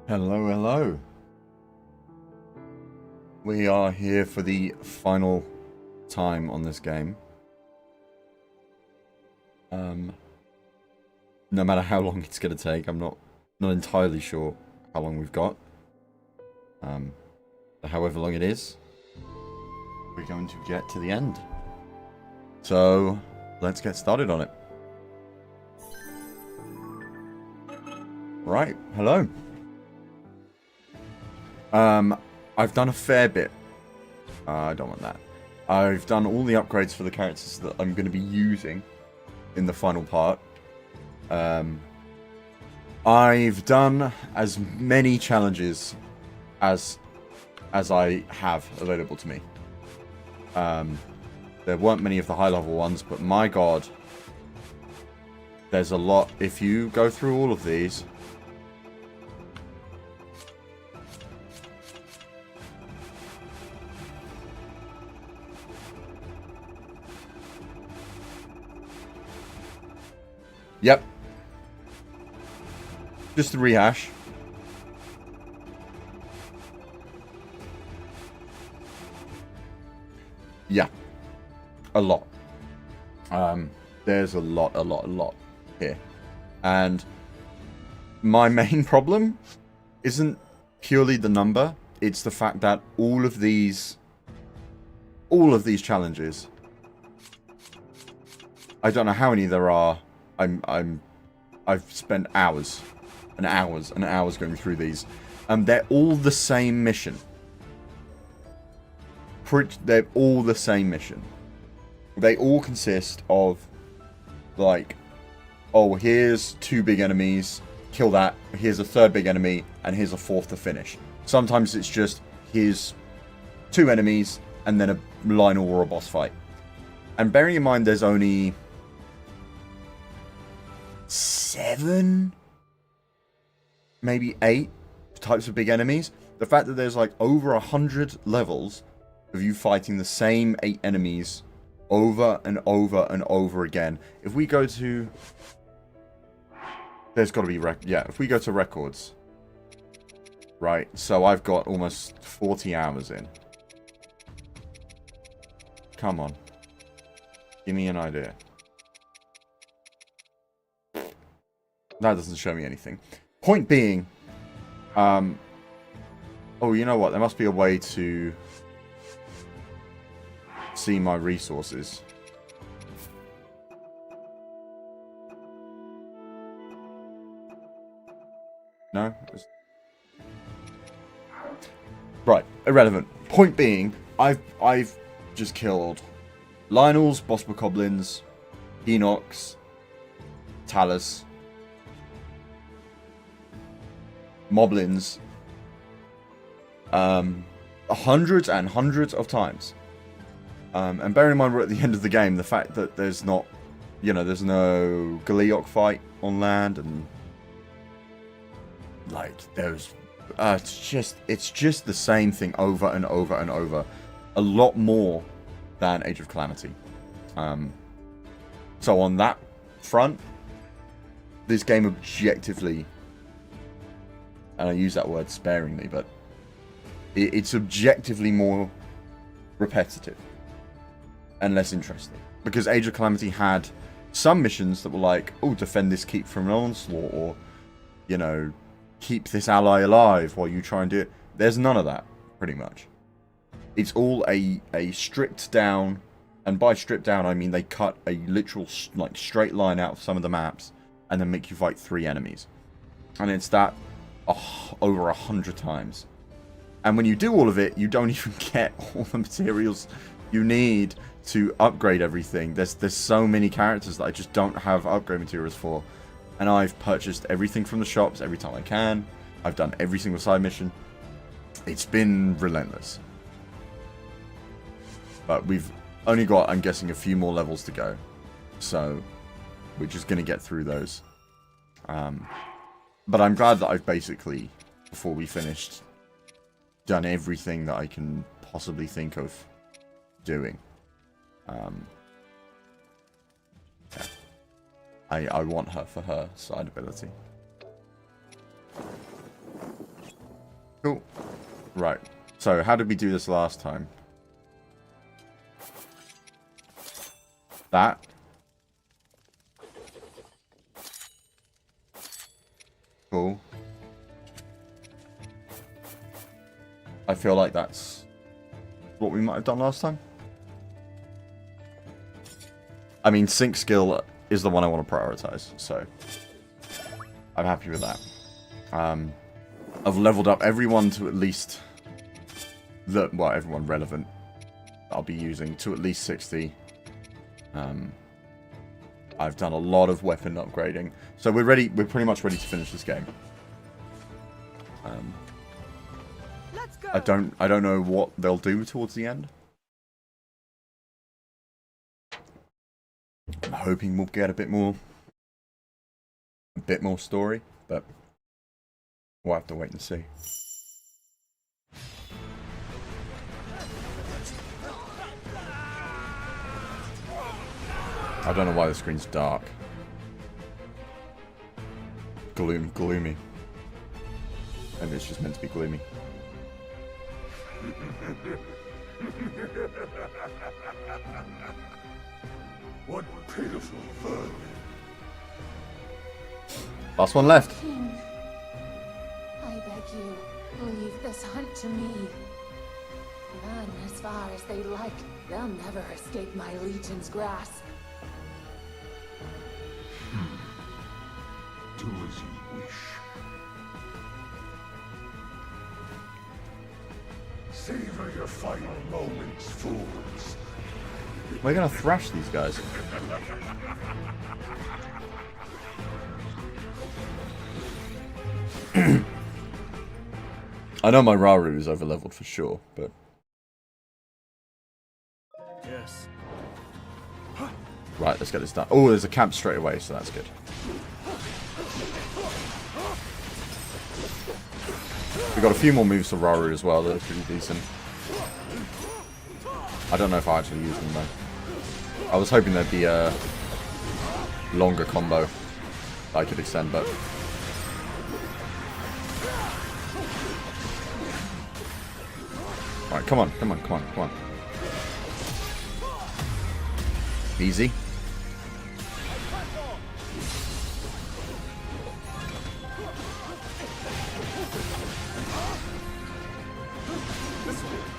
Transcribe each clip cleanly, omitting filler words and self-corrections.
Hello, hello. We are here for the final time on this game. No matter how long it's going to take, I'm not entirely sure how long we've got. But however long it is, we're going to get to the end. So, let's get started on it. Right, hello. I've done a fair bit. I don't want that. I've done all the upgrades for the characters that I'm going to be using in the final part. I've done as many challenges as I have available to me. There weren't many of the high level ones, but my god, there's a lot. If you go through all of these, yep. Just to rehash. Yeah. A lot. There's a lot here. And my main problem isn't purely the number. It's the fact that all of these challenges, I don't know how many there are. I've spent hours and hours and hours going through these. They're all the same mission. They're all the same mission. They all consist of, like, oh, here's 2 big enemies, kill that. Here's a 3rd big enemy, and here's a 4th to finish. Sometimes it's just, here's 2 enemies, and then a line or a boss fight. And bearing in mind there's only 7, maybe 8 types of big enemies. The fact that there's like over 100 levels of you fighting the same 8 enemies over and over and over again. If we go to, there's got to be if we go to records, right? So I've got almost 40 hours in. Come on, give me an idea. That doesn't show me anything. Point being, oh, you know what? There must be a way to see my resources. No? Right, irrelevant. Point being, I've just killed Lionels, Boss Bokoblins, Enox, Talus, Moblins, hundreds and hundreds of times. And bearing in mind we're at the end of the game, the fact that there's not, there's no Galeok fight on land, and like there's, it's just the same thing over and over and over, a lot more than Age of Calamity. So on that front, this game objectively, and I use that word sparingly, but it's objectively more repetitive and less interesting. Because Age of Calamity had some missions that were like, oh, defend this keep from an onslaught, or, keep this ally alive while you try and do it. There's none of that, pretty much. It's all a stripped down, and by stripped down, I mean they cut a literal, like, straight line out of some of the maps, and then make you fight 3 enemies. And it's that over 100 times. And when you do all of it, you don't even get all the materials you need to upgrade everything. There's so many characters that I just don't have upgrade materials for. And I've purchased everything from the shops every time I can. I've done every single side mission. It's been relentless. But we've only got, I'm guessing, a few more levels to go. So we're just going to get through those. But I'm glad that I've basically, before we finished, done everything that I can possibly think of doing. Yeah. I want her for her side ability. Cool. Right. So, how did we do this last time? That. Cool. I feel like that's what we might have done last time. I mean, sync skill is the one I want to prioritize, so I'm happy with that. I've leveled up everyone to at least everyone relevant I'll be using to at least 60. I've done a lot of weapon upgrading, so we're ready. We're pretty much ready to finish this game. Let's go. I don't know what they'll do towards the end. I'm hoping we'll get a bit more story, but we'll have to wait and see. I don't know why the screen's dark. Gloomy. Maybe it's just meant to be gloomy. What pitiful fun. Last one left. King, I beg you, leave this hunt to me. Run as far as they like. They'll never escape my legion's grasp. Do as you wish. Savor your final moments, fools. We're gonna thrash these guys. I know my Raru is overleveled for sure, but Yes. right, let's get this done. Oh, there's a camp straight away, so that's good. We've got a few more moves for Raru as well that are pretty decent. I don't know if I actually use them though. I was hoping there'd be a longer combo that I could extend, but alright, come on. Easy.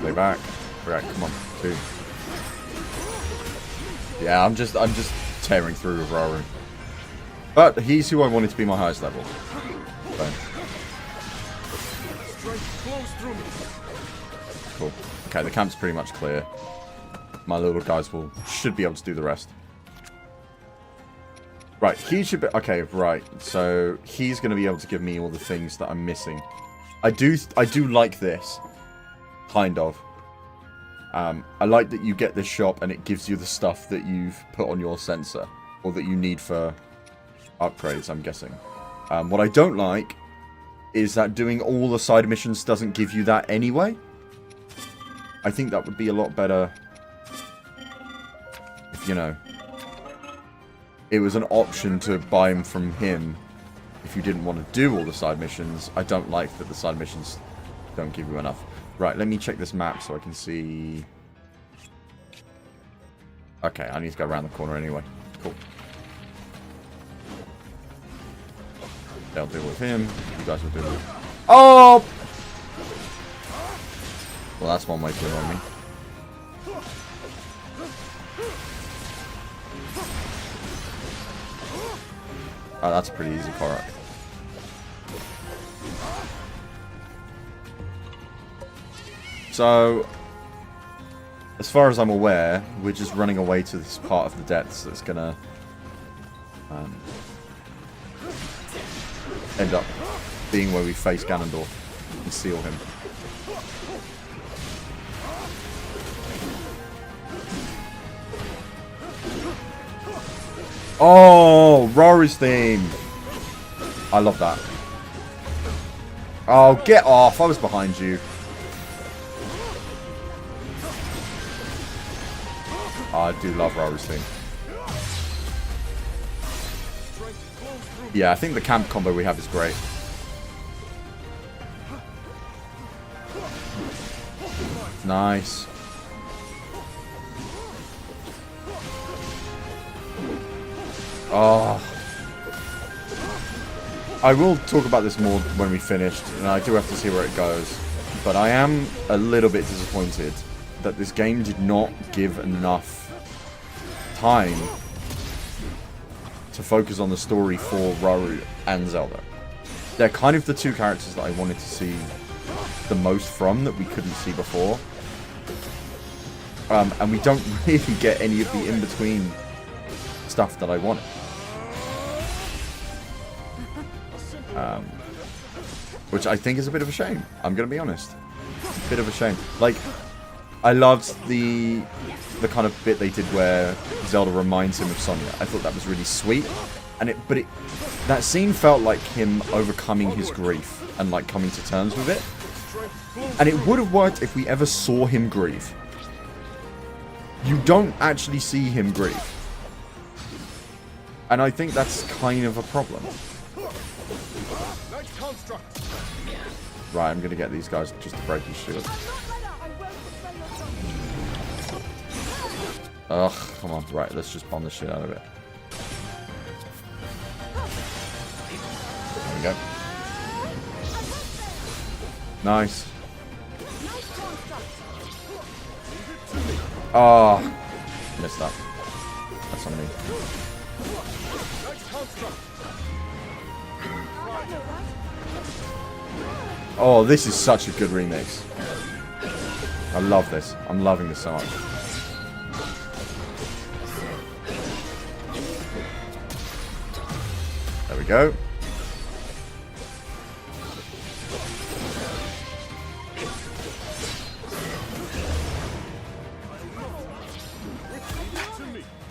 Way back. Right, come on. 2. Yeah, I'm just tearing through with Raru. But he's who I wanted to be my highest level. So. Cool. Okay, the camp's pretty much clear. My little guys should be able to do the rest. Right, he should be... Okay, right. So, he's going to be able to give me all the things that I'm missing. I do like this. Kind of. I like that you get this shop and it gives you the stuff that you've put on your sensor. Or that you need for upgrades, I'm guessing. What I don't like is that doing all the side missions doesn't give you that anyway. I think that would be a lot better if, you know, it was an option to buy them from him if you didn't want to do all the side missions. I don't like that the side missions don't give you enough. Right, let me check this map so I can see... Okay, I need to go around the corner anyway. Cool. They'll deal with him. You guys will deal with... Oh! Well, that's one way to on me. Oh, that's a pretty easy Korok. So, as far as I'm aware, we're just running away to this part of the depths that's gonna end up being where we face Ganondorf and seal him. Oh, Rory's theme. I love that. Oh, get off. I was behind you. Oh, I do love Rory's theme. Yeah, I think the camp combo we have is great. Nice. Oh. I will talk about this more when we finished, and I do have to see where it goes. But I am a little bit disappointed that this game did not give enough time to focus on the story for Rauru and Zelda. They're kind of the two characters that I wanted to see the most from that we couldn't see before. And we don't really get any of the in-between stuff that I wanted. Which I think is a bit of a shame. I'm going to be honest. It's a bit of a shame. Like, I loved the kind of bit they did where Zelda reminds him of Sonya. I thought that was really sweet. But that scene felt like him overcoming his grief and like coming to terms with it. And it would have worked if we ever saw him grieve. You don't actually see him grieve. And I think that's kind of a problem. Right, I'm going to get these guys just to break his shield. Ugh, come on. Right, let's just bomb the shit out of it. There we go. Nice. Oh, missed that. That's on me. Oh, this is such a good remix. I love this. I'm loving this so much. There we go.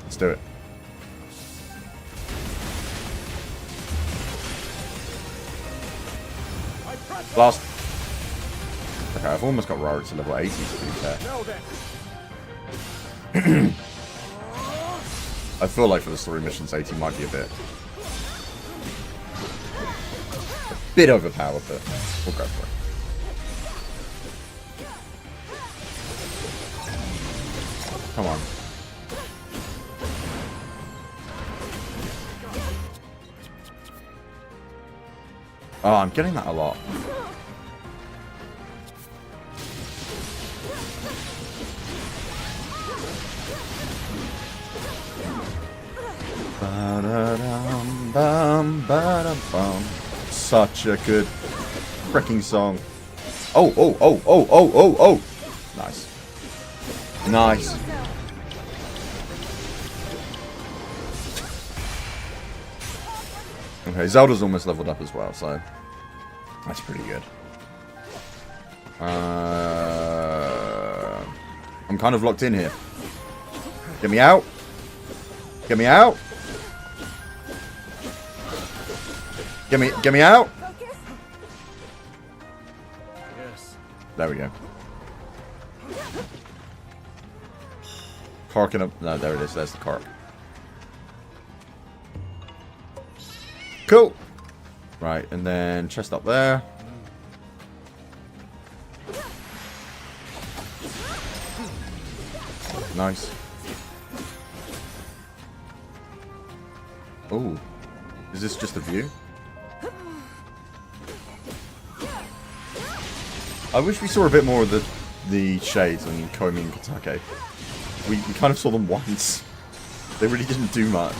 Let's do it. Blast. Okay, I've almost got Rauru to level 80 to be fair. I feel like for the story missions 80 might be a bit overpowered, but we'll go for it. Come on. Oh, I'm getting that a lot. Such a good freaking song. Oh, oh, oh, oh, oh, oh, oh. Nice. Nice. Okay, Zelda's almost leveled up as well, so that's pretty good. I'm kind of locked in here. Get me out. Get me out. Get me out. Yes. There we go. Corking up. No, there it is. There's the cork. Cool. Right, and then chest up there. Nice. Oh, is this just a view? I wish we saw a bit more of the shades on Komi and Katake. We kind of saw them once. They really didn't do much.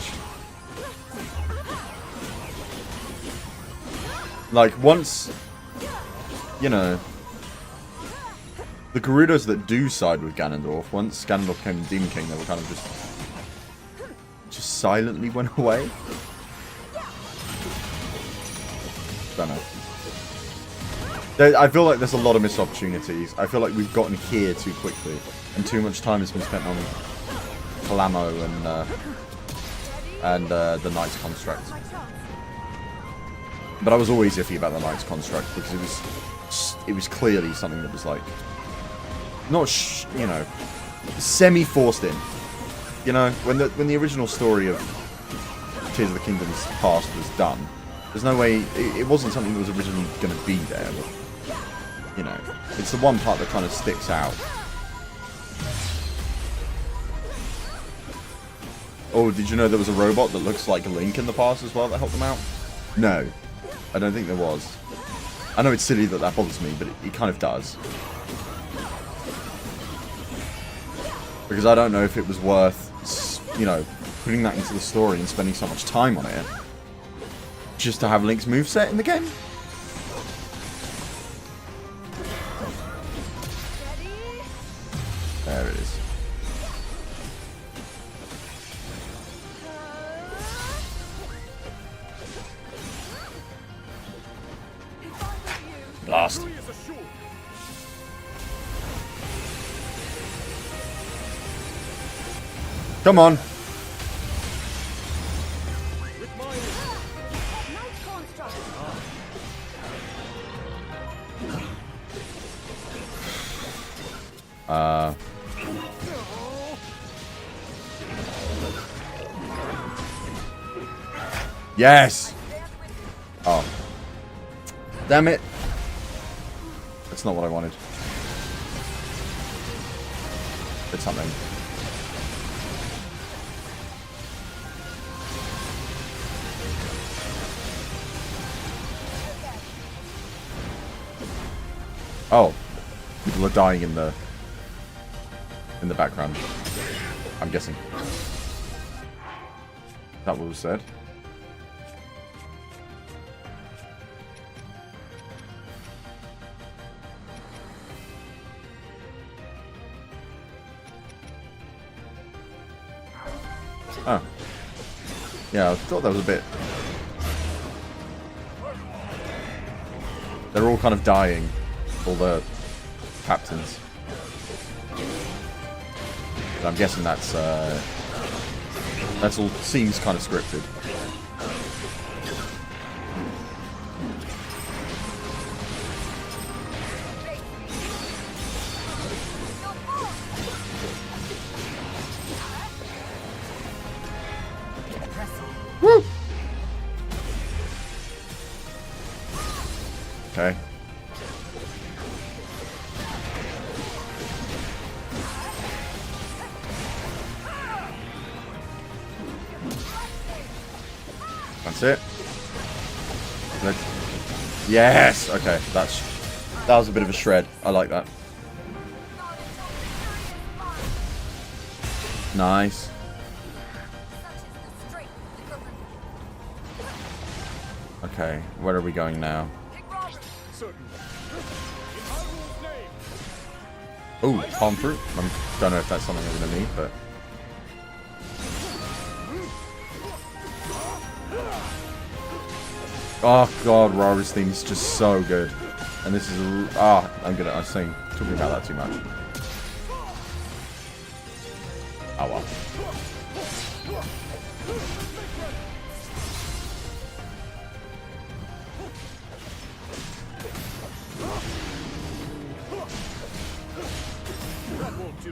Like, once, you know, the Gerudos that do side with Ganondorf, once Ganondorf became Demon King, they were kind of just silently went away. Don't know. I feel like there's a lot of missed opportunities. I feel like we've gotten here too quickly, and too much time has been spent on Palamo and the Knight's Construct. But I was always iffy about the Knight's Construct because it was clearly something that was like not you know, semi-forced in. You know, when the original story of Tears of the Kingdom's past was done, there's no way it wasn't something that was originally going to be there. But, you know, it's the one part that kind of sticks out. Oh, did you know there was a robot that looks like Link in the past as well that helped them out? No, I don't think there was. I know it's silly that that bothers me, but it kind of does. Because I don't know if it was worth, you know, putting that into the story and spending so much time on it just to have Link's moveset in the game. There it is. Blast. Come on. Yes. Oh. Damn it. That's not what I wanted. It's something. Oh, people are dying in the background. I'm guessing. Is that what was said? Oh. Yeah, I thought that was a bit... They're all kind of dying. All the captains. But I'm guessing that's all seems kind of scripted. Woo! Okay. That's it. Yes! Okay, that was a bit of a shred. I like that. Nice. Okay, where are we going now? Ooh, palm fruit. I don't know if that's something I'm gonna need, but... Oh god, Rara's theme is just so good. And this is I'm talking about that too much. Oh well.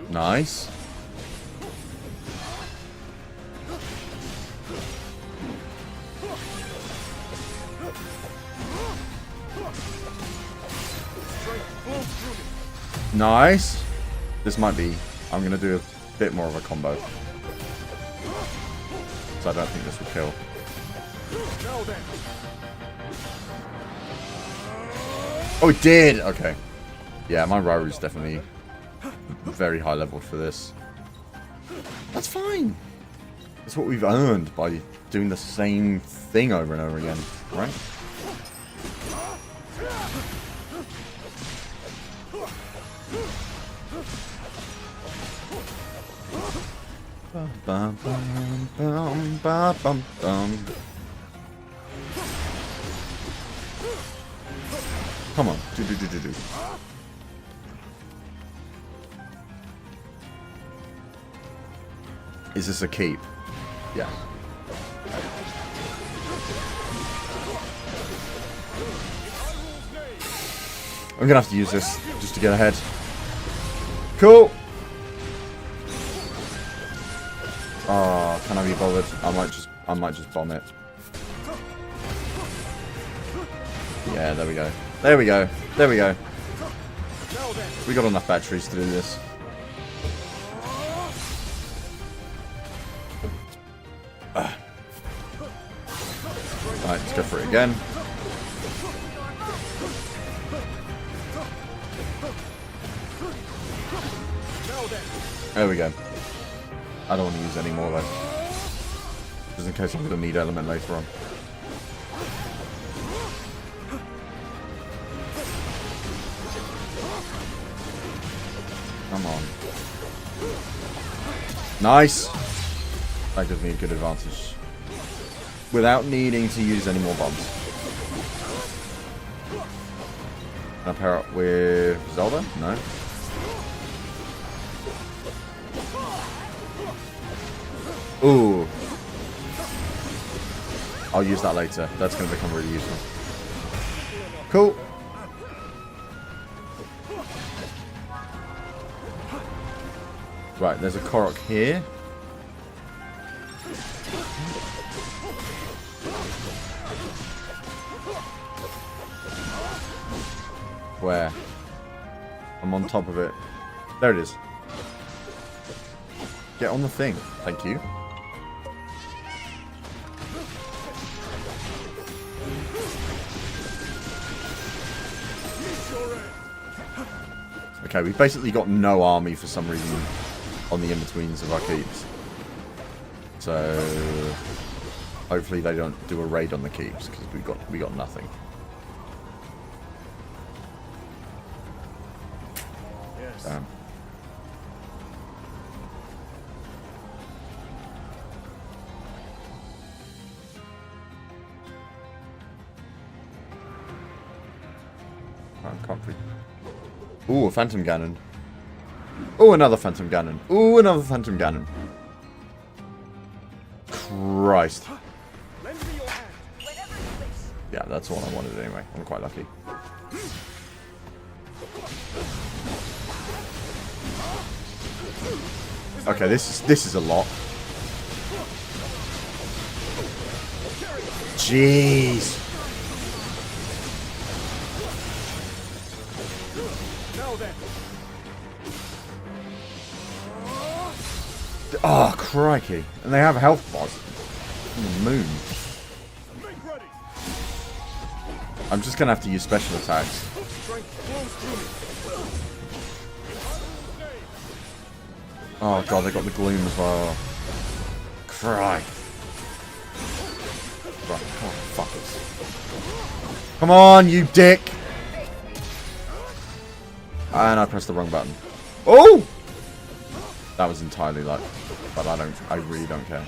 Nice. Nice. This might be... I'm going to do a bit more of a combo. So I don't think this will kill. Oh, it did! Okay. Yeah, my Raru's definitely very high level for this. That's fine. That's what we've earned by doing the same thing over and over again, right? Come on. Do. Is this a keep? Yeah. I'm gonna have to use this just to get ahead. Cool. Oh, can I be bothered? I might just bomb it. Yeah, there we go. There we go. There we go. We got enough batteries to do this. Alright, let's go for it again. There we go. I don't want to use any more though. Just in case I'm going to need element later on. Come on. Nice! That gives me a good advantage. Without needing to use any more bombs. Can I pair up with Zelda? No. Ooh. I'll use that later. That's going to become really useful. Cool. Right, there's a Korok here. Where? I'm on top of it. There it is. Get on the thing. Thank you. Okay, we've basically got no army for some reason on the in-betweens of our keeps. So hopefully they don't do a raid on the keeps, because we got nothing. Yes. Damn. Can't read. Ooh, a Phantom Ganon. Ooh, another Phantom Ganon. Ooh, another Phantom Ganon. Christ. Lend me your hand. Whenever you wish. Yeah, that's all I wanted anyway. I'm quite lucky. Okay, this is a lot. Jeez. Now then. Oh, crikey. And they have health bars. On the moon. Make ready. I'm just going to have to use special attacks. Strength flows through me. Oh, God, they got the gloom as well. Cry. Right, come on, fuckers. Come on, you dick! And I pressed the wrong button. Oh! That was entirely luck. But I really don't care.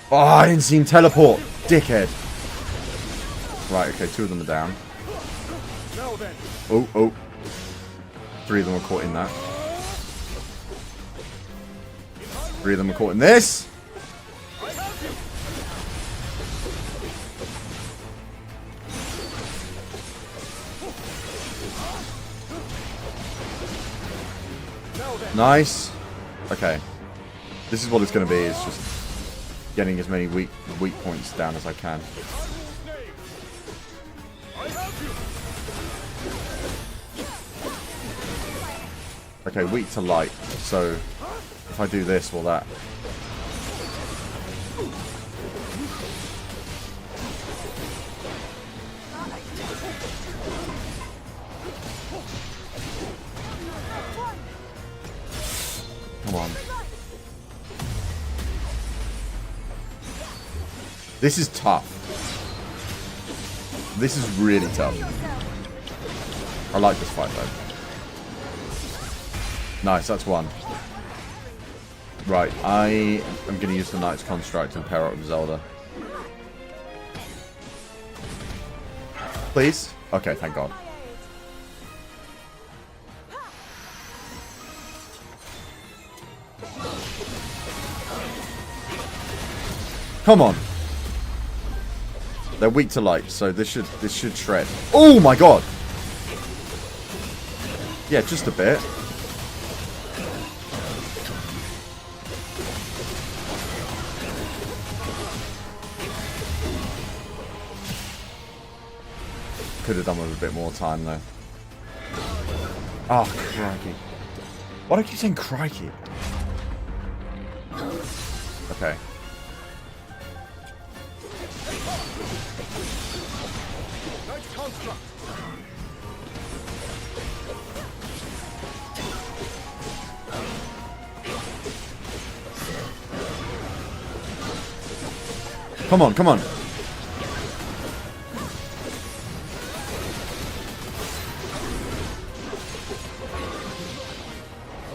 Oh, I didn't see him teleport! Dickhead! Right, okay, 2 of them are down. Now then. Oh, oh. 3 of them were caught in that. 3 of them were caught in this! Nice. Okay. This is what it's going to be. It's just getting as many weak points down as I can. Okay, weak to light. So if I do this, will that? Come on. This is tough. This is really tough. I like this fight though. Nice, that's 1. Right, I am going to use the Knight's Construct and pair up with Zelda. Please? Okay, thank God. Come on. They're weak to light, so this should shred. Oh my God. Yeah, just a bit. Could have done with a bit more time though. Oh, crikey. Why do I keep saying crikey? Okay. Nice construct. Come on, come on.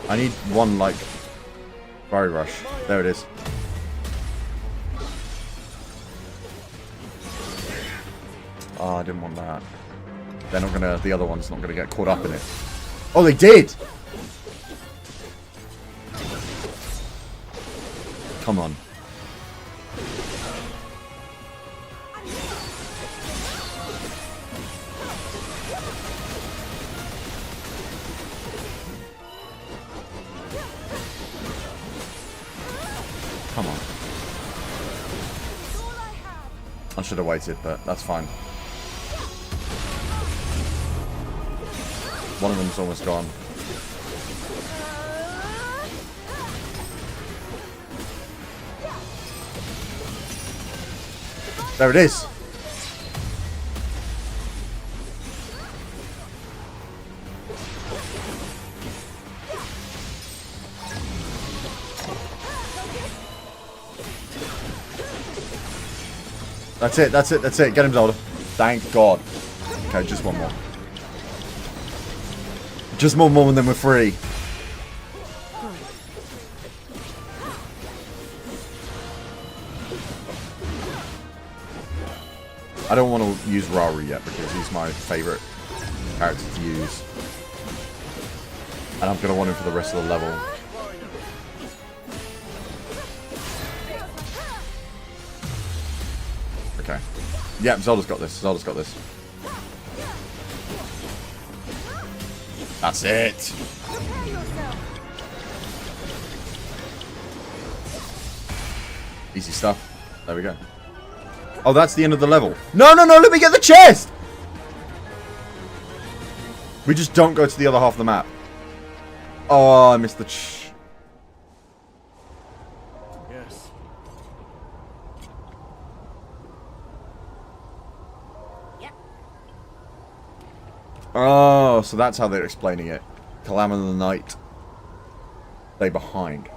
I need one, like, fire rush. There it is. Oh, I didn't want that. They're not gonna, the other one's not gonna get caught up in it. Oh, they did! Come on. Come on. I should have waited, but that's fine. One of them's almost gone. There it is. That's it, that's it, that's it. Get him, Zelda. Thank God. Okay, just one more. Just one more and then we're free. I don't want to use Raru yet because he's my favourite character to use. And I'm going to want him for the rest of the level. Okay. Yeah, Zelda's got this. Zelda's got this. That's it. Easy stuff. There we go. Oh, that's the end of the level. No, no, no, let me get the chest! We just don't go to the other half of the map. Oh, I missed the Yes. Oh, so that's how they're explaining it. Calamity of the Night. Stay behind.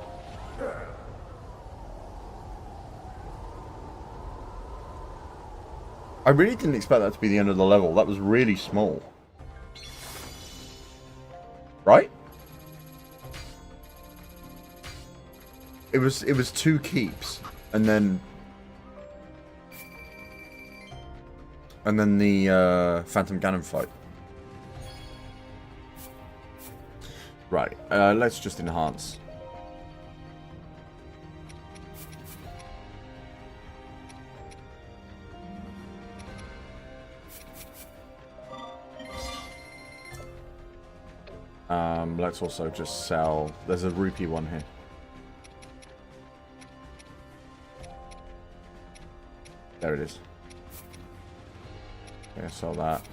I really didn't expect that to be the end of the level. That was really small. Right? It was 2 keeps. And then the Phantom Ganon fight. Right, let's just enhance. Let's also just sell. There's a rupee one here. There it is. Yeah, sell that.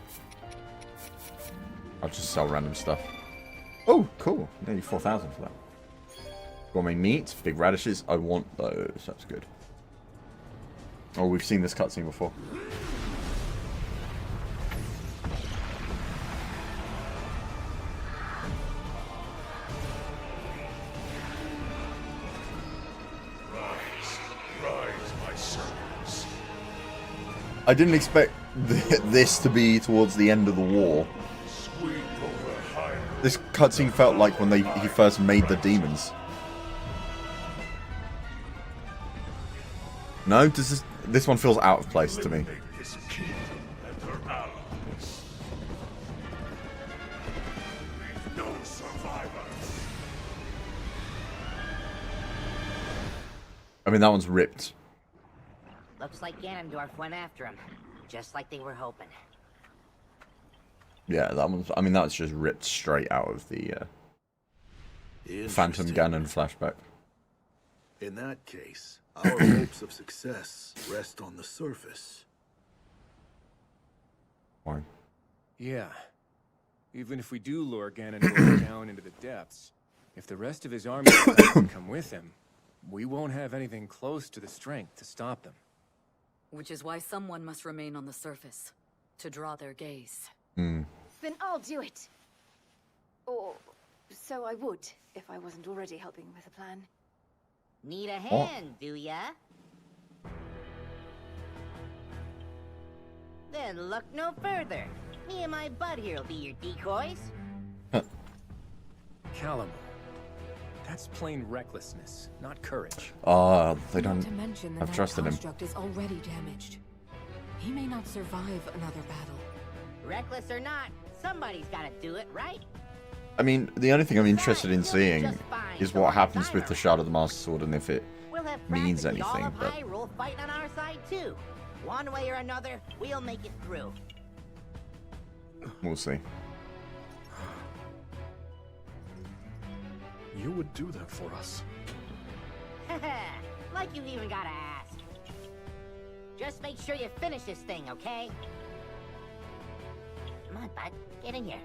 I'll just sell random stuff. Oh, cool. Nearly 4,000 for that. Gourmet meat, big radishes. I want those. That's good. Oh, we've seen this cutscene before. I didn't expect this to be towards the end of the war. This cutscene felt like when he first made the demons. No, this one feels out of place to me. I mean, that one's ripped. Looks like Ganondorf went after him, just like they were hoping. Yeah, that one's. I mean, that's just ripped straight out of the Phantom Ganon flashback. In that case, our hopes of success rest on the surface. Why? Yeah. Even if we do lure Ganondorf down into the depths, if the rest of his army doesn't come with him, we won't have anything close to the strength to stop them. Which is why someone must remain on the surface, to draw their gaze. Then I'll do it. Or so I would, if I wasn't already helping with a plan. Need a hand, do ya? Then look no further. Me and my bud here'll be your decoys. Callum, that's plain recklessness, not courage. They Not don't to mention the have trust in him. construct is already damaged. He may not survive another battle. Reckless or not, somebody's gotta do it, right? I mean, the only thing I'm interested in seeing is what happens with the Shard of the Master Sword and if it We'll have means practically all anything, of but Hyrule fighting on our side too. One way or another, we'll make it through. we'll see. You would do that for us. Like you even gotta ask. Just make sure you finish this thing, okay? Come on, bud. Get in here.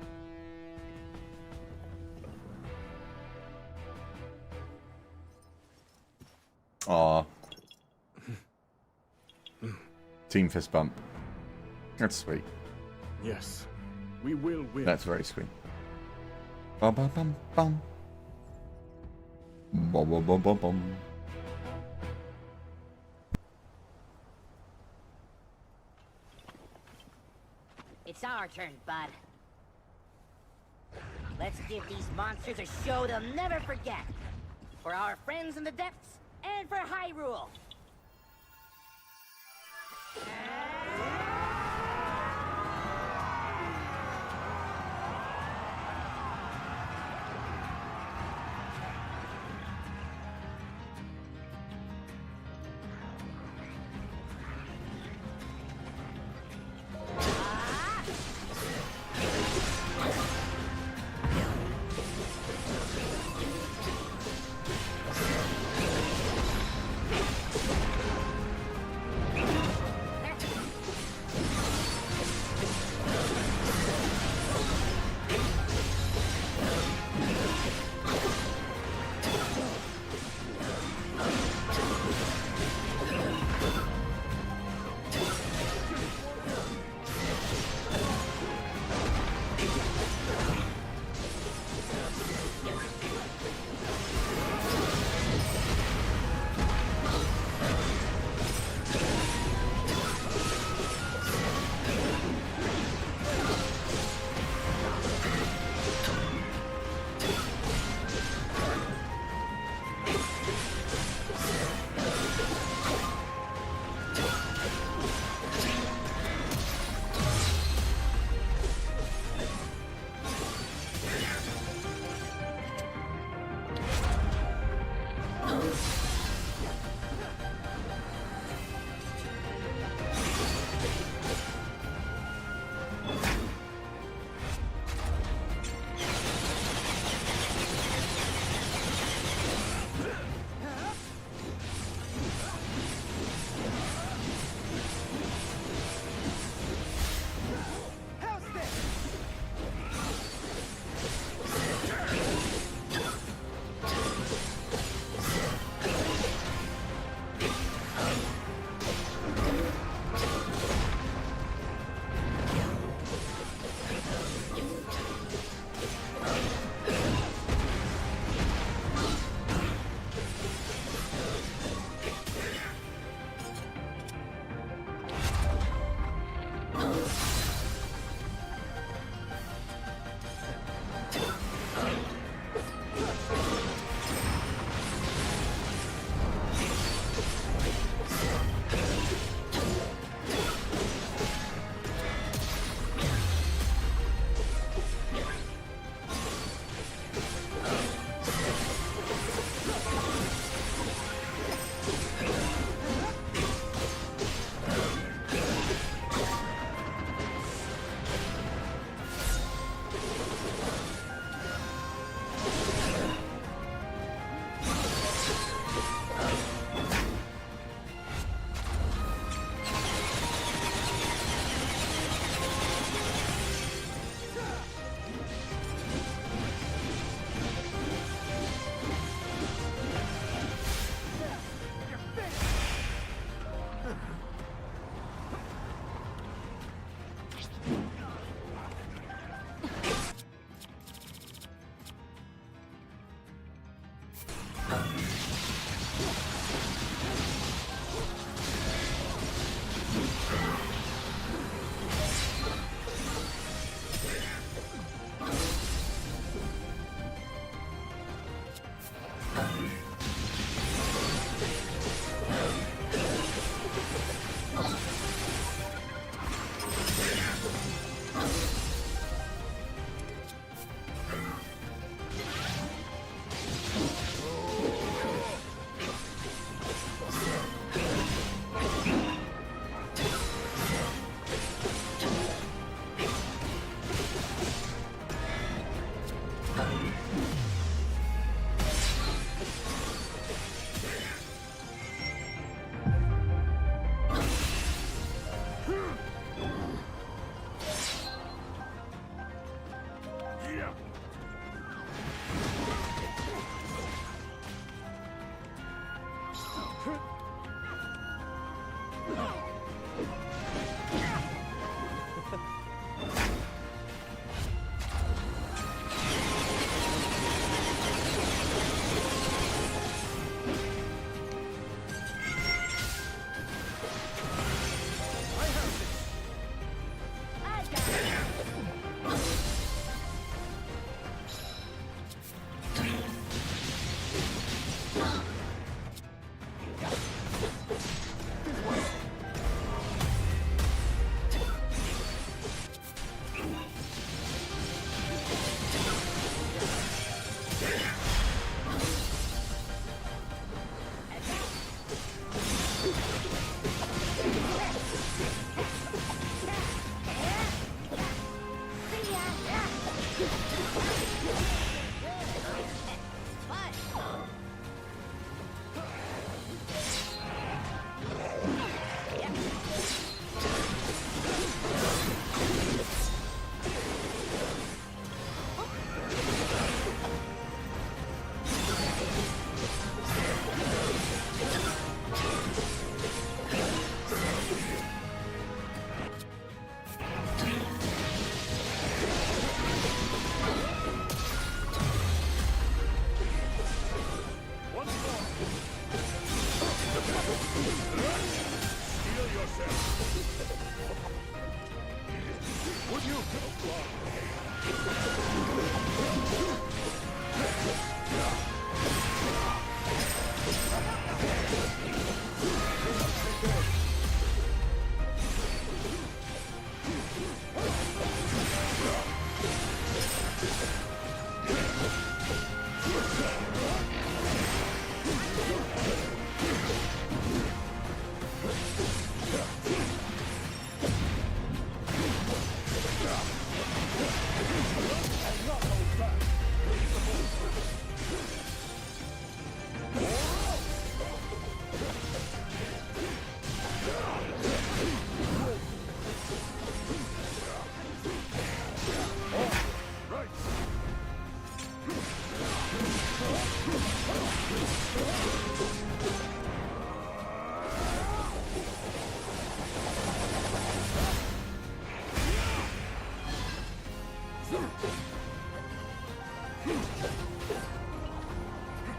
Aw. Team fist bump. That's sweet. Yes, we will win. That's very sweet. Bum bum bum bum. Bum bum bum bum bum. It's our turn, bud. Let's give these monsters a show they'll never forget. For our friends in the depths, and for Hyrule.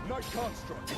Night construct.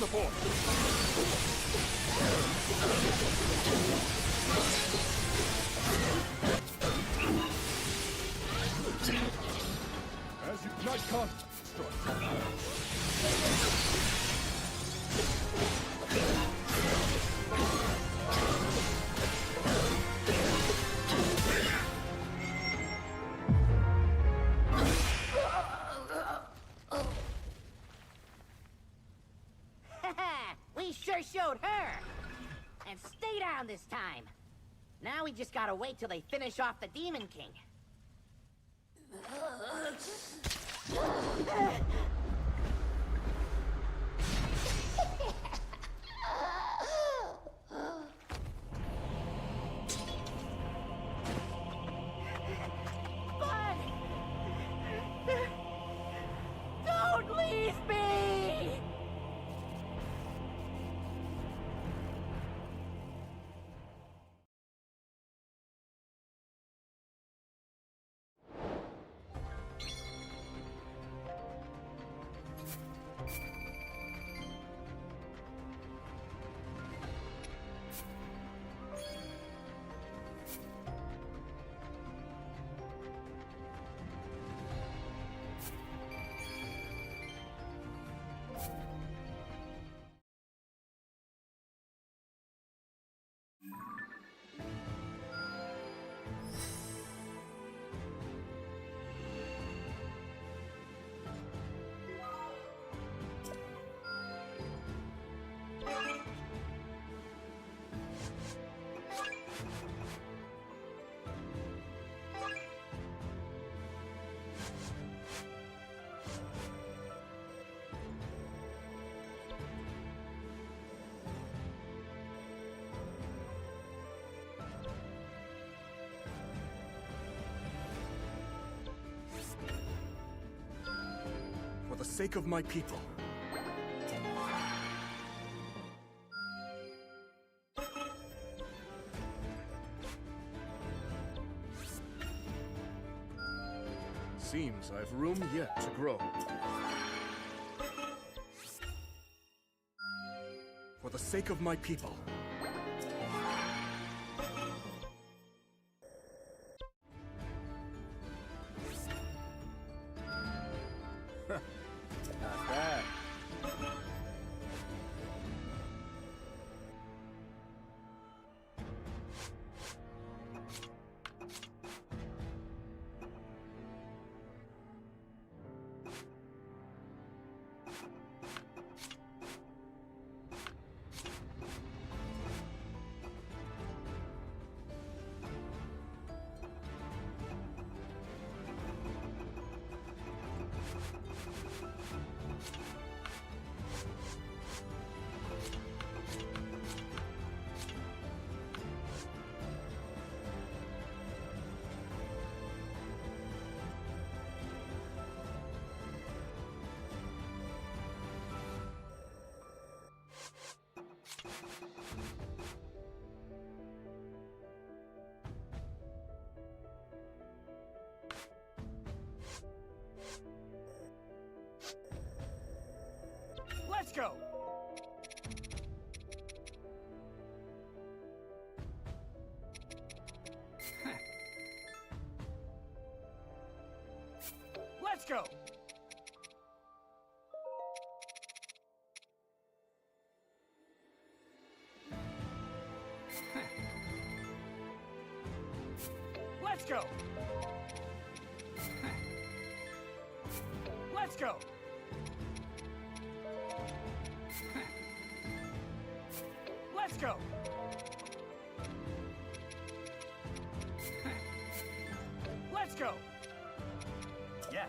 The board. As you night construct. We sure showed her! And stay down this time. Now we just gotta wait till they finish off the Demon King. But... Don't leave me! For the sake of my people. Seems I've room yet to grow. For the sake of my people. Not bad. Let's go! Let's go! Let's go! Let's go! Let's go! Let's go! Yeah.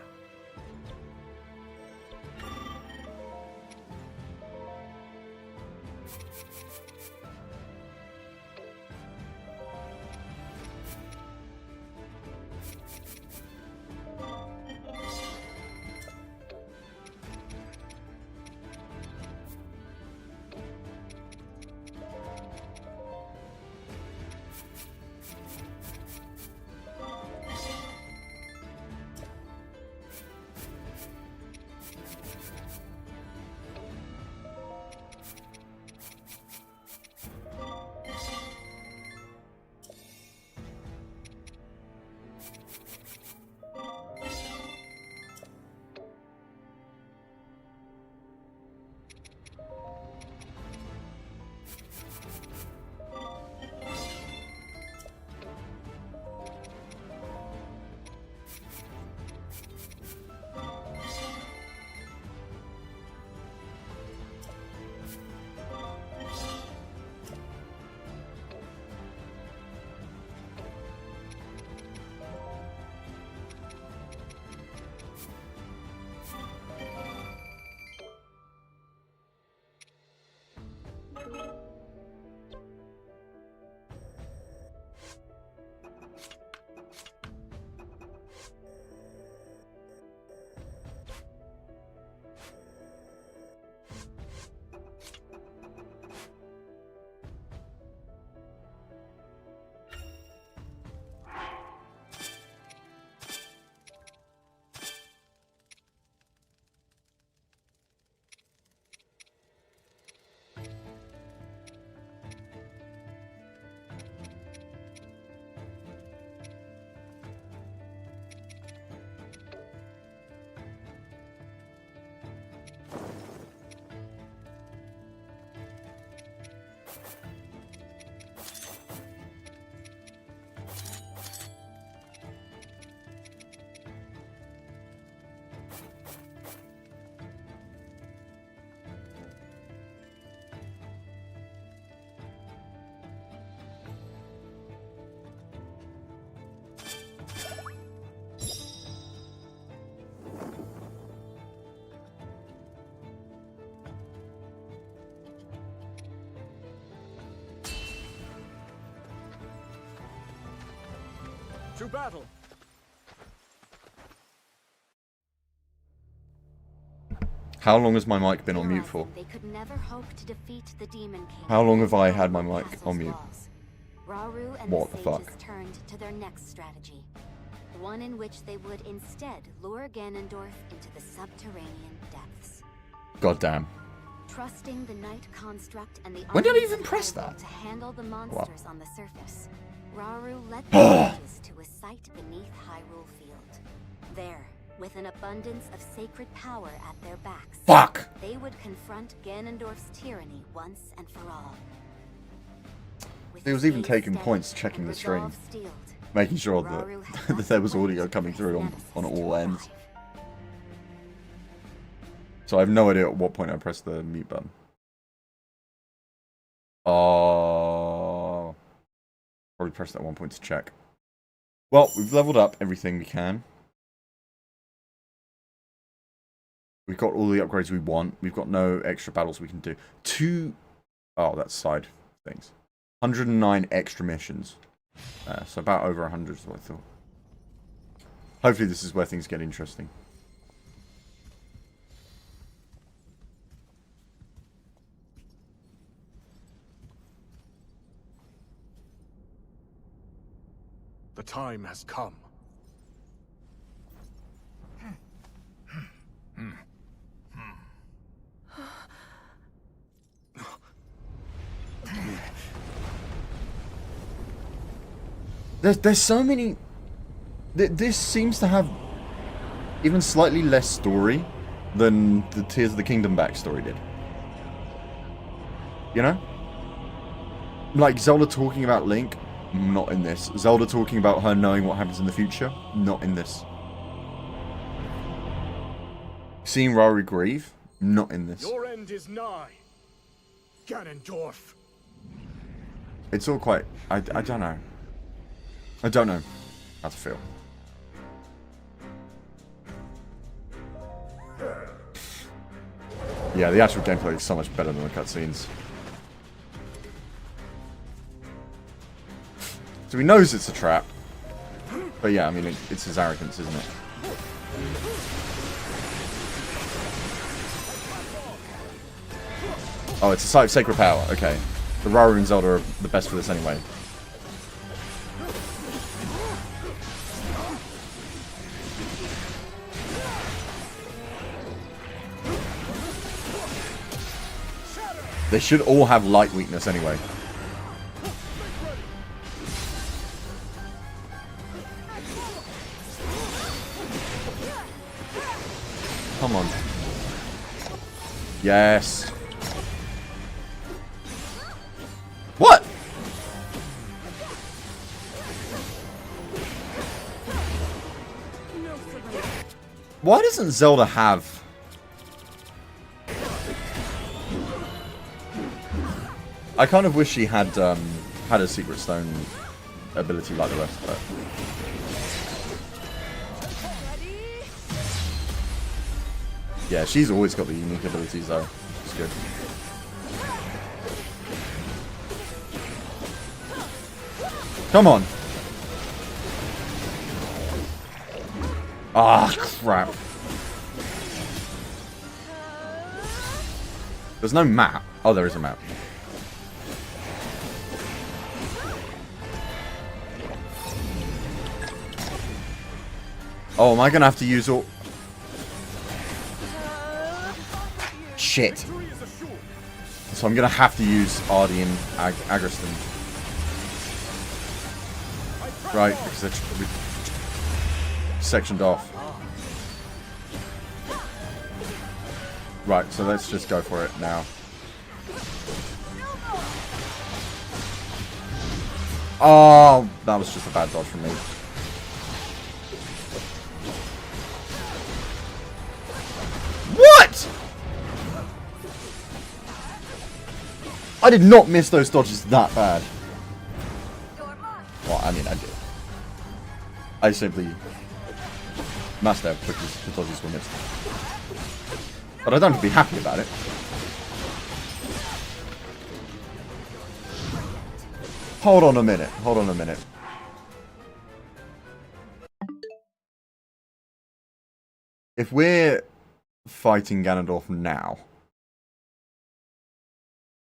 To battle. How long has my mic been on mute for? They could never hope to defeat the Demon King. How long have I had my mic on mute? Rauru and What the the sages fuck? turned to their next strategy. One in which they would instead lure Ganondorf into the subterranean depths. God damn. Trusting the Night Construct and the When did I armies even of press Hyrule that? to handle the monsters on the surface, Rauru led Ah. the sages to a site beneath Hyrule Field. There, with an abundance of sacred power at their backs, Fuck! they would confront Ganondorf's tyranny once and for all. With He was his even gaze taking steady points, and checking the stream. resolve steeled, Making sure Rauru had that, that there was nothing audio left coming for through his on nemesis all to ends. arrive. So I have no idea at what point I pressed the mute button. Oh. Probably pressed that one point to check. Well, we've leveled up everything we can. We've got all the upgrades we want. We've got no extra battles we can do. Oh, that's side things. 109 extra missions. So about over 100 is what I thought. Hopefully this is where things get interesting. The time has come. There's so many... This seems to have even slightly less story than the Tears of the Kingdom backstory did. You know? Like Zelda talking about Link, not in this. Zelda talking about her knowing what happens in the future, not in this. Seeing Rauru grieve, not in this. Your end is nigh, Ganondorf. It's all quite... I don't know. I don't know how to feel. Yeah, the actual gameplay is so much better than the cutscenes. So he knows it's a trap. But yeah, I mean, it's his arrogance, isn't it? Oh, it's a site of sacred power. Okay. The Rauru and Zelda are the best for this anyway. They should all have light weakness anyway. Come on. Yes. What? Why doesn't Zelda have... I kind of wish she had had a Secret Stone ability like the rest, but... Yeah, she's always got the unique abilities though. It's good. Come on! Ah, crap. There's no map. Oh, there is a map. Oh, am I gonna have to use all... Shit. So I'm gonna have to use Ardy and Agriston. Right, because they're sectioned off. Right, so let's just go for it now. Oh, that was just a bad dodge from me. What? I did not miss those dodges that bad. Well, I mean, I did. I simply must have because the dodges were missed. But I don't have to be happy about it. Hold on a minute. Hold on a minute. if we're fighting Ganondorf now,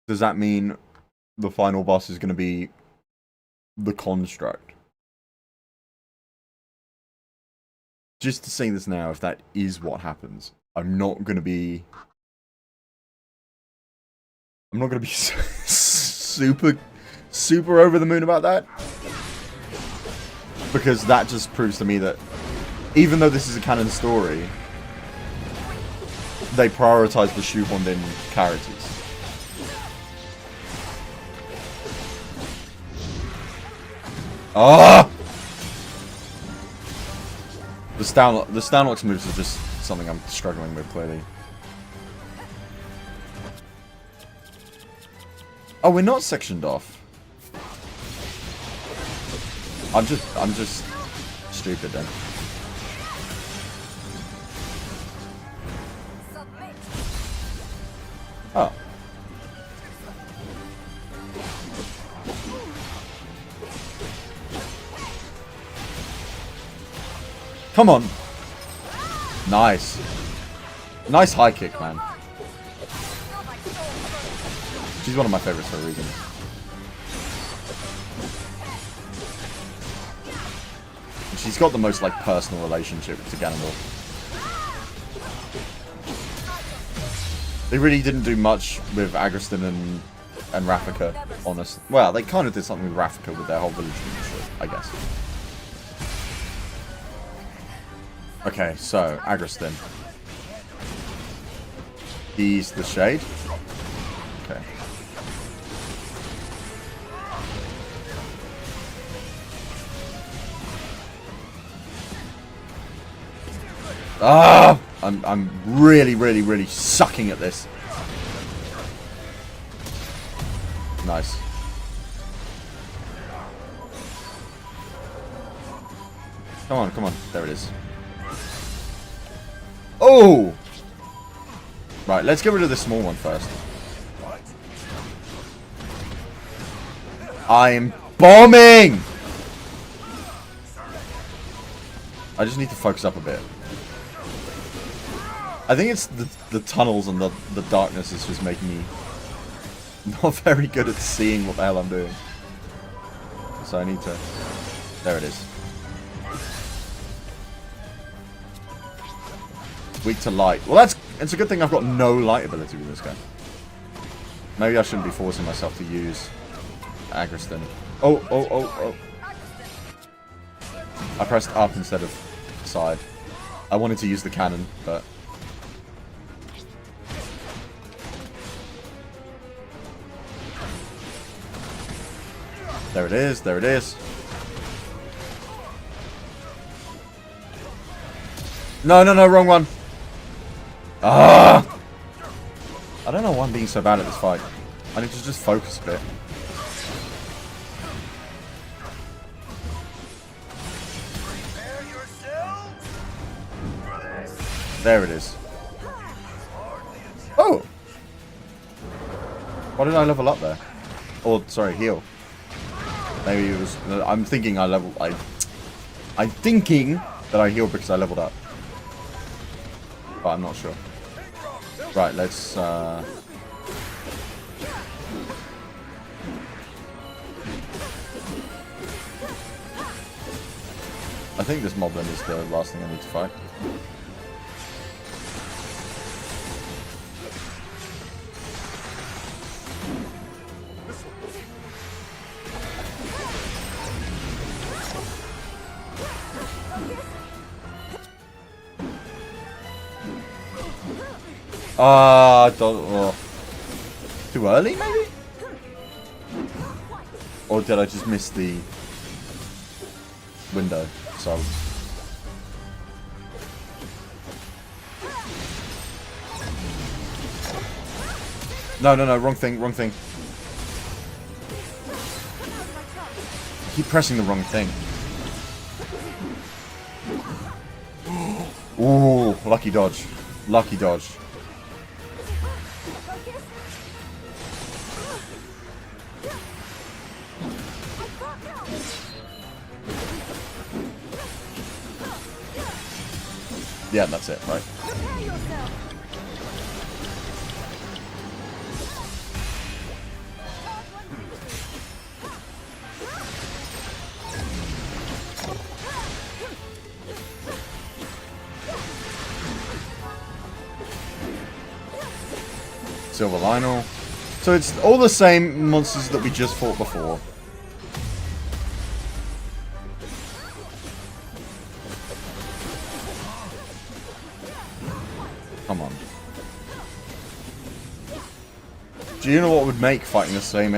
does that mean the final boss is going to be the construct? Just to say this now, if that is what happens, I'm not going to be super over the moon about that. Because that just proves to me that even though this is a canon story, they prioritize the shoehorned in characters. Ah! The Stanlock's moves are just something I'm struggling with, clearly. Oh, we're not sectioned off. I'm just stupid then. Oh. Come on. Nice. Nice high kick, man. She's one of my favorites for a reason. She's got the most, like, personal relationship to Ganondorf. They really didn't do much with Agriston and Rafika, honest. Well, they kind of did something with Rafika with their whole village and shit, I guess. Okay, so, Agriston. He's the Shade. Okay. Ah! I'm really sucking at this. Nice. Come on. There it is. Oh! Right, let's get rid of the small one first. I'm bombing! I just need to focus up a bit. I think it's the tunnels and the darkness is just making me not very good at seeing what the hell I'm doing. So I need to... There it is. Weak to light. Well, it's a good thing I've got no light ability with this guy. Maybe I shouldn't be forcing myself to use Agriston. Oh. I pressed up instead of side. I wanted to use the cannon, but... There it is. No, wrong one. Ah! I don't know why I'm being so bad at this fight. I need to just focus a bit. There it is. Oh! Why did I level up there? Or, sorry, heal. Maybe it was... I'm thinking I leveled... I'm thinking that I healed because I leveled up. But I'm not sure. Right, let's... I think this moblin is the last thing I need to fight. Too early, maybe? Or did I just miss the window? So... No, wrong thing. I keep pressing the wrong thing. Ooh, lucky dodge. Yeah, that's it, right? Silver Lionel. So it's all the same monsters that we just fought before. Come on. Do you know what would make fighting the same...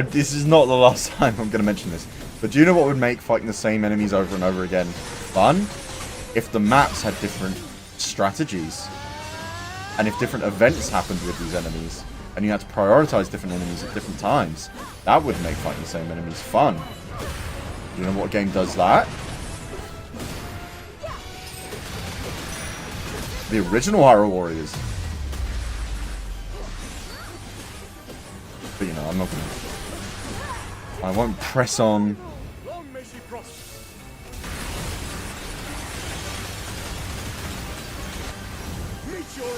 this is not the last time I'm going to mention this. But do you know what would make fighting the same enemies over and over again fun? If the maps had different strategies. And if different events happened with these enemies. And you had to prioritize different enemies at different times. That would make fighting the same enemies fun. Do you know what game does that? The original Hyrule Warriors. But you know, I'm not gonna... I won't press on. Long may she prosper. Meet your end.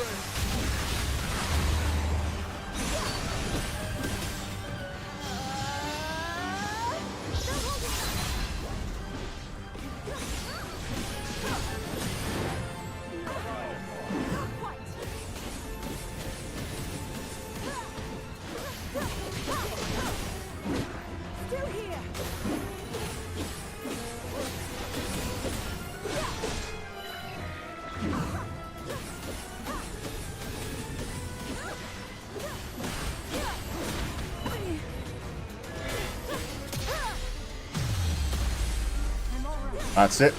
That's it.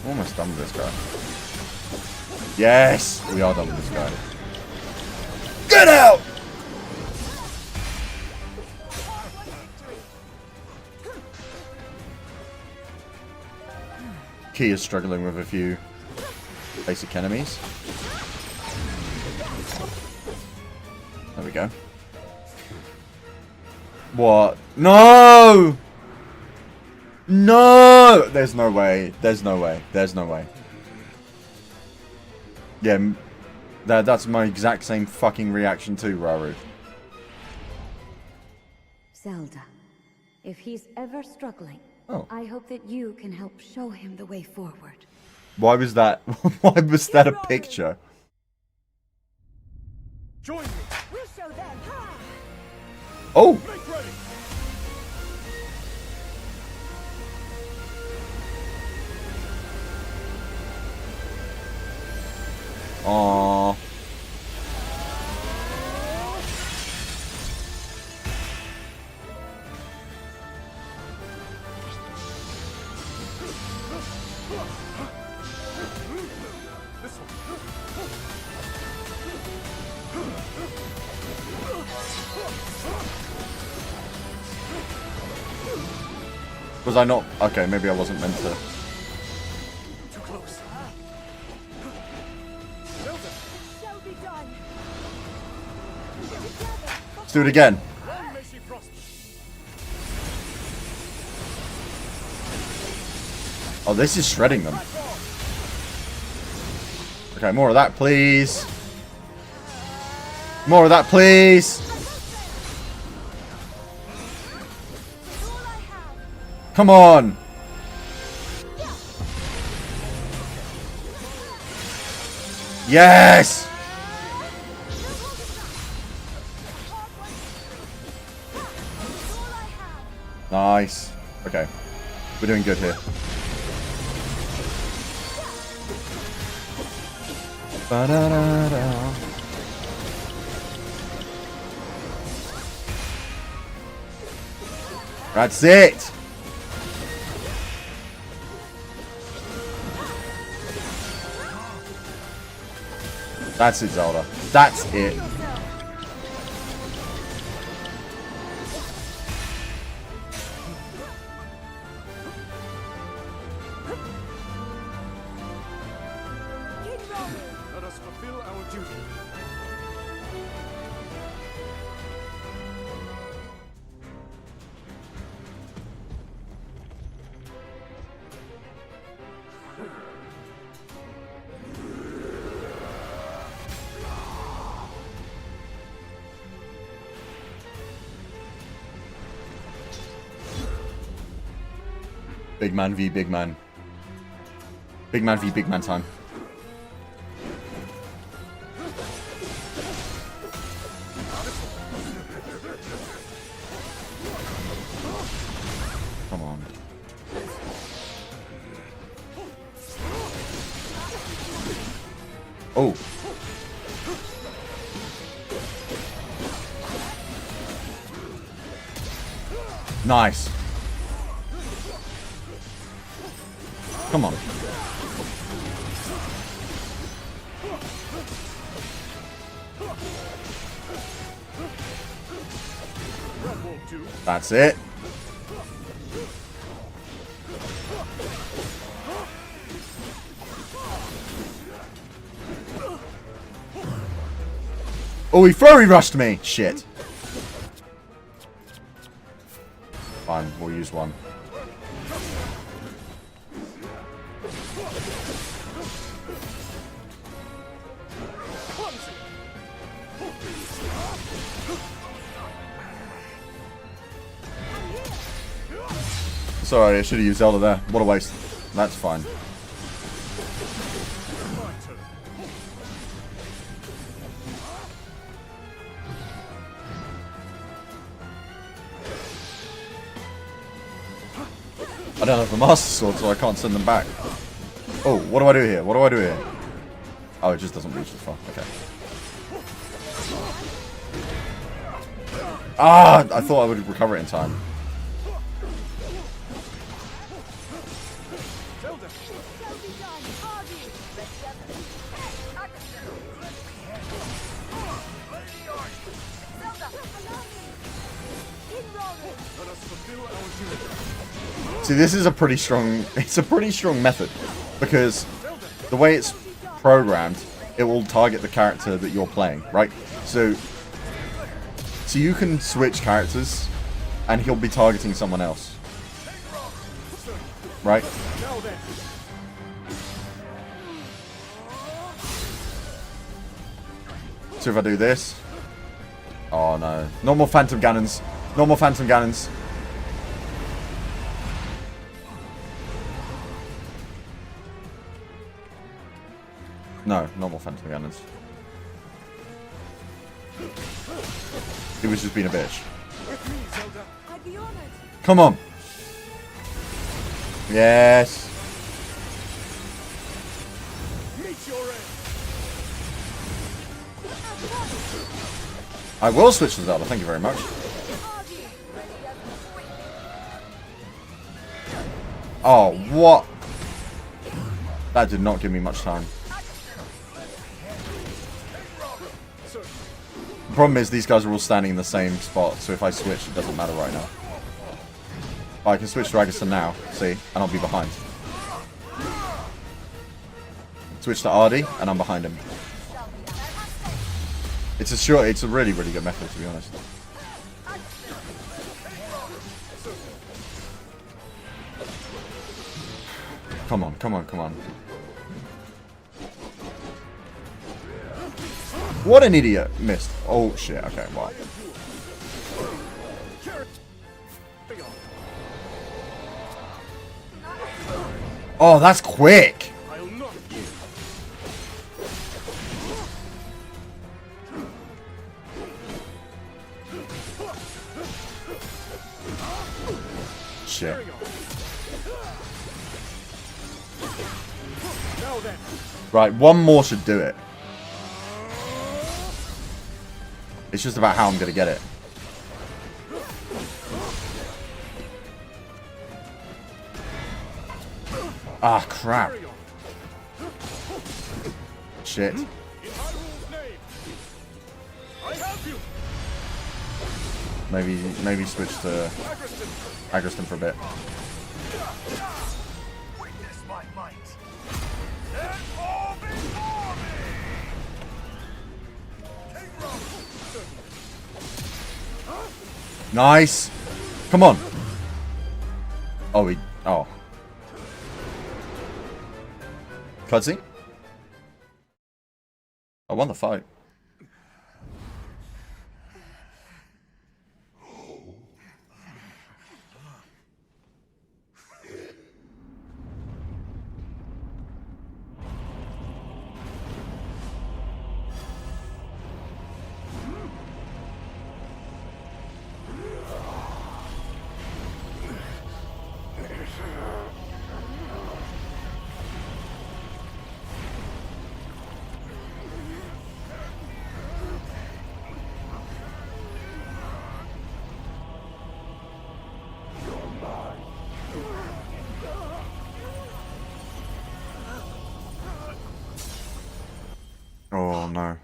Almost done with this guy. Yes! We are done with this guy. Get out! Key is struggling with a few basic enemies. There we go. What? No! No! There's no way. There's no way. There's no way. Yeah, that's my exact same fucking reaction too, Raru. Zelda, if he's ever struggling, I hope that you can help show him the way forward. Why was that? Why was that a picture? Join me. We'll show them. Oh! Make ready. Aww. Was I not? Okay, maybe I wasn't meant to. Too close. Let's do it again. Long may she prosper. Oh, this is shredding them. Okay, more of that, please. More of that, please. Come on. Yes. Nice. Okay. We're doing good here. Ba-da-da-da. That's it. That's it, Zelda. That's it. Let us fulfill our duty. Big man v big man. Big man v big man time. Come on. Oh. Nice. Come on. That's it. Oh, he flurry rushed me. Shit. Fine, we'll use one. Sorry, I should have used Zelda there. What a waste. That's fine. I don't have the Master Sword, so I can't send them back. Oh, what do I do here? What do I do here? Oh, it just doesn't reach as far. Okay. Ah, I thought I would recover it in time. See, this is a pretty strong, it's a pretty strong method, because the way it's programmed, it will target the character that you're playing, right? So you can switch characters, and he'll be targeting someone else, right? So if I do this, oh no, no more Phantom Cannons, no more Phantom Cannons. No, normal Phantom Cannons. He was just being a bitch. Come on. Yes. I will switch to Zelda, thank you very much. Oh, what? That did not give me much time. The problem is these guys are all standing in the same spot, so if I switch, it doesn't matter right now. But I can switch to Agaston now, see, and I'll be behind. Switch to Ardy, and I'm behind him. It's a really, really good method, to be honest. Come on, come on, come on. What an idiot. Missed. Oh, shit. Okay, wow. Oh, that's quick. Shit. Right, one more should do it. It's just about how I'm going to get it. Ah, crap. Shit. Maybe switch to Agaston for a bit. Nice. Come on. Oh, oh. Cutscene? I won the fight. Oh no.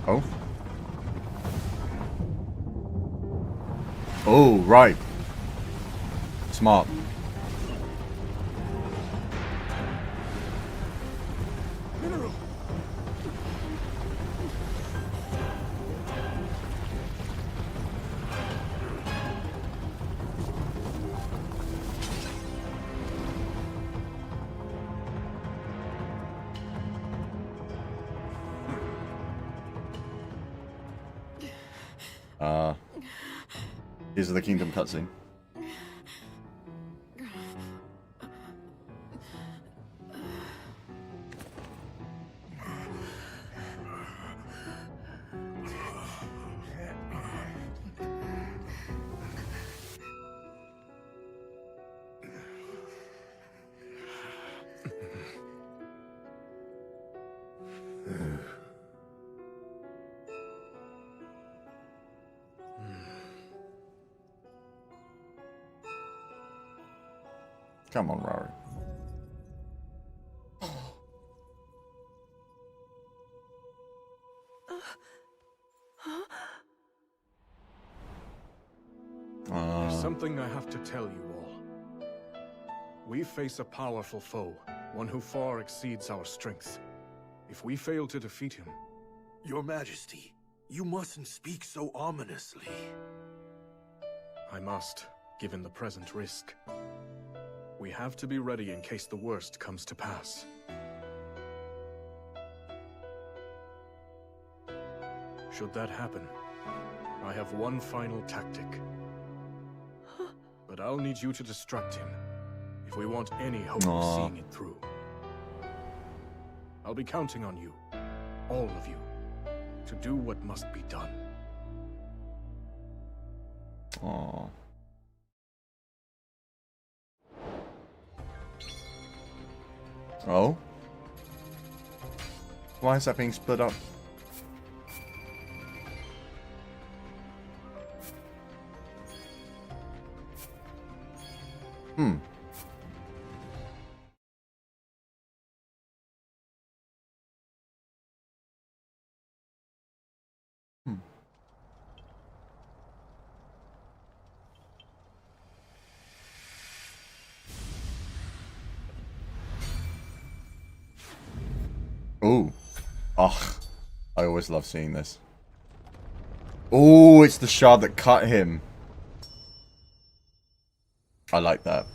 Oh. Oh, right. Smart. Here's the Kingdom cutscene. Come on, Rory. There's something I have to tell you all. We face a powerful foe, one who far exceeds our strength. If we fail to defeat him... Your Majesty, you mustn't speak so ominously. I must, given the present risk. We have to be ready in case the worst comes to pass. Should that happen, I have one final tactic. But I'll need you to distract him, if we want any hope of seeing it through. I'll be counting on you, all of you, to do what must be done. Aww. Oh? Why is that being split up? Hmm. Ooh. Ugh. I always love seeing this. Oh, it's the shard that cut him. I like that.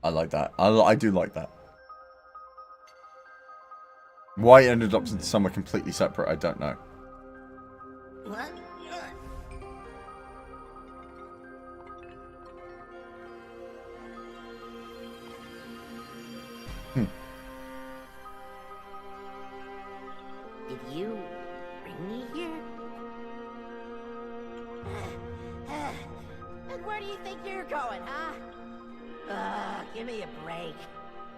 I like that. I do like that. Why it ended up somewhere completely separate, I don't know. What? Did you bring me here? And where do you think you're going, huh? Give me a break.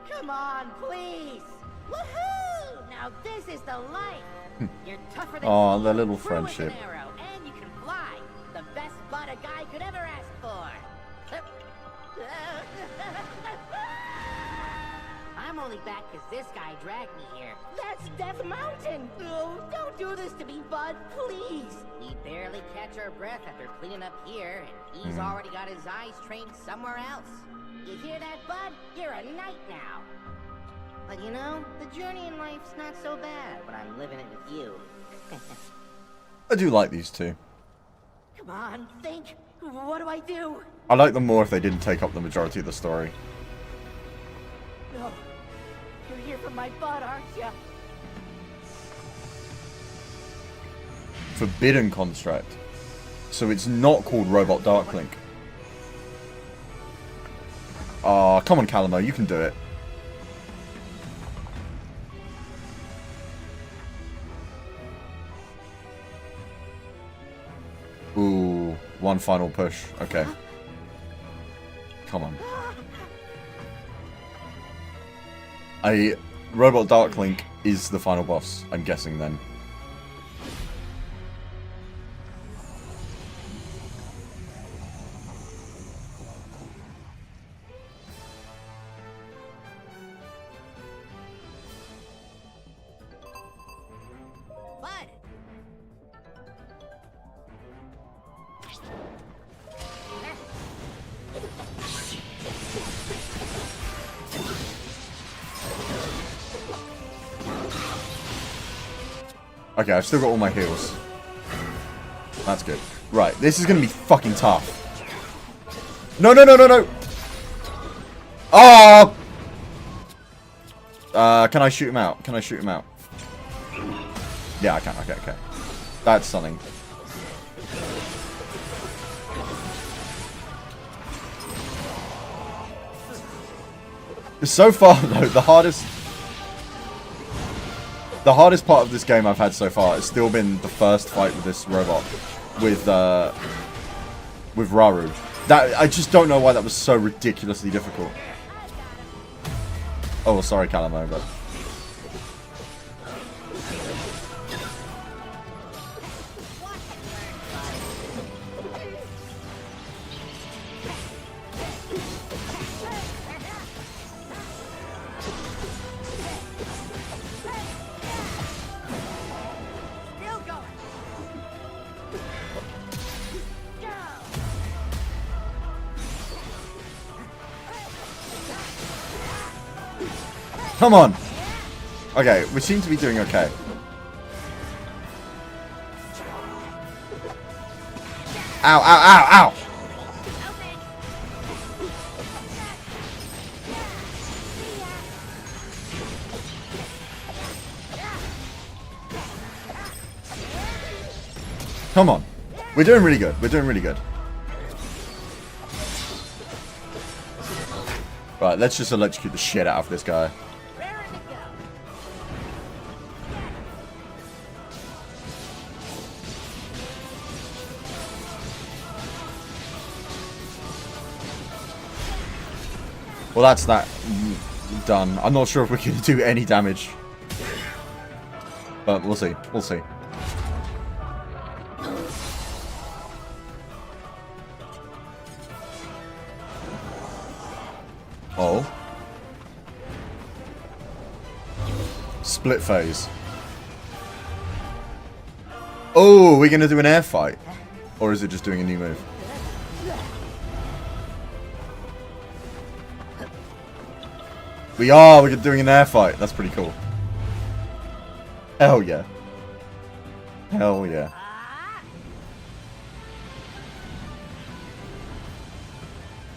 Come on, please. Woohoo! Now this is the life. You're tougher than Oh, their little true as an friendship. arrow, and you can fly. The best butt a guy could ever ask for. I'm only back because this guy dragged me here. That's Death Mountain! No, don't do this to me, bud, please! We barely catch our breath after cleaning up here, and he's already got his eyes trained somewhere else. You hear that, bud? You're a knight now. But you know, the journey in life's not so bad when I'm living it with you. I do like these two. Come on, think. What do I do? I like them more if they didn't take up the majority of the story. No. You're here for my bud, aren't you? Forbidden construct. So it's not called Robot Darklink. Aw, come on, Calamo, you can do it. Ooh, one final push. Okay. Come on. Robot Dark Link is the final boss, I'm guessing then. Okay, I've still got all my heals. That's good. Right, this is gonna be fucking tough. No, no, no, no, no! Oh! Can I shoot him out? Can I shoot him out? Yeah, I can. Okay, okay. That's something. So far, though, the hardest part of this game I've had so far has still been the first fight with this robot, with Raru. That I just don't know why that was so ridiculously difficult. Oh, sorry, Calamo, but come on! Okay, we seem to be doing okay. Ow, ow, ow, ow! Come on. We're doing really good. We're doing really good. Right, let's just electrocute the shit out of this guy. Well, that's that done. I'm not sure if we can do any damage. But we'll see. We'll see. Oh. Split phase. Oh, we're going to do an air fight? Or is it just doing a new move? We're doing an air fight. That's pretty cool. Hell yeah. Hell yeah.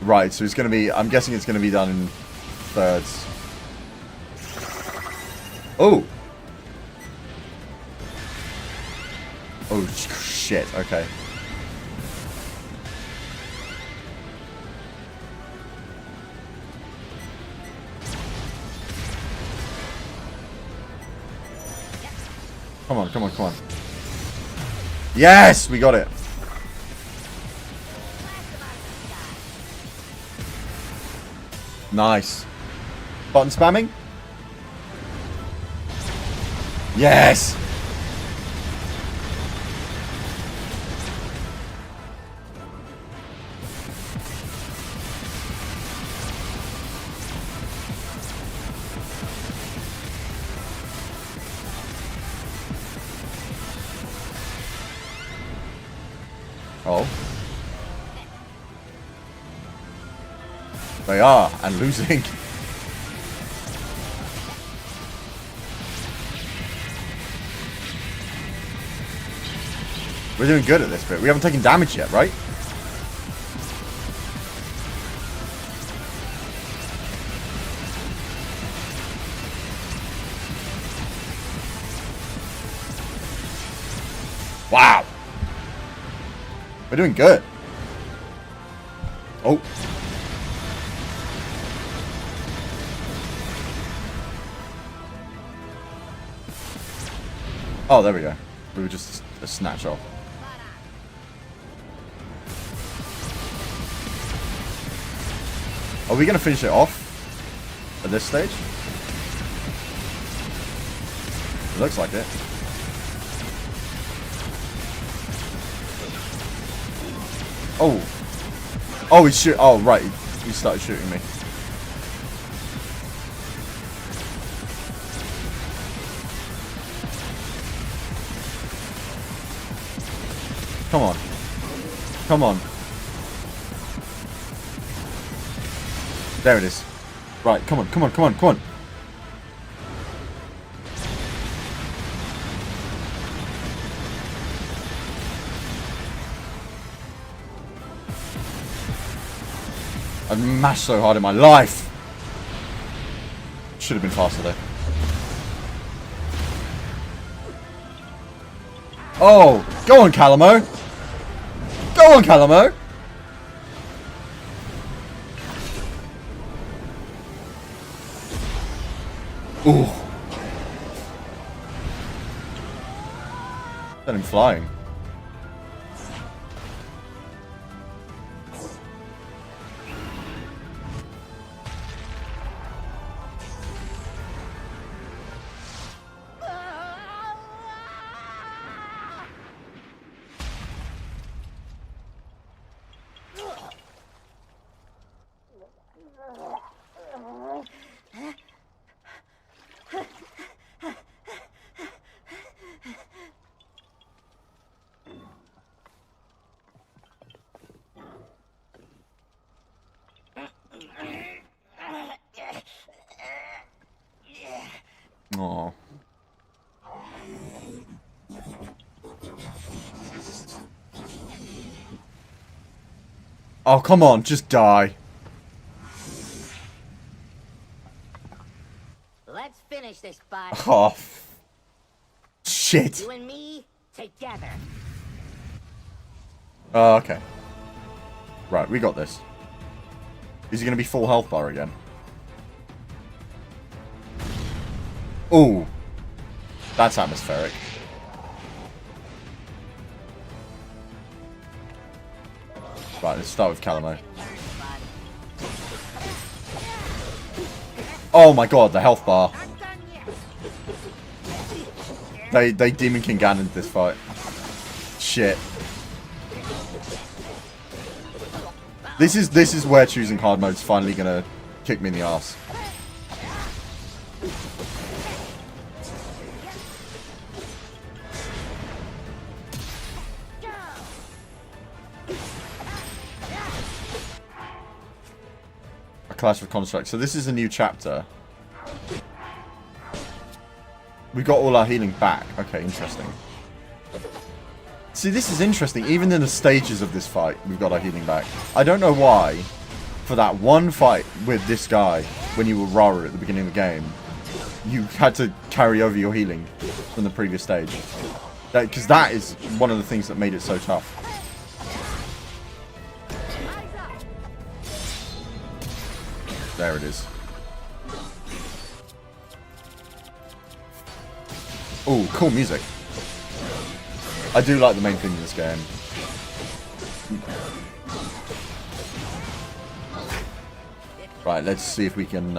Right, so it's going to be... I'm guessing it's going to be done in thirds. Oh! Oh, shit. Okay. Come on, come on, come on. Yes! We got it. Nice. Button spamming? Yes! Oh. They are, and losing. We're doing good at this bit. We haven't taken damage yet, right? Wow. We're doing good. Oh. Oh, there we go. We were just a snatch off. Are we going to finish it off at this stage? Looks like it. Oh. Oh, he's shoot. Oh, right. He started shooting me. Come on. Come on. There it is. Right, come on, come on, come on, come on. I've mashed so hard in my life. Should have been faster though. Oh, go on, Calamo. Go on, Calamo. Ooh. Sent him flying. Aww. Oh, come on, just die. Let's finish this, bud. Oh. Shit. You and me together. Oh, okay. Right, we got this. Is he going to be full health bar again? Ooh. That's atmospheric. Right, let's start with Calamo. Oh my god, the health bar. They Demon King Ganon'd this fight. Shit. This is where choosing hard mode's finally gonna kick me in the ass. A Clash of Constructs. So this is a new chapter. We got all our healing back. Okay, interesting. See, this is interesting. Even in the stages of this fight, we've got our healing back. I don't know why, for that one fight with this guy, when you were Rara at the beginning of the game, you had to carry over your healing from the previous stage. Because that is one of the things that made it so tough. There it is. Oh, cool music. I do like the main theme in this game. Right, let's see if we can.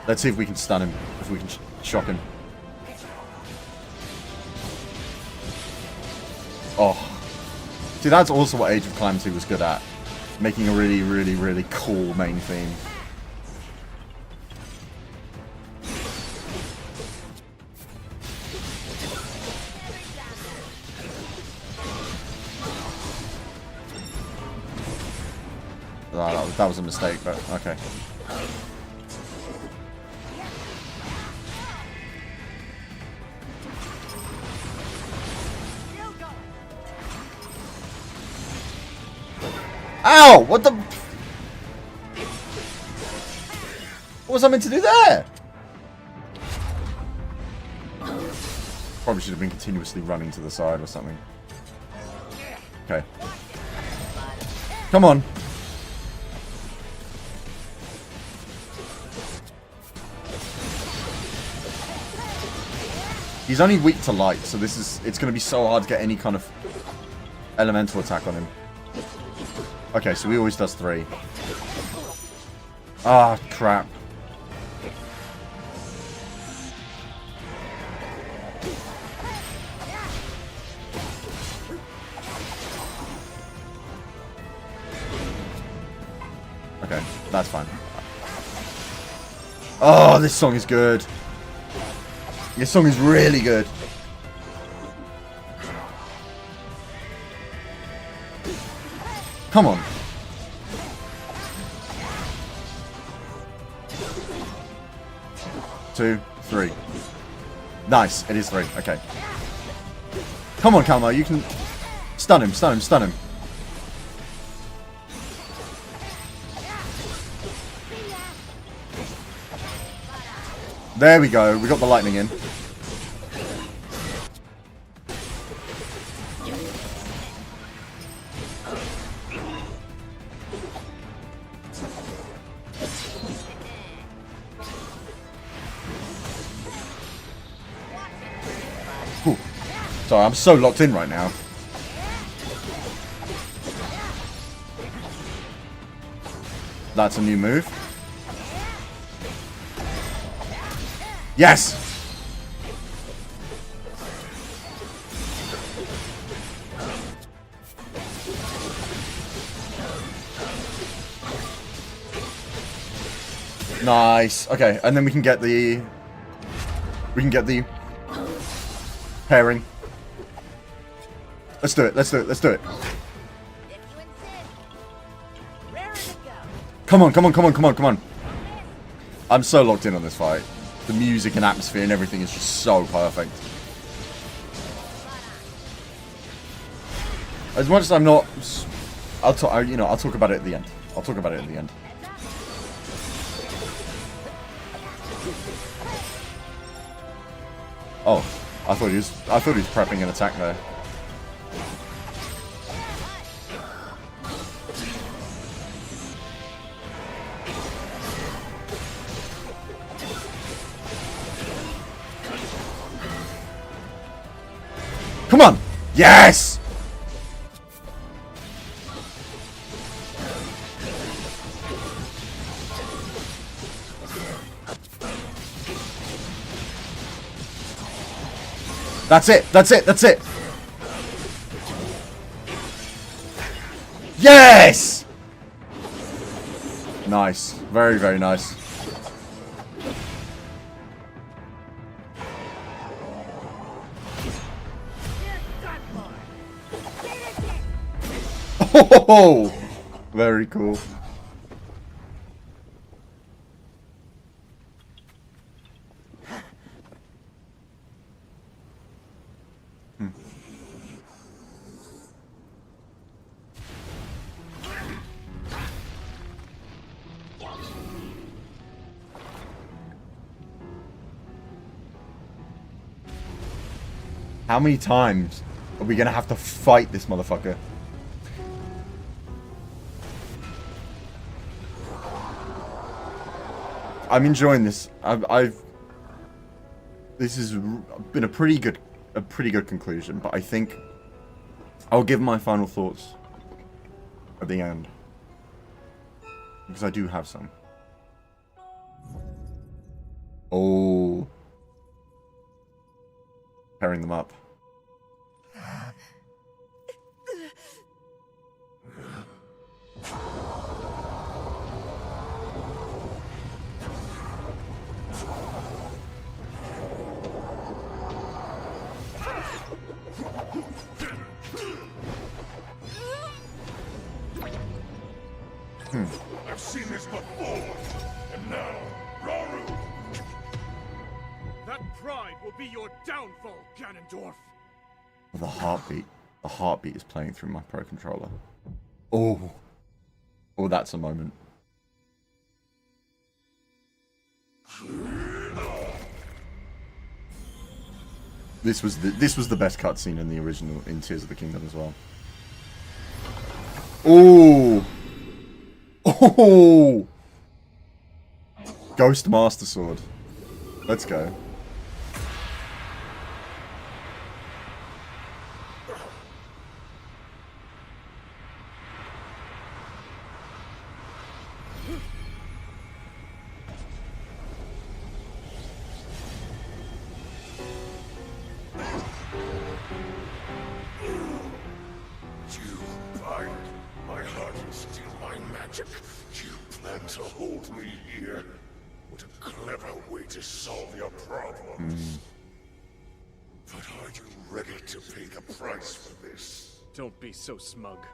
Let's see if we can stun him. If we can shock him. Oh, see, that's also what Age of Calamity was good at, making a really, really, really cool main theme. That was a mistake, but okay. Ow! What the? What was I meant to do there? Probably should have been continuously running to the side or something. Okay. Come on. He's only weak to light, so it's going to be so hard to get any kind of elemental attack on him. Okay, so he always does 3. Ah, crap. That's fine. Oh, this song is good. This song is really good. Come on. Two, three. Nice. It is 3. Okay. Come on, Calmo. You can stun him, stun him, stun him. There we go. We got the lightning in. Whew. Sorry, I'm so locked in right now. That's a new move. Yes! Nice. Okay, and then we can get the... pairing. Let's do it, let's do it, let's do it. Come on, come on, come on, come on, come on. I'm so locked in on this fight. The music and atmosphere and everything is just so perfect. As much as I'm not... I'll talk about it at the end. I'll talk about it at the end. Oh, I thought he was prepping an attack there. Come on! Yes! That's it! That's it! That's it! Yes! Nice. Very, very nice. Oh, very cool. How many times are we gonna have to fight this motherfucker? I'm enjoying this. This has been a pretty good conclusion, but I think I'll give my final thoughts at the end, because I do have some. Oh, pairing them up. I've seen this before, and now, Raru. That pride will be your downfall, Ganondorf. The heartbeat is playing through my Pro Controller. Oh, that's a moment. This was the best cutscene in the original, in Tears of the Kingdom as well. Oh. Oh! Ghost Master Sword. Let's go. You pirate, my heart is still my magic. You plan to here. What a clever way to solve your problems. But are you ready to pay the price for this? Don't be so smug.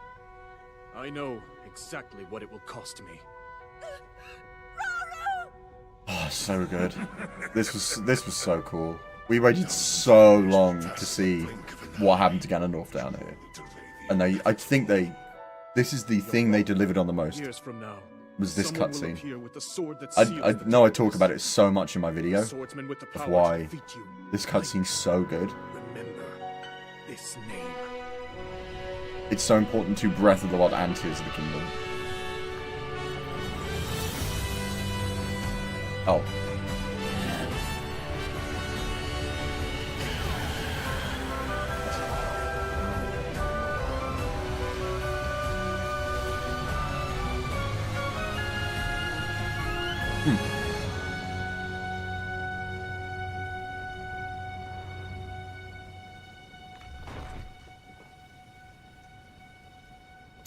I know exactly what it will cost me. Oh, so good. This was so cool. We waited so long to see what happened to Ganondorf down here, and this is the thing they delivered on the most. Years from now, was this someone will cutscene? appear with the sword that I seals the know I darkness. talk about it so much in my video. Swordsman with the Of power why to defeat you. this cutscene's so good. Remember this name. It's so important to Breath of the Wild and Tears of the Kingdom. Oh.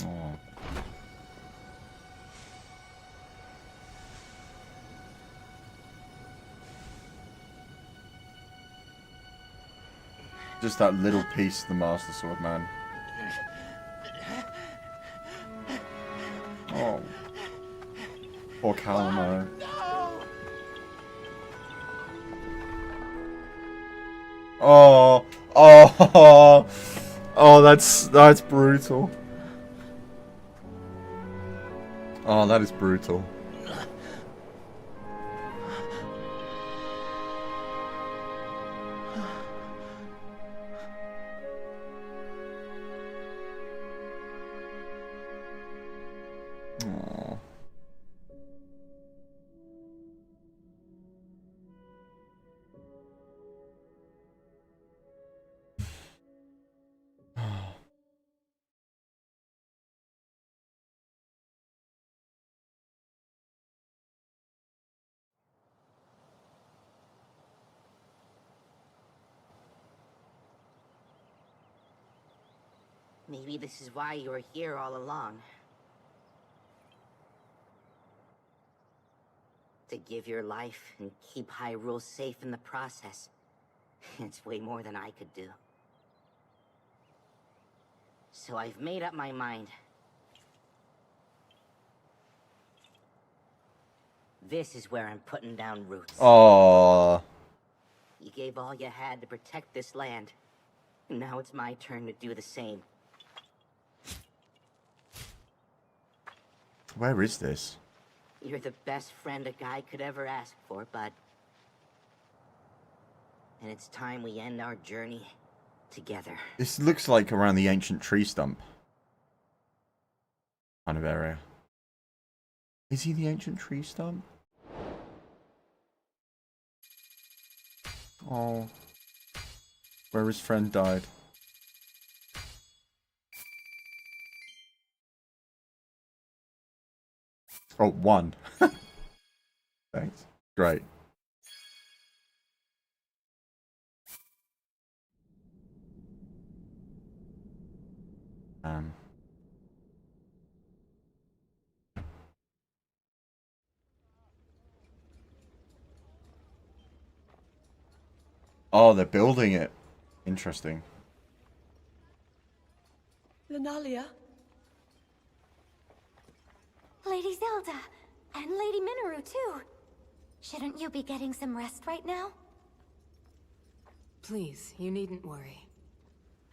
Oh. Just that little piece of the Master Sword, man. Oh. Poor Calamo. Oh. Oh. Oh, that's brutal. Oh, that is brutal. Aww. Maybe this is why you were here all along. To give your life and keep Hyrule safe in the process. It's way more than I could do. So I've made up my mind. This is where I'm putting down roots. Aww. You gave all you had to protect this land. Now it's my turn to do the same. Where is this? You're the best friend a guy could ever ask for, bud. And it's time we end our journey together. This looks like around the ancient tree stump kind of area. Is he the ancient tree stump? Oh. Where his friend died. Oh, one. Thanks. Great. Oh, they're building it. Interesting. Lenalia? Lady Zelda, and Lady Minoru too. Shouldn't you be getting some rest right now? Please, you needn't worry.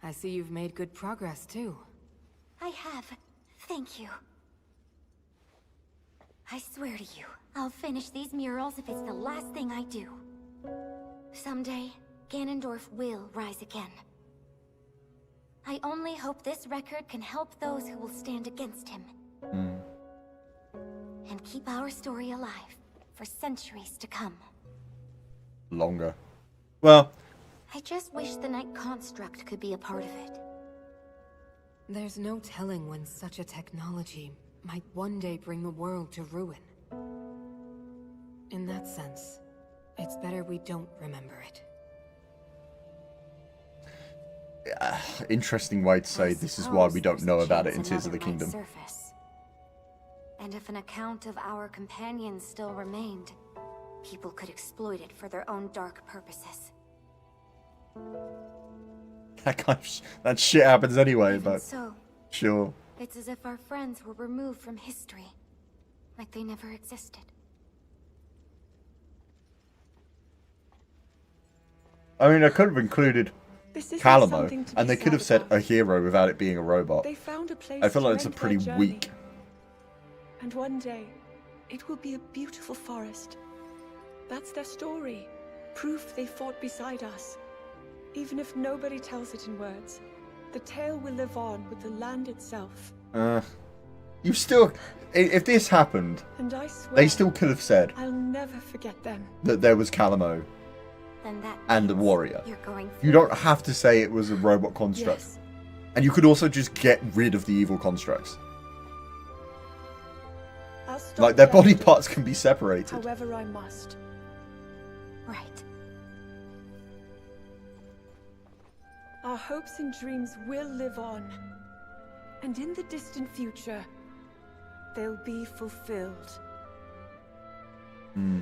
I see you've made good progress too. I have. Thank you. I swear to you, I'll finish these murals if it's the last thing I do. Someday, Ganondorf will rise again. I only hope this record can help those who will stand against him. And keep our story alive for centuries to come. Longer. Well, I just wish the Night Construct could be a part of it. There's no telling when such a technology might one day bring the world to ruin. In that sense, it's better we don't remember it. Interesting way to say this is why we don't know about it in Tears of the Kingdom. Surface. And if an account of our companions still remained, people could exploit it for their own dark purposes. That shit happens anyway, Even but so, sure. it's as if our friends were removed from history, like they never existed. I mean, I could have included This isn't Calamo, something to be and they could have said about. a hero without it being a robot. They found a place I feel like to it's a end pretty their weak. journey. And one day, it will be a beautiful forest. That's their story. Proof they fought beside us. Even if nobody tells it in words, the tale will live on with the land itself. You still, if this happened, And I swear, they still could have said I'll never forget them. that there was Calamo Then that and the means warrior. You're going You don't have to say it was a robot construct. Yes. And you could also just get rid of the evil constructs. I'll stop Like, their the body accident, parts can be separated. however I must. right. Our hopes and dreams will live on. And in the distant future, they'll be fulfilled. Hmm.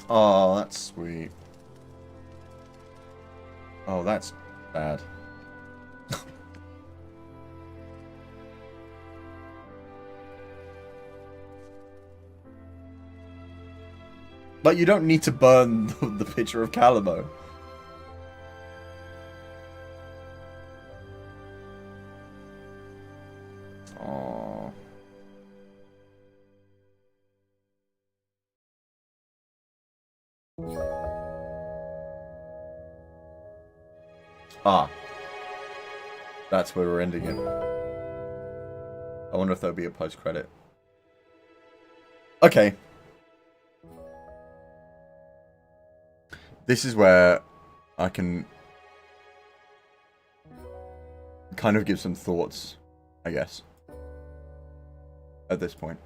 Oh, that's sweet. Oh, that's bad. Like, you don't need to burn the picture of Calamo. Aww. Ah. That's where we're ending it. I wonder if there'll be a post-credit. Okay. This is where I can kind of give some thoughts, I guess. At this point.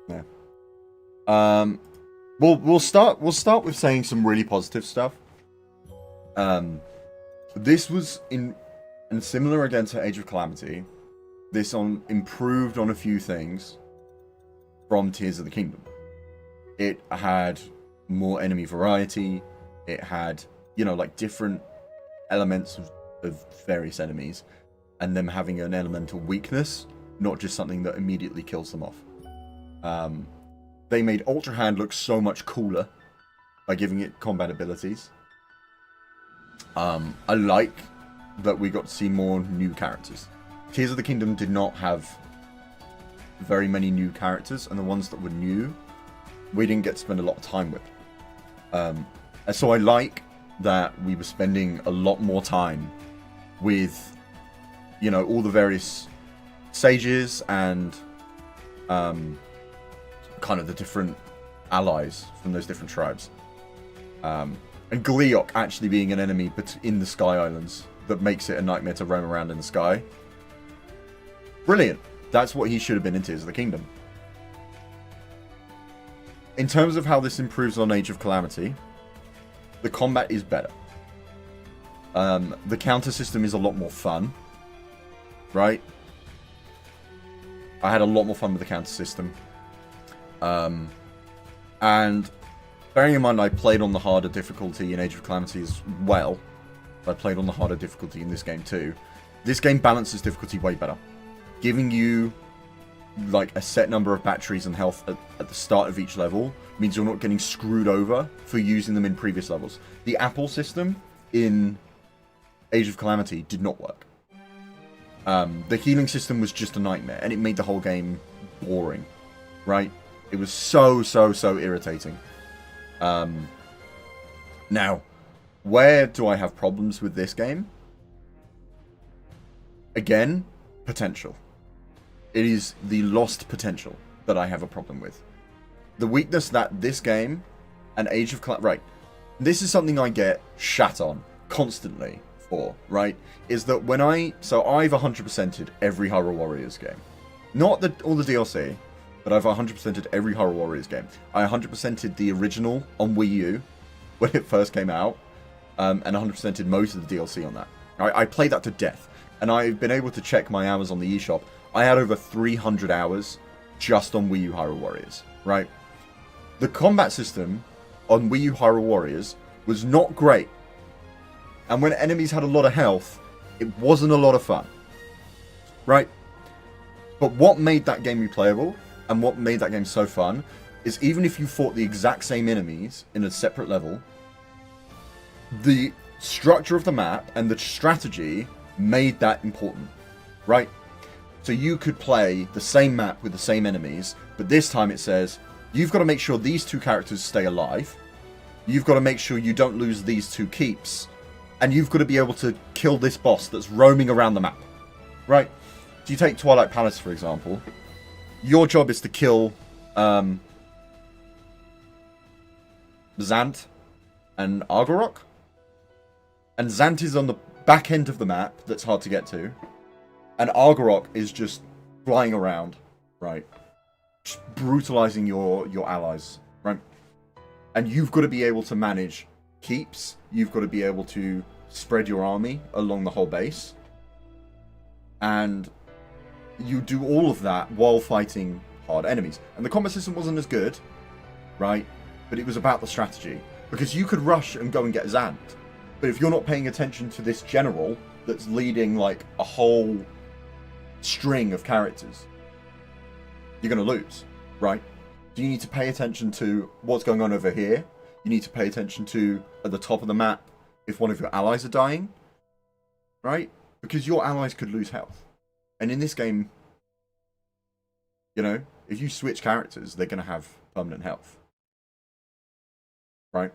Yeah. We'll start with saying some really positive stuff. This was and similar again to Age of Calamity. This improved on a few things from Tears of the Kingdom. It had more enemy variety. It had, you know, like different elements of various enemies, and them having an elemental weakness, not just something that immediately kills them off. They made Ultra Hand look so much cooler by giving it combat abilities. I like that we got to see more new characters. Tears of the Kingdom did not have very many new characters, and the ones that were new, we didn't get to spend a lot of time with. And so I like that we were spending a lot more time with, you know, all the various sages and kind of the different allies from those different tribes. And Gleeok actually being an enemy in the Sky Islands that makes it a nightmare to roam around in the sky. Brilliant. That's what he should have been in Tears of the Kingdom. In terms of how this improves on Age of Calamity, the combat is better. The counter system is a lot more fun. Right? I had a lot more fun with the counter system. And bearing in mind I played on the harder difficulty in Age of Calamity as well. I played on the harder difficulty in this game too. This game balances difficulty way better. Giving you like a set number of batteries and health at the start of each level means you're not getting screwed over for using them in previous levels. The apple system in Age of Calamity did not work. The healing system was just a nightmare, and it made the whole game boring, right? It was so irritating. Now, where do I have problems with this game? Again, potential. It is the lost potential that I have a problem with. The weakness that this game and Age of Calamity... Right. This is something I get shat on constantly for, right? Is that when So I've 100%ed every Hyrule Warriors game. Not all the DLC, but I've 100%ed every Hyrule Warriors game. I 100%ed the original on Wii U when it first came out, and 100%ed most of the DLC on that. I played that to death, and I've been able to check my hours on the eShop. I had over 300 hours just on Wii U Hyrule Warriors, right? The combat system on Wii U Hyrule Warriors was not great, and when enemies had a lot of health, it wasn't a lot of fun, right? But what made that game replayable, and what made that game so fun, is even if you fought the exact same enemies in a separate level, the structure of the map and the strategy made that important, right? So you could play the same map with the same enemies, but this time it says, you've got to make sure these two characters stay alive, you've got to make sure you don't lose these two keeps, and you've got to be able to kill this boss that's roaming around the map, right? So you take Twilight Palace, for example. Your job is to kill Zant and Argorok. And Zant is on the back end of the map that's hard to get to. And Argorok is just flying around, right? Just brutalizing your allies, right? And you've got to be able to manage keeps. You've got to be able to spread your army along the whole base. And you do all of that while fighting hard enemies. And the combat system wasn't as good, right? But it was about the strategy. Because you could rush and go and get Zant. But if you're not paying attention to this general that's leading like a whole string of characters, you're going to lose, right? So you need to pay attention to what's going on over here. You need to pay attention to, at the top of the map, if one of your allies are dying, right? Because your allies could lose health. And in this game, you know, if you switch characters, they're going to have permanent health. Right?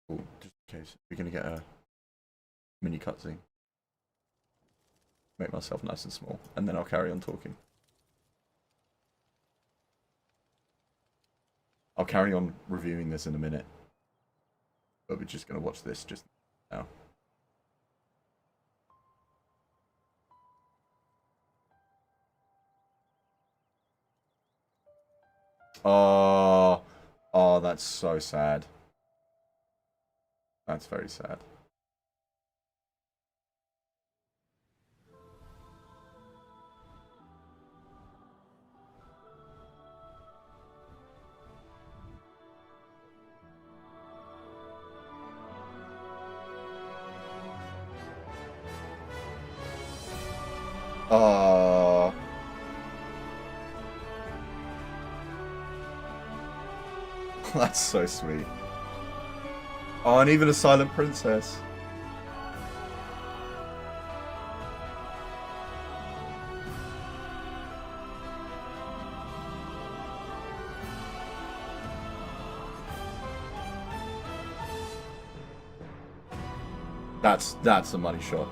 Cool. Just in case. We're going to get a mini cutscene. Make myself nice and small. And then I'll carry on talking. I'll carry on reviewing this in a minute. But we're just going to watch this just now. Oh, that's so sad. That's very sad. That's so sweet. Oh, and even a silent princess. That's a money shot.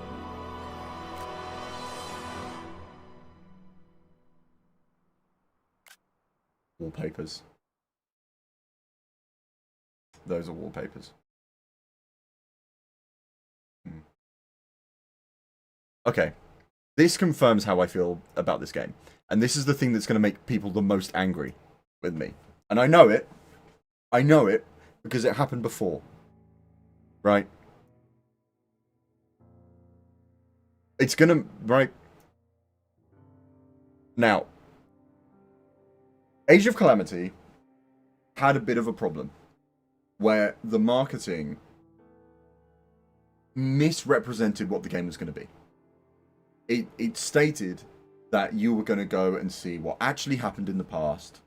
Wallpapers. Those are wallpapers. Okay. This confirms how I feel about this game. And this is the thing that's going to make people the most angry with me. And I know it. I know it because it happened before. Right? It's going to... Right? Now, Age of Calamity had a bit of a problem where the marketing misrepresented what the game was going to be. It stated that you were going to go and see what actually happened in the past,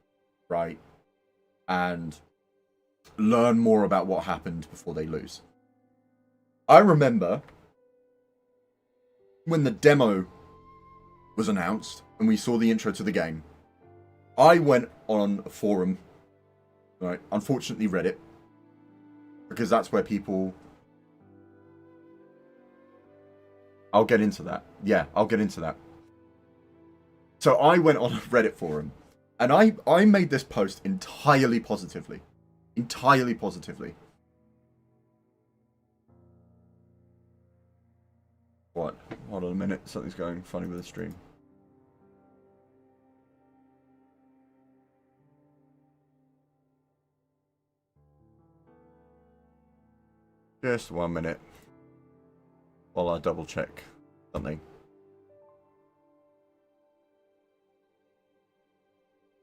right? And learn more about what happened before they lose. I remember when the demo was announced and we saw the intro to the game, I went on a forum, right? Unfortunately Reddit, because that's where people... I'll get into that. Yeah, I'll get into that. So I went on a Reddit forum, and I made this post entirely positively. Entirely positively. What? Hold on a minute. Something's going funny with the stream. Just 1 minute. While I double check something.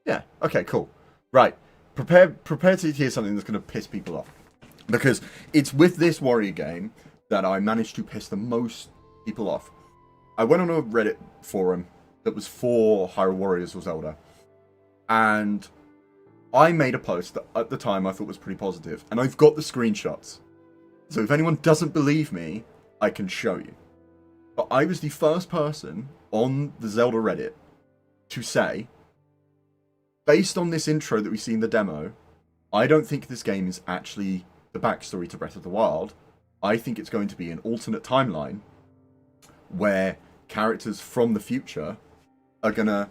Yeah, okay, cool. Right. Prepare to hear something that's going to piss people off. Because it's with this warrior game that I managed to piss the most people off. I went on a Reddit forum that was for Hyrule Warriors or Zelda. And I made a post that at the time I thought was pretty positive. And I've got the screenshots. So if anyone doesn't believe me, I can show you. But I was the first person on the Zelda Reddit to say, based on this intro that we see in the demo, I don't think this game is actually the backstory to Breath of the Wild. I think it's going to be an alternate timeline where characters from the future are gonna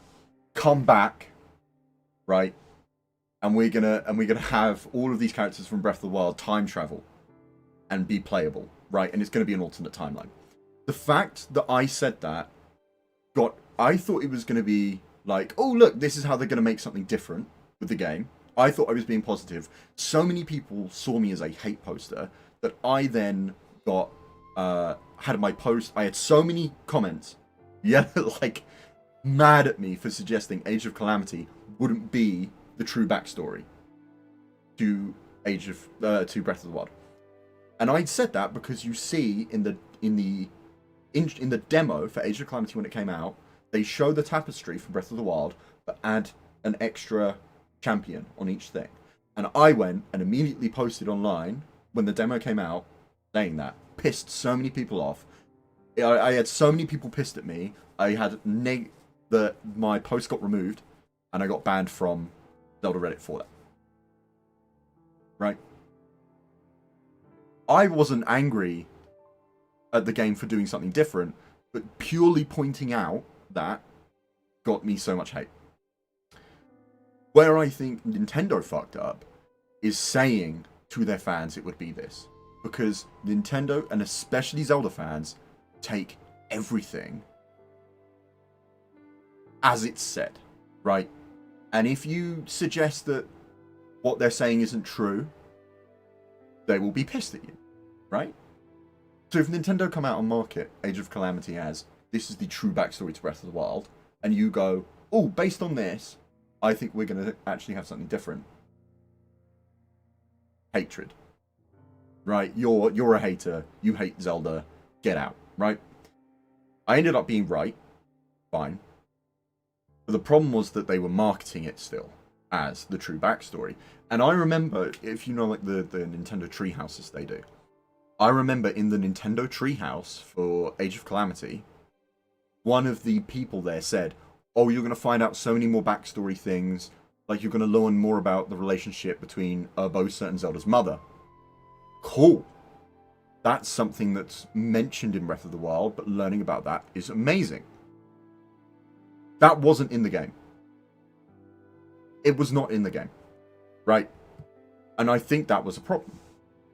come back, right? And we're gonna have all of these characters from Breath of the Wild time travel and be playable, right? And it's gonna be an alternate timeline. The fact that I said that I thought it was gonna be like, oh look, this is how they're gonna make something different with the game. I thought I was being positive. So many people saw me as a hate poster that I then got had my post. I had so many comments, yeah, like mad at me for suggesting Age of Calamity wouldn't be the true backstory to to Breath of the Wild. And I said that because you see in the demo for Age of Calamity when it came out, they show the tapestry from Breath of the Wild, but add an extra champion on each thing. And I went and immediately posted online when the demo came out saying that. Pissed so many people off. I had so many people pissed at me. I had my post got removed and I got banned from Zelda Reddit for that. Right? I wasn't angry at the game for doing something different, but purely pointing out that got me so much hate. Where I think Nintendo fucked up is saying to their fans it would be this. Because Nintendo, and especially Zelda fans, take everything as it's said, right? And if you suggest that what they're saying isn't true, they will be pissed at you, right? So if Nintendo come out and market Age of Calamity as, this is the true backstory to Breath of the Wild, and you go, oh, based on this, I think we're going to actually have something different. Hatred. Right? You're a hater. You hate Zelda. Get out. Right? I ended up being right. Fine. But the problem was that they were marketing it still as the true backstory. And I remember, if you know like the Nintendo treehouses they do, I remember in the Nintendo treehouse for Age of Calamity, one of the people there said, oh, you're going to find out so many more backstory things, like you're going to learn more about the relationship between Urbosa and Zelda's mother. Cool. That's something that's mentioned in Breath of the Wild, but learning about that is amazing. That wasn't in the game. It was not in the game. Right? And I think that was a problem.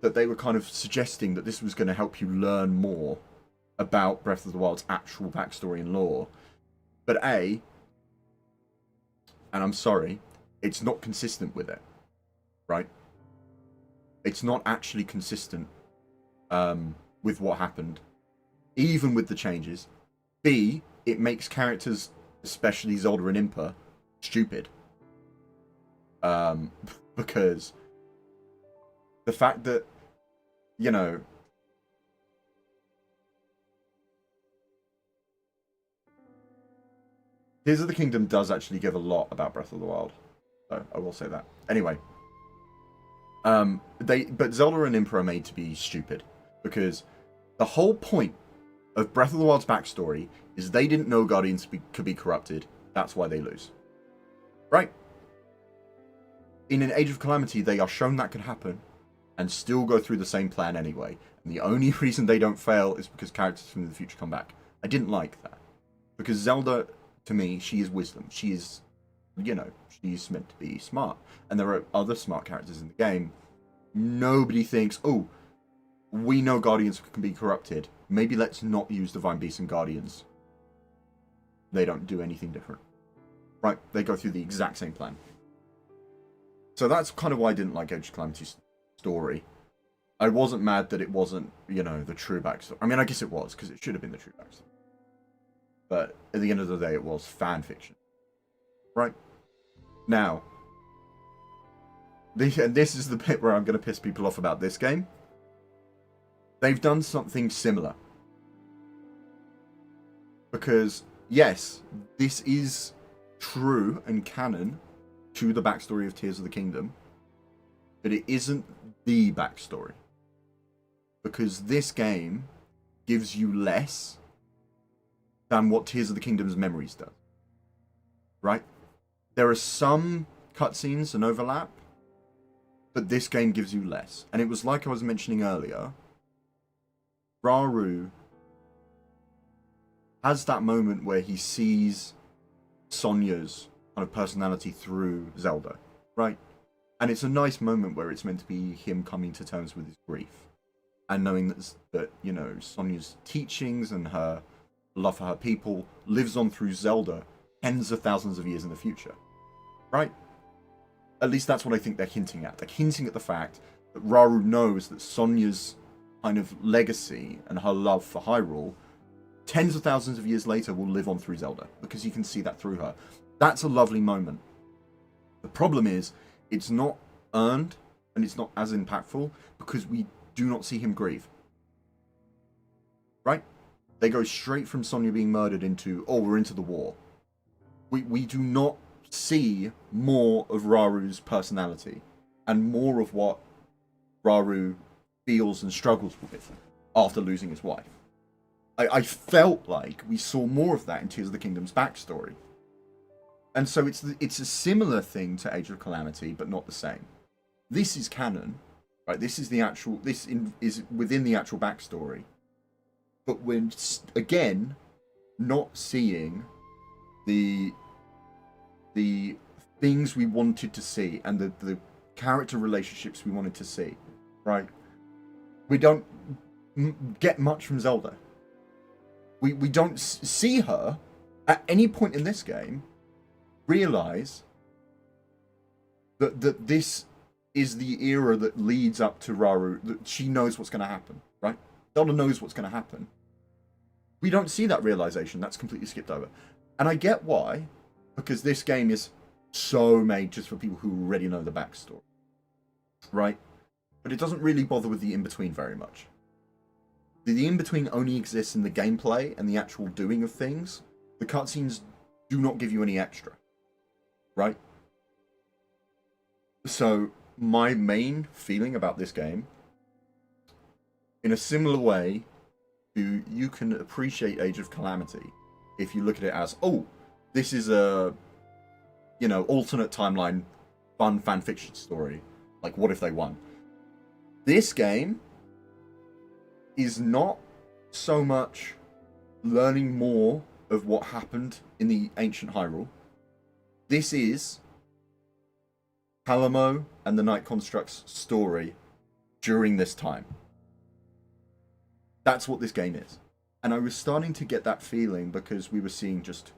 That they were kind of suggesting that this was going to help you learn more about Breath of the Wild's actual backstory and lore. But and I'm sorry, it's not consistent with it. Right? It's not actually consistent with what happened. Even with the changes. B, it makes characters, especially Zelda and Impa, stupid. Because the fact that, you know, Tears of the Kingdom does actually give a lot about Breath of the Wild. So I will say that. Anyway. But Zelda and Impa are made to be stupid. Because the whole point of Breath of the Wild's backstory is they didn't know Guardians could be corrupted. That's why they lose. Right? In an Age of Calamity, they are shown that could happen and still go through the same plan anyway. And the only reason they don't fail is because characters from the future come back. I didn't like that. Because Zelda, to me, she is wisdom. She is, you know, she's meant to be smart. And there are other smart characters in the game. Nobody thinks, oh, we know Guardians can be corrupted. Maybe let's not use Divine Beasts and Guardians. They don't do anything different. Right? They go through the exact same plan. So that's kind of why I didn't like Age of Calamity's story. I wasn't mad that it wasn't, you know, the true backstory. I mean, I guess it was, because it should have been the true backstory. But at the end of the day, it was fan fiction. Right? Now, this is the bit where I'm going to piss people off about this game. They've done something similar. Because, yes, this is true and canon to the backstory of Tears of the Kingdom, but it isn't the backstory. Because this game gives you less than what Tears of the Kingdom's memories does. Right? There are some cutscenes and overlap, but this game gives you less. And it was like I was mentioning earlier, Rauru has that moment where he sees Sonia's kind of personality through Zelda, right? And it's a nice moment where it's meant to be him coming to terms with his grief and knowing that you know, Sonia's teachings and her love for her people lives on through Zelda tens of thousands of years in the future, right? At least that's what I think they're hinting at. They're hinting at the fact that Rauru knows that Sonia's kind of legacy and her love for Hyrule tens of thousands of years later will live on through Zelda, because you can see that through her. That's a lovely moment. The problem is, it's not earned, and it's not as impactful, because we do not see him grieve. Right? They go straight from Sonia being murdered into, oh, we're into the war. We do not see more of Raru's personality, and more of what Rauru feels and struggles with after losing his wife. I felt like we saw more of that in Tears of the Kingdom's backstory. And so it's a similar thing to Age of Calamity, but not the same. This is canon, right? This is is within the actual backstory. But we're, again, not seeing the things we wanted to see and the character relationships we wanted to see, right? We don't get much from Zelda. We don't see her at any point in this game realize that this is the era that leads up to Rauru, that she knows what's going to happen, right? Zelda knows what's going to happen. We don't see that realization. That's completely skipped over. And I get why, because this game is so made just for people who already know the backstory, right? But it doesn't really bother with the in-between very much. The in-between only exists in the gameplay and the actual doing of things. The cutscenes do not give you any extra, right? So, my main feeling about this game, in a similar way to you can appreciate Age of Calamity if you look at it as, oh, this is a, you know, alternate timeline, fun fanfiction story. Like, what if they won? This game is not so much learning more of what happened in the ancient Hyrule. This is Calamo and the Night Construct's story during this time. That's what this game is. And I was starting to get that feeling because we were seeing just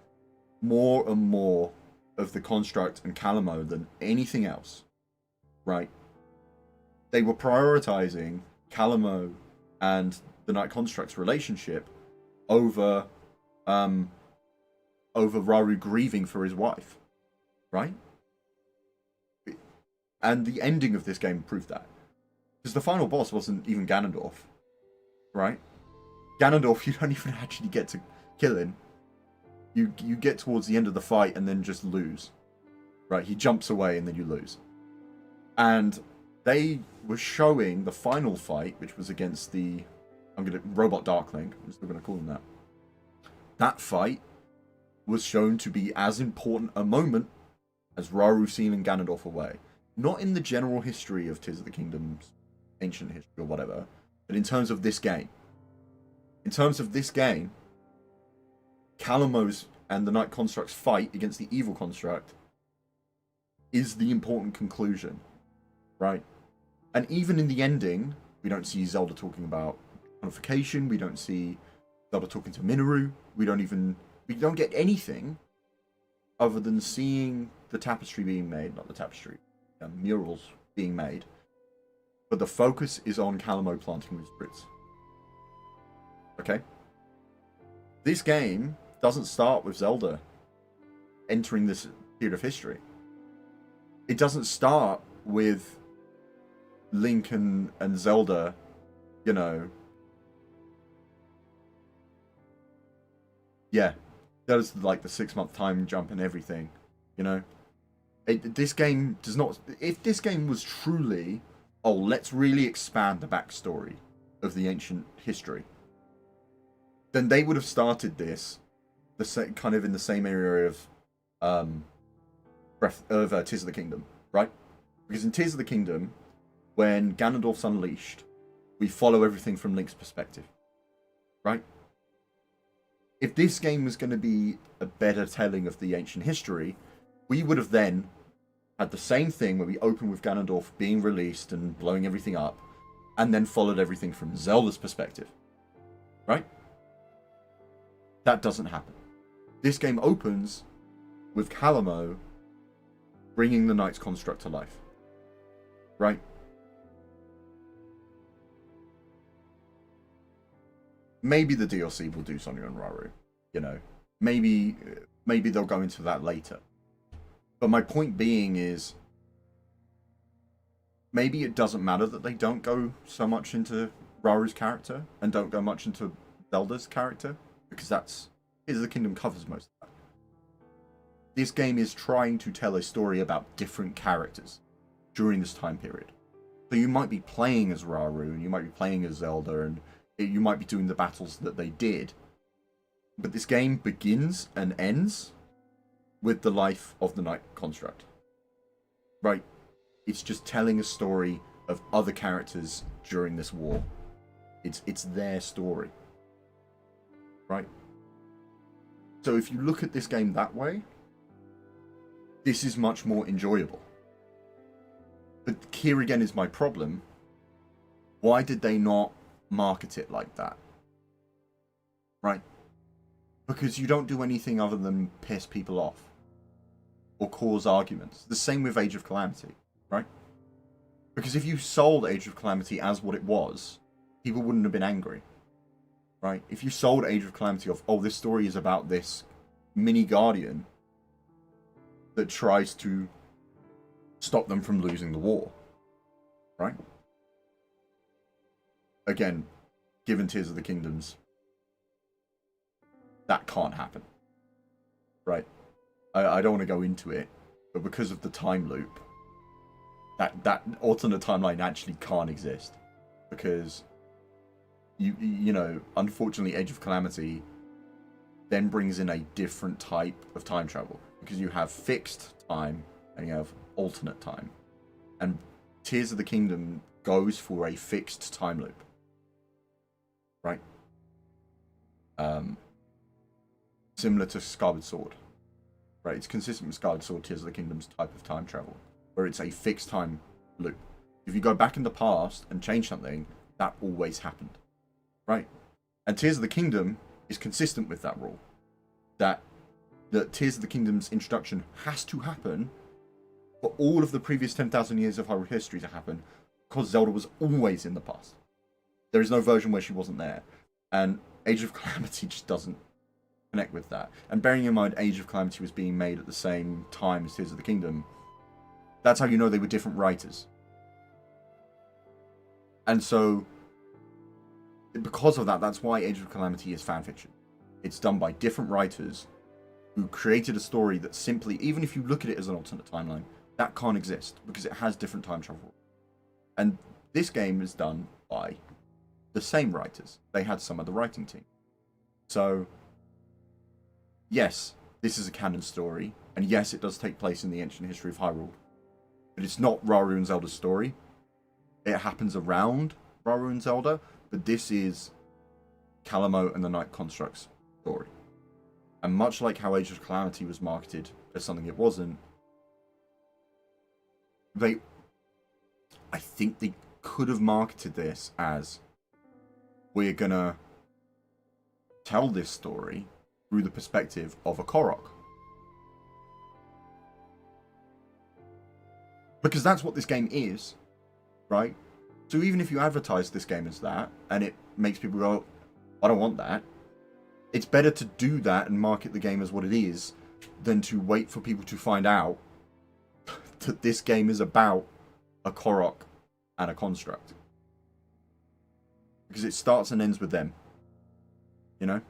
more and more of the Construct and Calamo than anything else, right? They were prioritizing Calamo and the Night Construct's relationship over Rauru grieving for his wife, right? And the ending of this game proved that. Because the final boss wasn't even Ganondorf, right? Ganondorf, you don't even actually get to kill him. You get towards the end of the fight and then just lose, right? He jumps away and then you lose. And they were showing the final fight, which was against the Robot Darkling. I'm still gonna call him that. That fight was shown to be as important a moment as Rauru sealing Ganondorf away. Not in the general history of Tears of the Kingdom's ancient history or whatever, but in terms of this game. In terms of this game, Calamo's and the Night Construct's fight against the evil construct is the important conclusion, right? And even in the ending, we don't see Zelda talking about unification, we don't see Zelda talking to Minoru, we don't get anything other than seeing the tapestry being made, not the tapestry, murals being made. but the focus is on Calamo planting his roots. Okay? This game doesn't start with Zelda entering this period of history. It doesn't start with Link and Zelda, you know. Yeah, there's like the 6-month time jump and everything, you know. This game does not. If this game was truly, oh, let's really expand the backstory of the ancient history, then they would have started this, kind of in the same area of Tears of the Kingdom, right? Because in Tears of the Kingdom, when Ganondorf's unleashed, we follow everything from Link's perspective, right? If this game was going to be a better telling of the ancient history, we would have then had the same thing where we open with Ganondorf being released and blowing everything up, and then followed everything from Zelda's perspective, right? That doesn't happen. This game opens with Calamo bringing the Knight's construct to life, right? Maybe the DLC will do Sonya and Rauru, you know. Maybe they'll go into that later. But my point being is, maybe it doesn't matter that they don't go so much into Rauru's character and don't go much into Zelda's character, because Tears of the Kingdom covers most of that. This game is trying to tell a story about different characters during this time period. So you might be playing as Rauru, and you might be playing as Zelda, and you might be doing the battles that they did. But this game begins and ends with the life of the Knight construct. Right? It's just telling a story of other characters during this war. It's their story. Right? So if you look at this game that way, this is much more enjoyable. But here again is my problem. Why did they not market it like that? Right? Because you don't do anything other than piss people off or cause arguments. The same with Age of Calamity, right? Because if you sold Age of Calamity as what it was, people wouldn't have been angry, right? If you sold Age of Calamity of, oh, this story is about this mini guardian that tries to stop them from losing the war, right? Again, given Tears of the Kingdoms, that can't happen, right? I don't want to go into it, but because of the time loop, that alternate timeline actually can't exist, because you know, unfortunately, Age of Calamity then brings in a different type of time travel, because you have fixed time and you have alternate time, and Tears of the Kingdom goes for a fixed time loop, right? Similar to Skyward Sword, right? It's consistent with Skyward Sword, Tears of the Kingdom's type of time travel, where it's a fixed time loop. If you go back in the past and change something, that always happened, right? And Tears of the Kingdom is consistent with that rule, that Tears of the Kingdom's introduction has to happen for all of the previous 10,000 years of Hyrule history to happen, because Zelda was always in the past. There is no version where she wasn't there, and Age of Calamity just doesn't connect with that. And bearing in mind Age of Calamity was being made at the same time as Tears of the Kingdom, that's how you know they were different writers. And so, because of that, that's why Age of Calamity is fanfiction. It's done by different writers who created a story that simply, even if you look at it as an alternate timeline, that can't exist, because it has different time travel. And this game is done by the same writers. They had some of the writing team. So, yes, this is a canon story, and yes, it does take place in the ancient history of Hyrule. But it's not Rauru and Zelda's story. It happens around Rauru and Zelda, but this is Calamo and the Knight Construct's story. And much like how Age of Calamity was marketed as something it wasn't, I think they could have marketed this as, we're gonna tell this story through the perspective of a Korok. Because that's what this game is, right? So even if you advertise this game as that, and it makes people go, I don't want that, it's better to do that and market the game as what it is than to wait for people to find out that this game is about a Korok and a construct. Because it starts and ends with them. You know?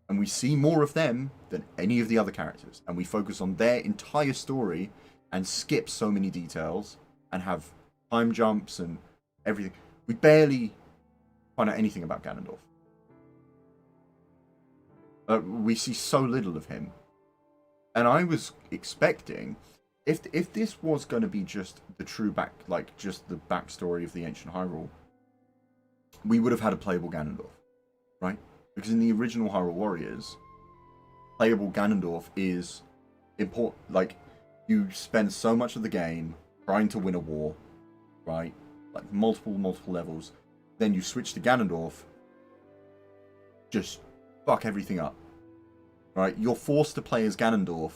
And we see more of them than any of the other characters. And we focus on their entire story and skip so many details and have time jumps and everything. We barely find out anything about Ganondorf. We see so little of him. And I was expecting, if this was going to be just the true just the backstory of the ancient Hyrule, we would have had a playable Ganondorf, right? Because in the original Hyrule Warriors, playable Ganondorf is important. Like, you spend so much of the game trying to win a war, right? Like multiple levels. Then you switch to Ganondorf, just fuck everything up, right? You're forced to play as Ganondorf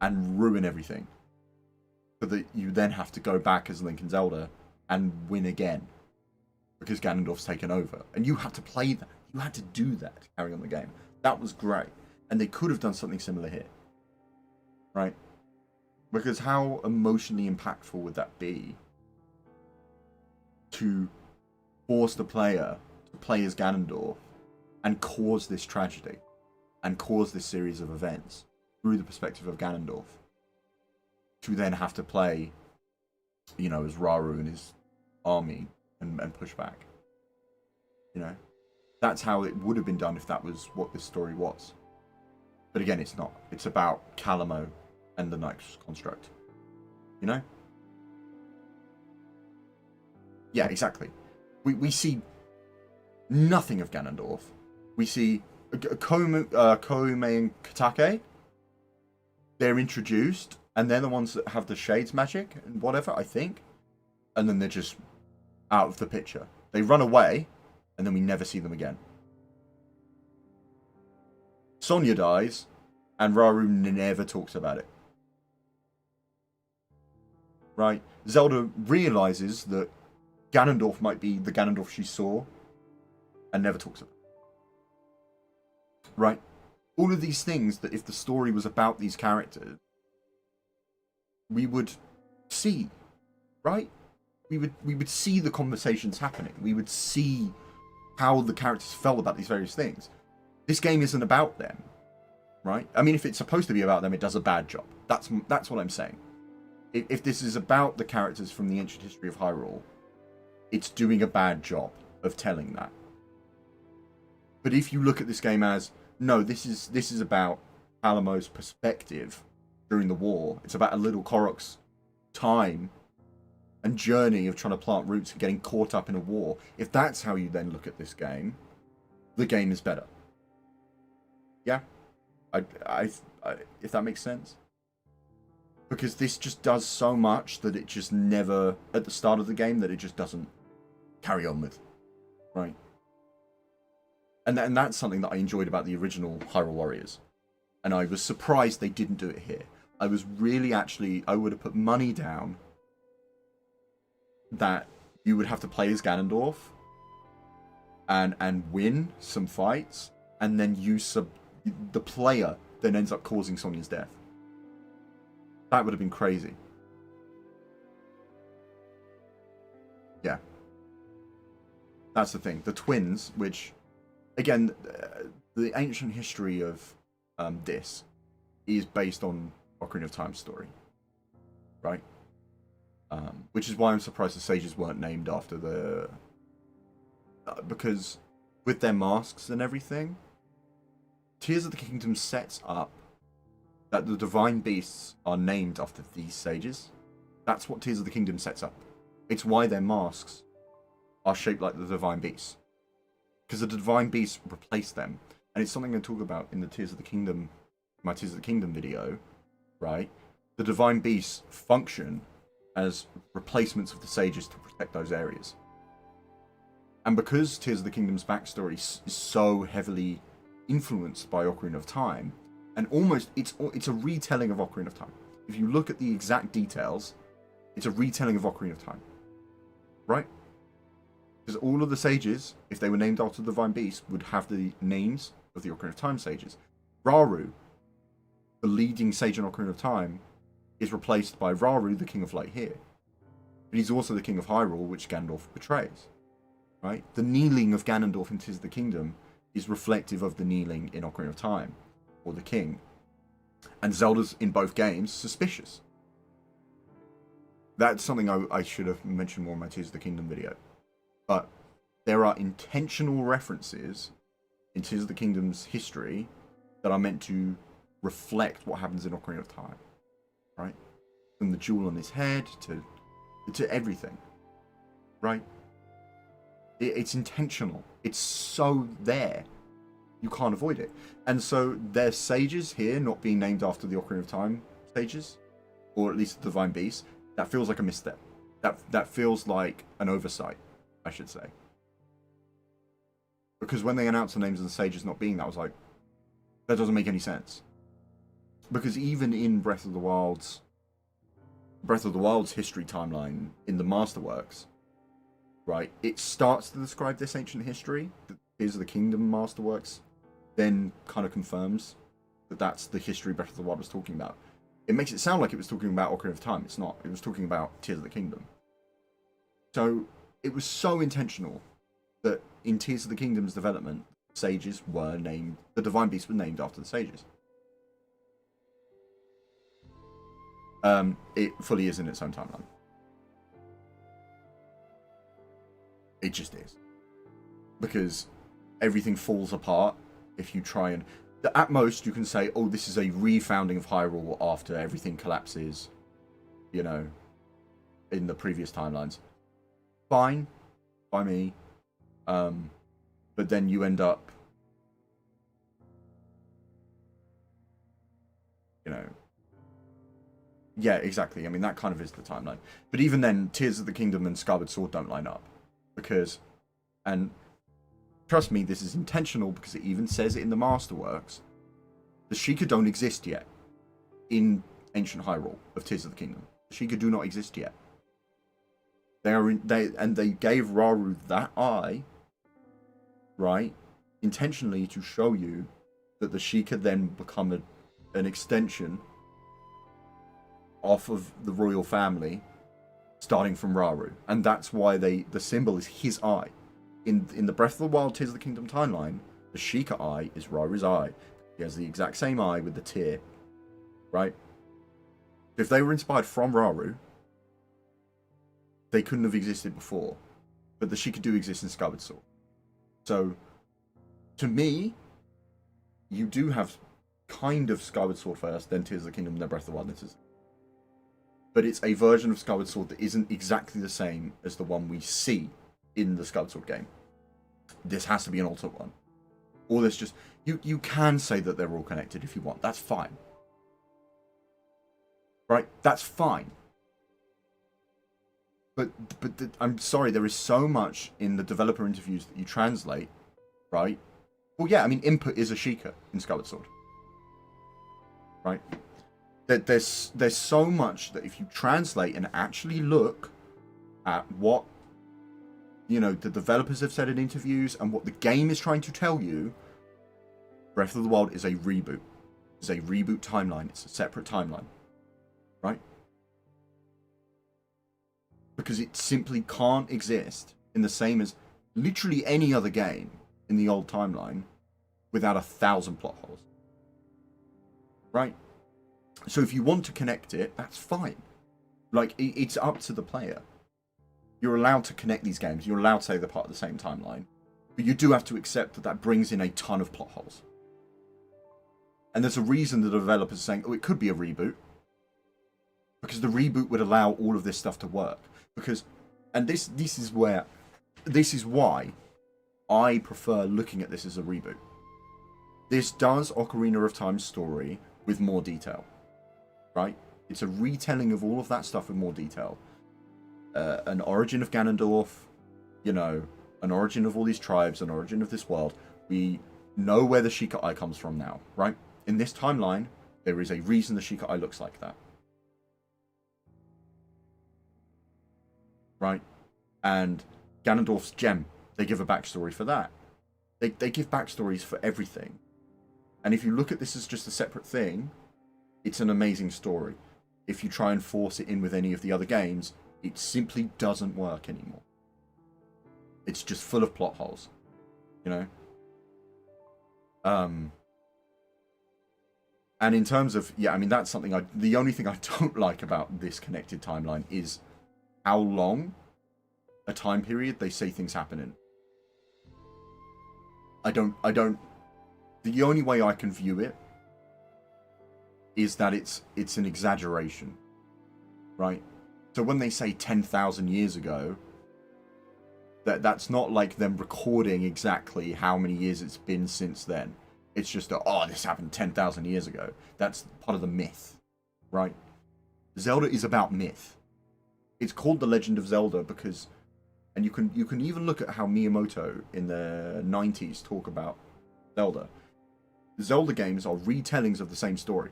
and ruin everything, so that you then have to go back as Link and Zelda and win again, because Ganondorf's taken over. And you had to play that. You had to do that to carry on the game. That was great. And they could have done something similar here, right? Because how emotionally impactful would that be to force the player to play as Ganondorf and cause this tragedy and cause this series of events through the perspective of Ganondorf, to then have to play, you know, as Rauru and his army and push back. You know, that's how it would have been done if that was what this story was. But again, it's not. It's about Calamo and the Nike's construct. You know? Yeah, exactly. We see nothing of Ganondorf. We see Koumei and Katake. They're introduced, and they're the ones that have the Shades magic and whatever, I think. And then they're just out of the picture. They run away, and then we never see them again. Sonya dies, and Rauru never talks about it. Right? Zelda realizes that Ganondorf might be the Ganondorf she saw, and never talks about it. Right? All of these things that if the story was about these characters, we would see, right? We would see the conversations happening. We would see how the characters felt about these various things. This game isn't about them, right? I mean, if it's supposed to be about them, it does a bad job. That's what I'm saying. If this is about the characters from the ancient history of Hyrule, it's doing a bad job of telling that. But if you look at this game as, no, this is about Alamo's perspective during the war. It's about a little Korok's time and journey of trying to plant roots and getting caught up in a war. If that's how you then look at this game, the game is better. Yeah? If that makes sense. Because this just does so much that it just never, at the start of the game, that it just doesn't carry on with. Right? And that's something that I enjoyed about the original Hyrule Warriors. And I was surprised they didn't do it here. I was really I would have put money down that you would have to play as Ganondorf and win some fights, and then the player then ends up causing Sonya's death. That would have been crazy. Yeah. That's the thing. The twins, which, again, the ancient history of this is based on Ocarina of Time's story. Right? Which is why I'm surprised the sages weren't named after the... because with their masks and everything, Tears of the Kingdom sets up that the divine beasts are named after these sages. That's what Tears of the Kingdom sets up. It's why their masks are shaped like the divine beasts. Because the divine beasts replace them. And it's something I talk about in the Tears of the Kingdom, my Tears of the Kingdom video, right? The divine beasts function as replacements of the sages to protect those areas. And because Tears of the Kingdom's backstory is so heavily influenced by Ocarina of Time, and almost it's a retelling of Ocarina of Time. If you look at the exact details, it's a retelling of Ocarina of Time. right? Because all of the sages, if they were named after the Divine Beast, would have the names of the Ocarina of Time sages. Rauru, the leading sage in Ocarina of Time, is replaced by Rauru, the King of Light here. But he's also the King of Hyrule, which Ganondorf betrays. Right? The kneeling of Ganondorf in Tears of the Kingdom is reflective of the kneeling in Ocarina of Time, or the King. And Zelda's, in both games, suspicious. That's something I should have mentioned more in my Tears of the Kingdom video. But there are intentional references in Tears of the Kingdom's history that are meant to reflect what happens in Ocarina of Time. Right? From the jewel on his head to everything. Right? It's intentional. It's so there. You can't avoid it. And so there's sages here not being named after the Ocarina of Time sages, or at least the Divine Beast. That feels like a misstep. That feels like an oversight, I should say. Because when they announced the names of the sages not being that, I was like, that doesn't make any sense. Because even in Breath of the Wild's history timeline in the Masterworks, right, it starts to describe this ancient history. The Tears of the Kingdom Masterworks then kind of confirms that that's the history Breath of the Wild was talking about. It makes it sound like it was talking about Ocarina of Time. It's not. It was talking about Tears of the Kingdom. So it was so intentional that in Tears of the Kingdom's development, sages were named, the Divine Beasts were named after the sages. It fully is in its own timeline. It just is. Because everything falls apart if you try and... At most, you can say, oh, this is a refounding of Hyrule after everything collapses, you know, in the previous timelines. Fine, by me. But then you end up, you know... Yeah, exactly. I mean, that kind of is the timeline. But even then, Tears of the Kingdom and Skyward Sword don't line up. Because... And... Trust me, this is intentional because it even says it in the Masterworks. The Sheikah don't exist yet in ancient Hyrule of Tears of the Kingdom. The Sheikah do not exist yet. They gave Rauru that eye, right, intentionally to show you that the Sheikah then become an extension off of the royal family, starting from Rauru, and that's why the symbol is his eye. In the Breath of the Wild Tears of the Kingdom timeline, the Sheikah eye is Rauru's eye. He has the exact same eye with the tear, right? If they were inspired from Rauru, they couldn't have existed before. But the Sheikah do exist in Skyward Sword. So, to me, you do have kind of Skyward Sword first, then Tears of the Kingdom, then Breath of the Wild. But it's a version of Skyward Sword that isn't exactly the same as the one we see in the Skyward Sword game. This has to be an alternate one. Or there's just... You can say that they're all connected if you want. That's fine. Right? That's fine. But I'm sorry, there is so much in the developer interviews that you translate, right? Well, yeah, I mean, input is a Sheikah in Skyward Sword. Right? There's so much that if you translate and actually look at what, you know, the developers have said in interviews and what the game is trying to tell you, Breath of the Wild is a reboot. It's a reboot timeline. It's a separate timeline. Right? Because it simply can't exist in the same as literally any other game in the old timeline without 1,000 plot holes. Right? So if you want to connect it, that's fine. Like, it's up to the player. You're allowed to connect these games. You're allowed to say they're part of the same timeline. But you do have to accept that that brings in a ton of plot holes. And there's a reason the developers are saying, oh, it could be a reboot. Because the reboot would allow all of this stuff to work. Because, and this is why I prefer looking at this as a reboot. This does Ocarina of Time's story with more detail. Right? It's a retelling of all of that stuff with more detail. An origin of Ganondorf, you know, an origin of all these tribes, an origin of this world. We know where the Sheikah Eye comes from now, right? In this timeline, there is a reason the Sheikah Eye looks like that. Right? And Ganondorf's gem, they give a backstory for that. They give backstories for everything. And if you look at this as just a separate thing, it's an amazing story. If you try and force it in with any of the other games, it simply doesn't work anymore. It's just full of plot holes, you know? And in terms of, yeah, I mean, that's something the only thing I don't like about this connected timeline is how long a time period they say things happen in. The only way I can view it is that it's an exaggeration, right? So when they say 10,000 years ago, that's not like them recording exactly how many years it's been since then. It's just this happened 10,000 years ago. That's part of the myth, right? Zelda is about myth. It's called The Legend of Zelda because, and you can even look at how Miyamoto in the 90s talk about Zelda. The Zelda games are retellings of the same story.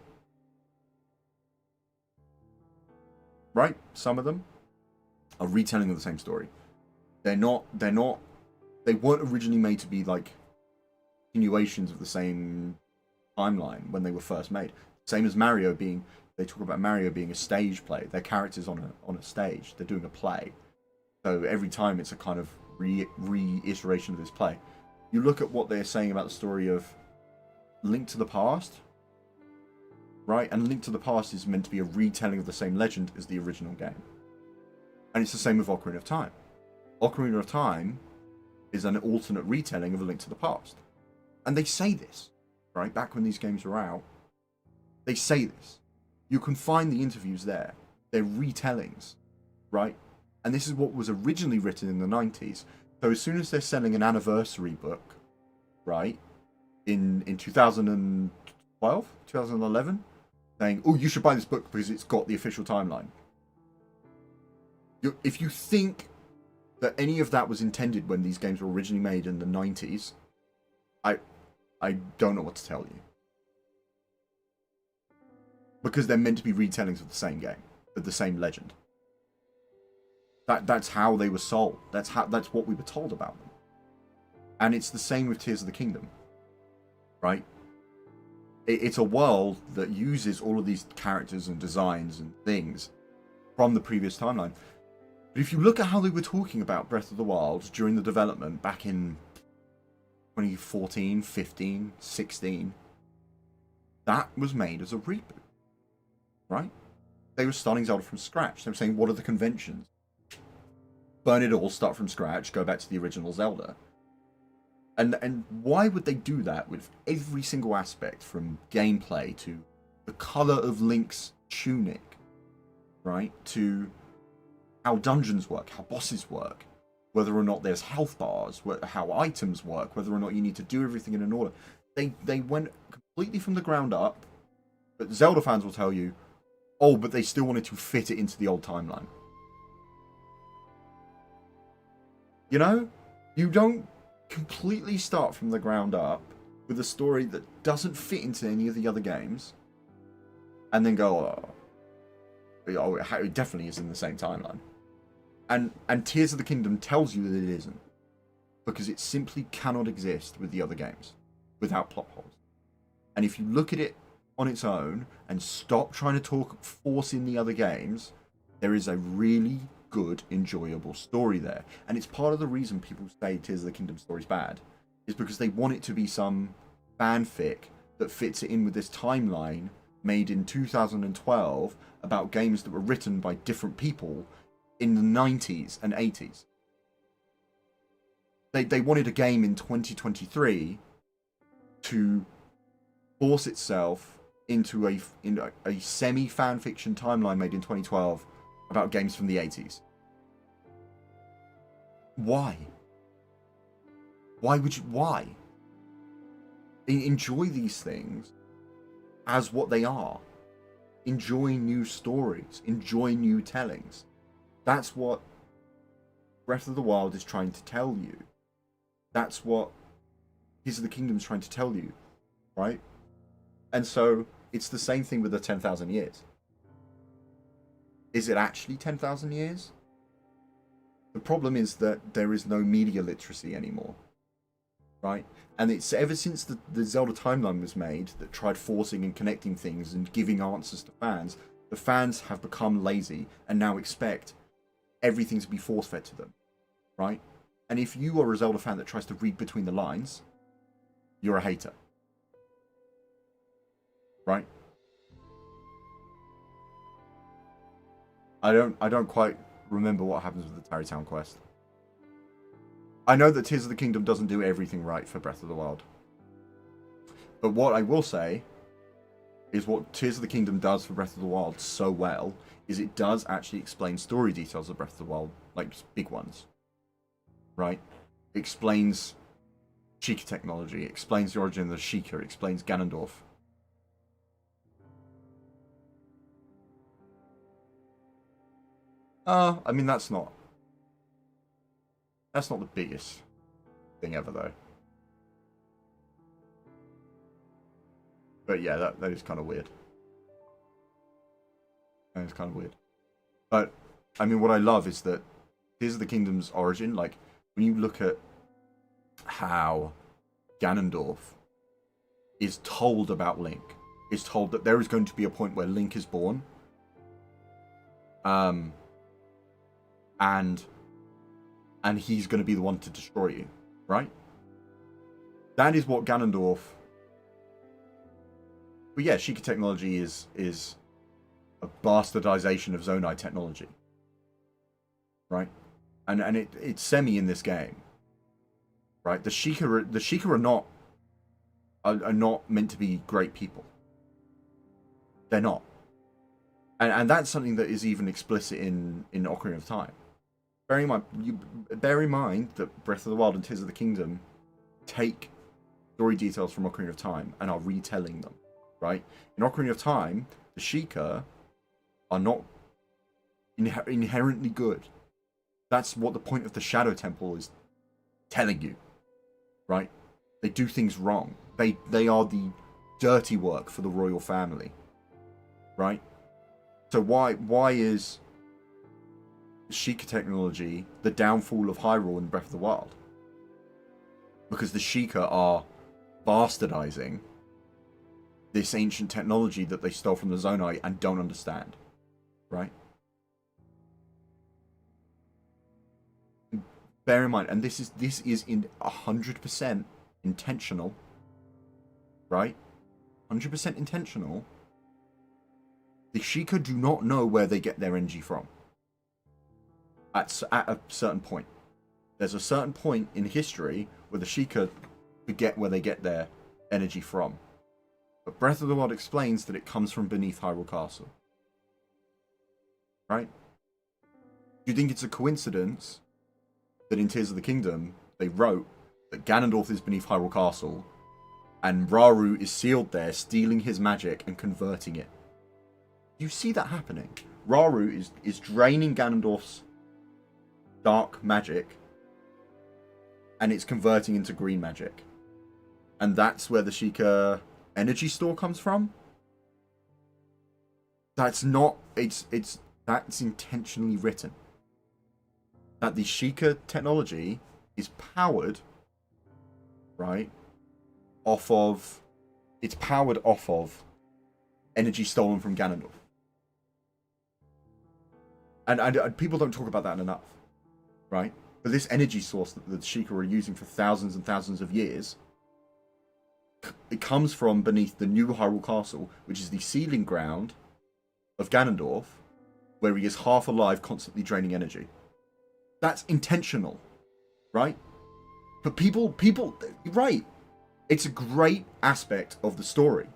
Right? Some of them are retelling of the same story. They weren't originally made to be like continuations of the same timeline when they were first made. Same as Mario being, they talk about Mario being a stage play. Their characters on a stage. They're doing a play. So every time it's a kind of reiteration of this play. You look at what they're saying about the story of Link to the Past, right? And Link to the Past is meant to be a retelling of the same legend as the original game. And it's the same with Ocarina of Time. Ocarina of Time is an alternate retelling of A Link to the Past. And they say this, right? Back when these games were out, they say this. You can find the interviews there. They're retellings, right? And this is what was originally written in the 90s. So as soon as they're selling an anniversary book, right, in 2012, 2011, saying, you should buy this book because it's got the official timeline. If you think that any of that was intended when these games were originally made in the 90s, I don't know what to tell you. Because they're meant to be retellings of the same game, of the same legend. That's how they were sold. That's what we were told about them. And it's the same with Tears of the Kingdom, right? It's a world that uses all of these characters and designs and things from the previous timeline. But if you look at how they were talking about Breath of the Wild during the development back in 2014, 15, 16, that was made as a reboot, right? They were starting Zelda from scratch. They were saying, what are the conventions? Burn it all, start from scratch, go back to the original Zelda. And why would they do that with every single aspect, from gameplay to the color of Link's tunic, right? To how dungeons work, how bosses work, whether or not there's health bars, how items work, whether or not you need to do everything in an order. They went completely from the ground up, but Zelda fans will tell you, but they still wanted to fit it into the old timeline. You know? You don't completely start from the ground up with a story that doesn't fit into any of the other games and then go, it definitely is in the same timeline. And Tears of the Kingdom tells you that it isn't, because it simply cannot exist with the other games without plot holes. And if you look at it on its own and stop trying to force in the other games, there is a really good, enjoyable story there. And it's part of the reason people say Tears of the Kingdom story's bad, is because they want it to be some fanfic that fits it in with this timeline made in 2012 about games that were written by different people in the 90s and 80s. They wanted a game in 2023 to force itself into a semi-fanfiction timeline made in 2012 about games from the 80s. Why? Why? Enjoy these things as what they are. Enjoy new stories. Enjoy new tellings. That's what Breath of the Wild is trying to tell you. That's what Tears of the Kingdom is trying to tell you, right? And so it's the same thing with the 10,000 years. Is it actually 10,000 years? The problem is that there is no media literacy anymore, right? And it's ever since the Zelda timeline was made that tried forcing and connecting things and giving answers to fans, the fans have become lazy and now expect everything to be force-fed to them, right? And if you are a Zelda fan that tries to read between the lines, you're a hater, right? I don't quite remember what happens with the Tarry Town quest. I know that Tears of the Kingdom doesn't do everything right for Breath of the Wild. But what I will say is what Tears of the Kingdom does for Breath of the Wild so well is it does actually explain story details of Breath of the Wild, like big ones. Right? It explains Sheikah technology, it explains the origin of the Sheikah, it explains Ganondorf. I mean, that's not the biggest thing ever, though. But yeah, that is kind of weird. That is kind of weird. But, I mean, what I love is that Tears of the Kingdom's origin, like, when you look at how Ganondorf is told about Link, is told that there is going to be a point where Link is born. And he's going to be the one to destroy you, right? That is what Ganondorf... But yeah, Sheikah technology is a bastardization of Zonai technology, right? And it's semi in this game, right? The Sheikah are not meant to be great people. They're not. And that's something that is even explicit in Ocarina of Time. Bear in mind that Breath of the Wild and Tears of the Kingdom take story details from Ocarina of Time and are retelling them, right? In Ocarina of Time, the Sheikah are not inherently good. That's what the point of the Shadow Temple is telling you, right? They do things wrong. They are the dirty work for the royal family, right? So why is Sheikah technology the downfall of Hyrule in Breath of the Wild? Because the Sheikah are bastardizing this ancient technology that they stole from the Zonai and don't understand, right? Bear in mind, and this is in 100% intentional, right? 100% intentional. The Sheikah do not know where they get their energy from. At a certain point. There's a certain point in history where the Sheikah forget where they get their energy from. But Breath of the Wild explains that it comes from beneath Hyrule Castle. Right? Do you think it's a coincidence that in Tears of the Kingdom they wrote that Ganondorf is beneath Hyrule Castle and Rauru is sealed there, stealing his magic and converting it? You see that happening. Rauru is draining Ganondorf's dark magic and it's converting into green magic. And that's where the Sheikah energy store comes from? That's not... That's intentionally written. That the Sheikah technology is powered, right, off of... It's powered off of energy stolen from Ganondorf. And people don't talk about that enough, right? But this energy source that the Sheikah are using for thousands and thousands of years, it comes from beneath the new Hyrule Castle, which is the sealing ground of Ganondorf, where he is half alive, constantly draining energy. That's intentional, right? But people, right? It's a great aspect of the story.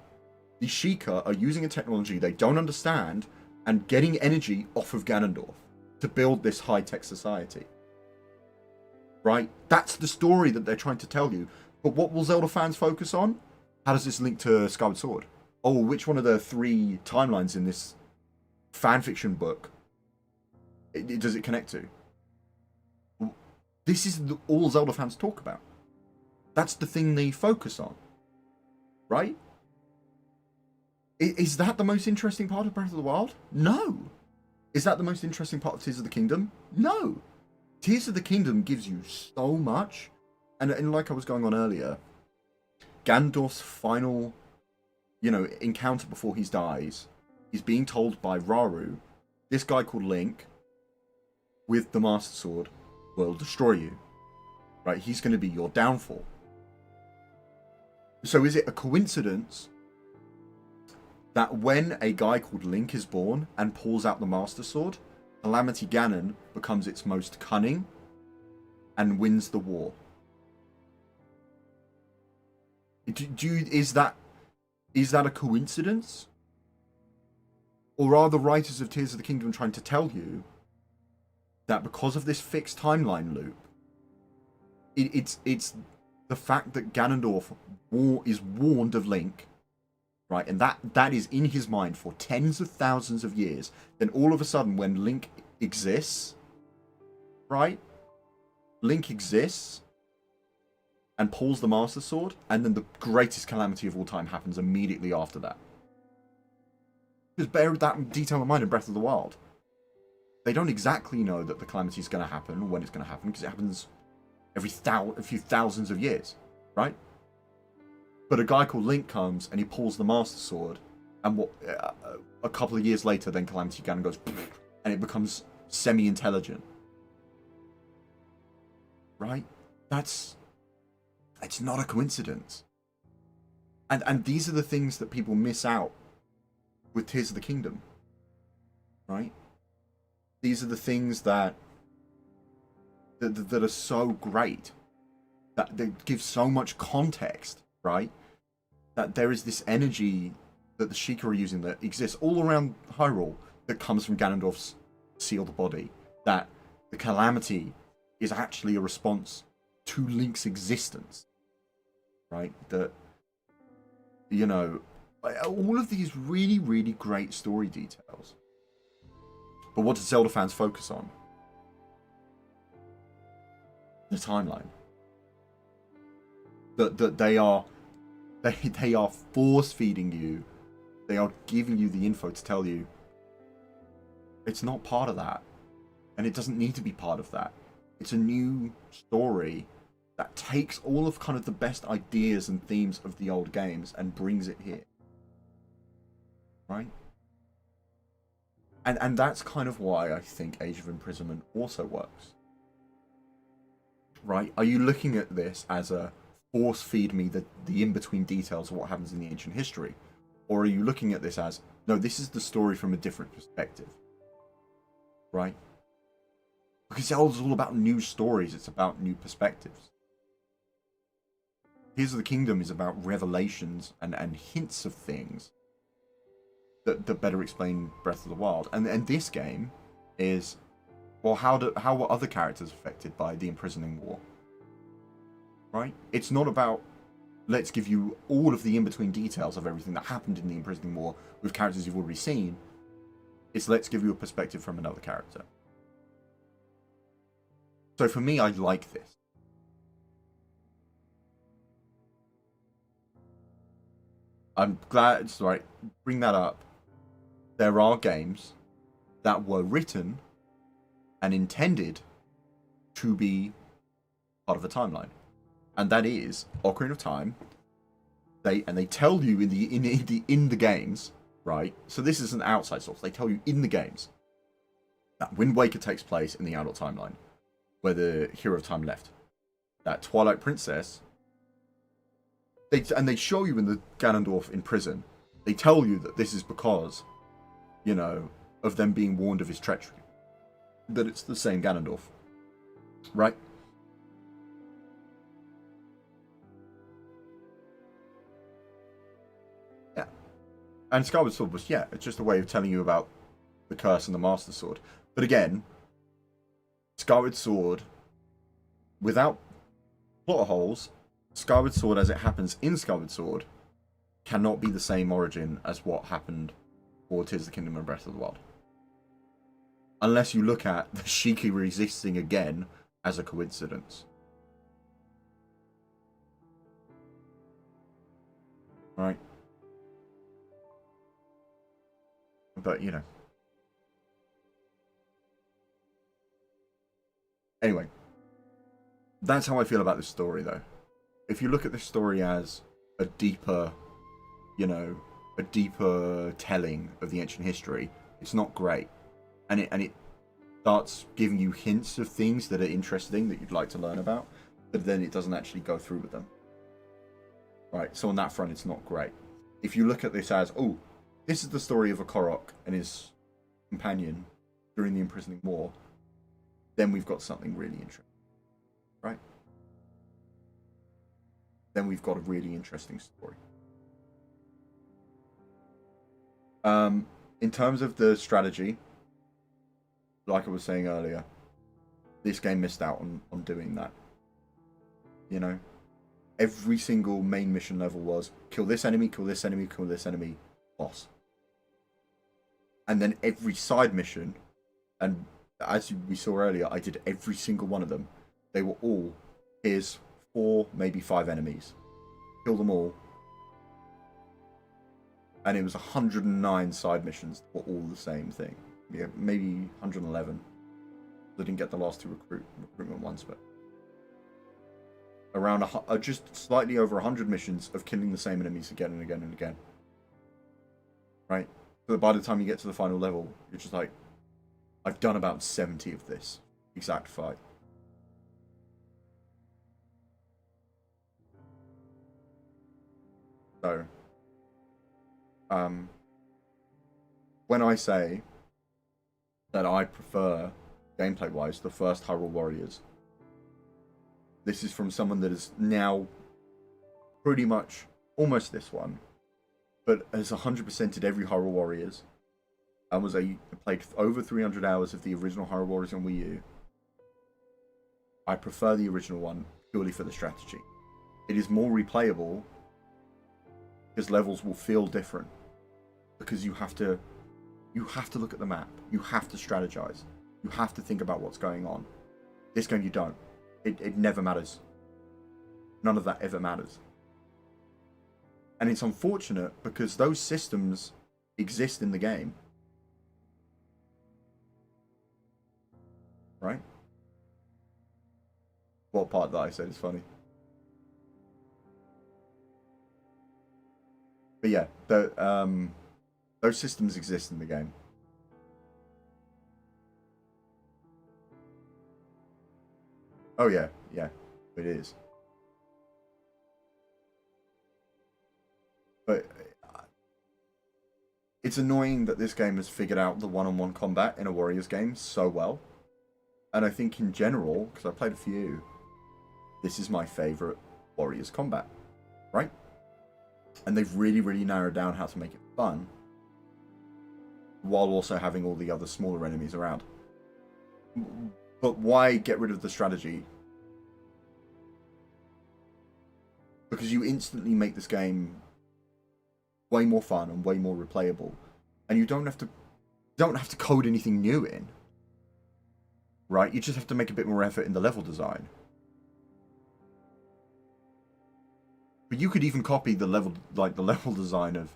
The Sheikah are using a technology they don't understand and getting energy off of Ganondorf to build this high-tech society. Right? That's the story that they're trying to tell you. But what will Zelda fans focus on? How does this link to Skyward Sword? Oh, which one of the 3 timelines in this fanfiction book does it connect to? This is all Zelda fans talk about. That's the thing they focus on. Right? Is that the most interesting part of Breath of the Wild? No. Is that the most interesting part of Tears of the Kingdom? No. Tears of the Kingdom gives you so much. And like I was going on earlier, Ganondorf's final, encounter before he dies, he's being told by Rauru, this guy called Link, with the Master Sword, will destroy you. Right? He's going to be your downfall. So is it a coincidence that when a guy called Link is born and pulls out the Master Sword, Calamity Ganon becomes its most cunning and wins the war? Is that a coincidence? Or are the writers of Tears of the Kingdom trying to tell you that because of this fixed timeline loop, it's the fact that Ganondorf is warned of Link, right? And that is in his mind for tens of thousands of years. Then all of a sudden, when Link exists, right? Link exists and pulls the Master Sword, and then the greatest calamity of all time happens immediately after that. Just bear that detail in mind in Breath of the Wild. They don't exactly know that the calamity is going to happen, or when it's going to happen, because it happens every a few thousands of years, right? But a guy called Link comes and he pulls the Master Sword, and a couple of years later, then Calamity Ganon goes, and it becomes semi-intelligent, right? It's not a coincidence. And these are the things that people miss out with Tears of the Kingdom, right? These are the things that are so great, that they give so much context, right? That there is this energy that the Sheikah are using that exists all around Hyrule that comes from Ganondorf's sealed body. That the calamity is actually a response to Link's existence, right? That, all of these really, really great story details. But what do Zelda fans focus on? The timeline. That they are force feeding you. They are giving you the info to tell you it's not part of that, and it doesn't need to be part of that. It's a new story that takes all of kind of the best ideas and themes of the old games and brings it here, right? And that's kind of why I think Age of Imprisonment also works. Right? Are you looking at this as a force feed me the in-between details of what happens in the ancient history? Or are you looking at this as, no, this is the story from a different perspective? Right? Because Zelda's all about new stories, it's about new perspectives. Tears of the Kingdom is about revelations and hints of things that better explain Breath of the Wild. And this game is, well, how were other characters affected by the imprisoning war? Right? It's not about, let's give you all of the in-between details of everything that happened in the imprisoning war with characters you've already seen. It's let's give you a perspective from another character. So for me, I like this. I'm glad, sorry, bring that up. There are games that were written and intended to be part of a timeline, and that is Ocarina of Time. They tell you in the games, right? So this is an outside source. They tell you in the games that Wind Waker takes place in the adult timeline, where the Hero of Time left. That Twilight Princess, they show you in the Ganondorf in prison. They tell you that this is because, of them being warned of his treachery. That it's the same Ganondorf, right? Yeah. And Skyward Sword was, it's just a way of telling you about the curse and the Master Sword. But again, Skyward Sword, without plot holes, Skyward Sword as it happens in Skyward Sword cannot be the same origin as what happened for Tears of the Kingdom and Breath of the Wild. Unless you look at the Sheikah existing again as a coincidence. Right? But, Anyway, that's how I feel about this story, though. If you look at this story as a deeper, you know, a deeper telling of the ancient history, it's not great, and it starts giving you hints of things that are interesting that you'd like to learn about, but then it doesn't actually go through with them. Right, so on that front, it's not great. If you look at this as, oh, this is the story of a Korok and his companion during the imprisoning war, then we've got something really interesting, right? Then we've got a really interesting story. In terms of the strategy, like I was saying earlier, this game missed out on doing that. You know? Every single main mission level was kill this enemy, kill this enemy, kill this enemy, boss. And then every side mission, and as we saw earlier, I did every single one of them. They were all, here's 4, maybe 5 enemies. Kill them all. And it was 109 side missions that were all the same thing. Yeah, maybe 111. I didn't get the last 2 recruitment ones, but around just slightly over 100 missions of killing the same enemies again and again and again. Right? So by the time you get to the final level, you're just like, I've done about 70 of this exact fight. So, when I say that I prefer, gameplay-wise, the first Hyrule Warriors, this is from someone that is now pretty much almost this one, but has 100%ed every Hyrule Warriors, and played over 300 hours of the original Hyrule Warriors on Wii U. I prefer the original one purely for the strategy. It is more replayable because levels will feel different, because you have to look at the map, you have to strategize, you have to think about what's going on. This game you don't. It never matters. None of that ever matters. And it's unfortunate because those systems exist in the game. Right? What part that I said is funny? But yeah, those systems exist in the game. Oh yeah, it is. But it's annoying that this game has figured out the one-on-one combat in a Warriors game so well. And I think in general, because I played a few, this is my favourite Warriors combat, right? And they've really, really narrowed down how to make it fun, while also having all the other smaller enemies around. But why get rid of the strategy? Because you instantly make this game way more fun and way more replayable, and you don't have to code anything new in. Right? You just have to make a bit more effort in the level design. But you could even copy the level design of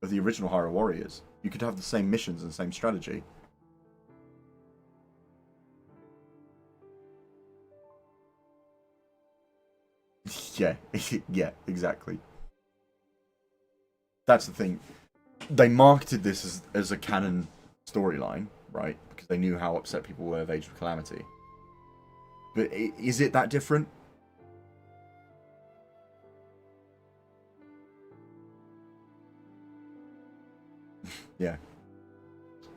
the original Hyrule Warriors. You could have the same missions and same strategy. Yeah, yeah, exactly. That's the thing. They marketed this as a canon storyline, right? Because they knew how upset people were with Age of Calamity. But is it that different? Yeah.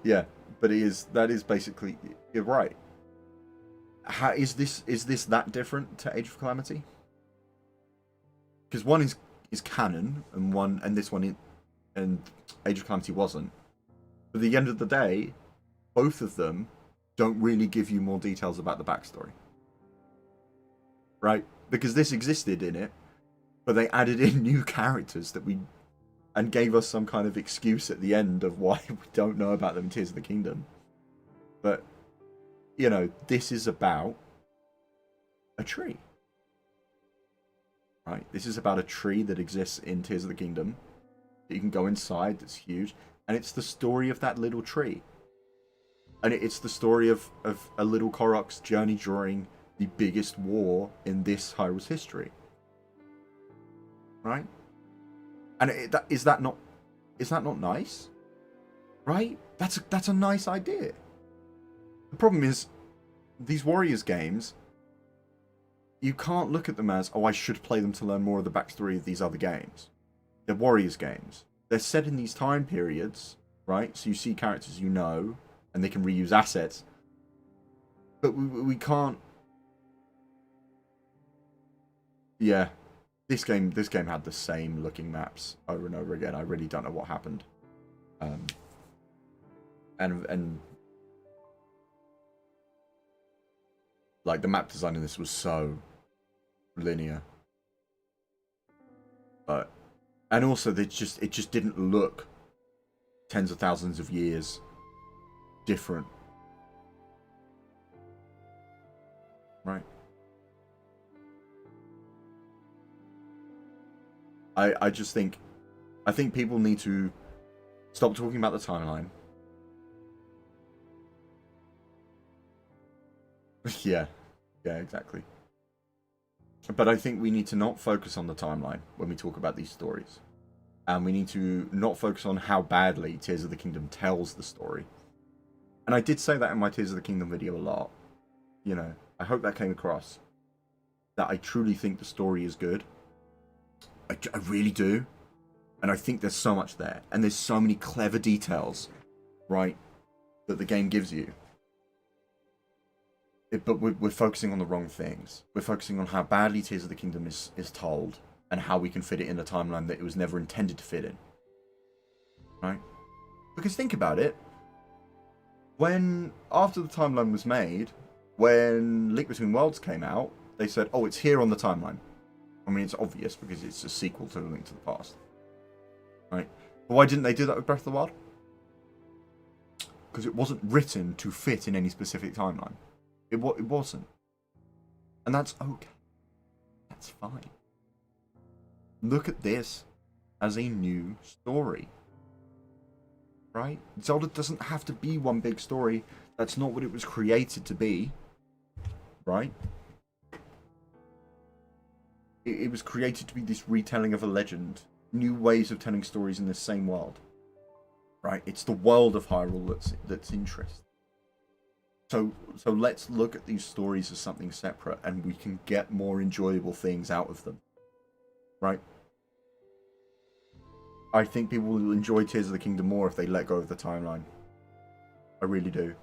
Yeah, but that is basically, you're right. How is this that different to Age of Calamity? Because one is canon, and this one and Age of Calamity wasn't. But at the end of the day, both of them don't really give you more details about the backstory. Right? Because this existed in it, but they added in new characters and gave us some kind of excuse at the end of why we don't know about them in Tears of the Kingdom. But, you know, this is about a tree. Right? This is about a tree that exists in Tears of the Kingdom that you can go inside, that's huge, and it's the story of that little tree. And it's the story of a little Korok's journey during the biggest war in this Hyrule's history. Right? And is that not nice? Right? That's a nice idea. The problem is, these Warriors games, you can't look at them as, oh, I should play them to learn more of the backstory of these other games. They're Warriors games. They're set in these time periods, right? So you see characters you know, and they can reuse assets. But we can't... Yeah. This game had the same looking maps over and over again. I really don't know what happened. And like, the map design in this was so linear. But, and also it just didn't look tens of thousands of years different. Right. I just think people need to stop talking about the timeline. Yeah, exactly. But I think we need to not focus on the timeline when we talk about these stories. And we need to not focus on how badly Tears of the Kingdom tells the story. And I did say that in my Tears of the Kingdom video a lot. You know, I hope that came across. That I truly think the story is good. I really do. And I think there's so much there. And there's so many clever details, right, that the game gives you. But we're focusing on the wrong things. We're focusing on how badly Tears of the Kingdom is told, and how we can fit it in a timeline that it was never intended to fit in. Right? Because think about it. After the timeline was made, when Link Between Worlds came out, they said, oh, it's here on the timeline. I mean, it's obvious because it's a sequel to A Link to the Past. Right? But why didn't they do that with Breath of the Wild? Because it wasn't written to fit in any specific timeline. It wasn't. And that's okay. That's fine. Look at this as a new story. Right? Zelda doesn't have to be one big story. That's not what it was created to be. Right? It was created to be this retelling of a legend. New ways of telling stories in the same world. Right? It's the world of Hyrule that's interesting. So let's look at these stories as something separate, and we can get more enjoyable things out of them. Right? I think people will enjoy Tears of the Kingdom more if they let go of the timeline. I really do.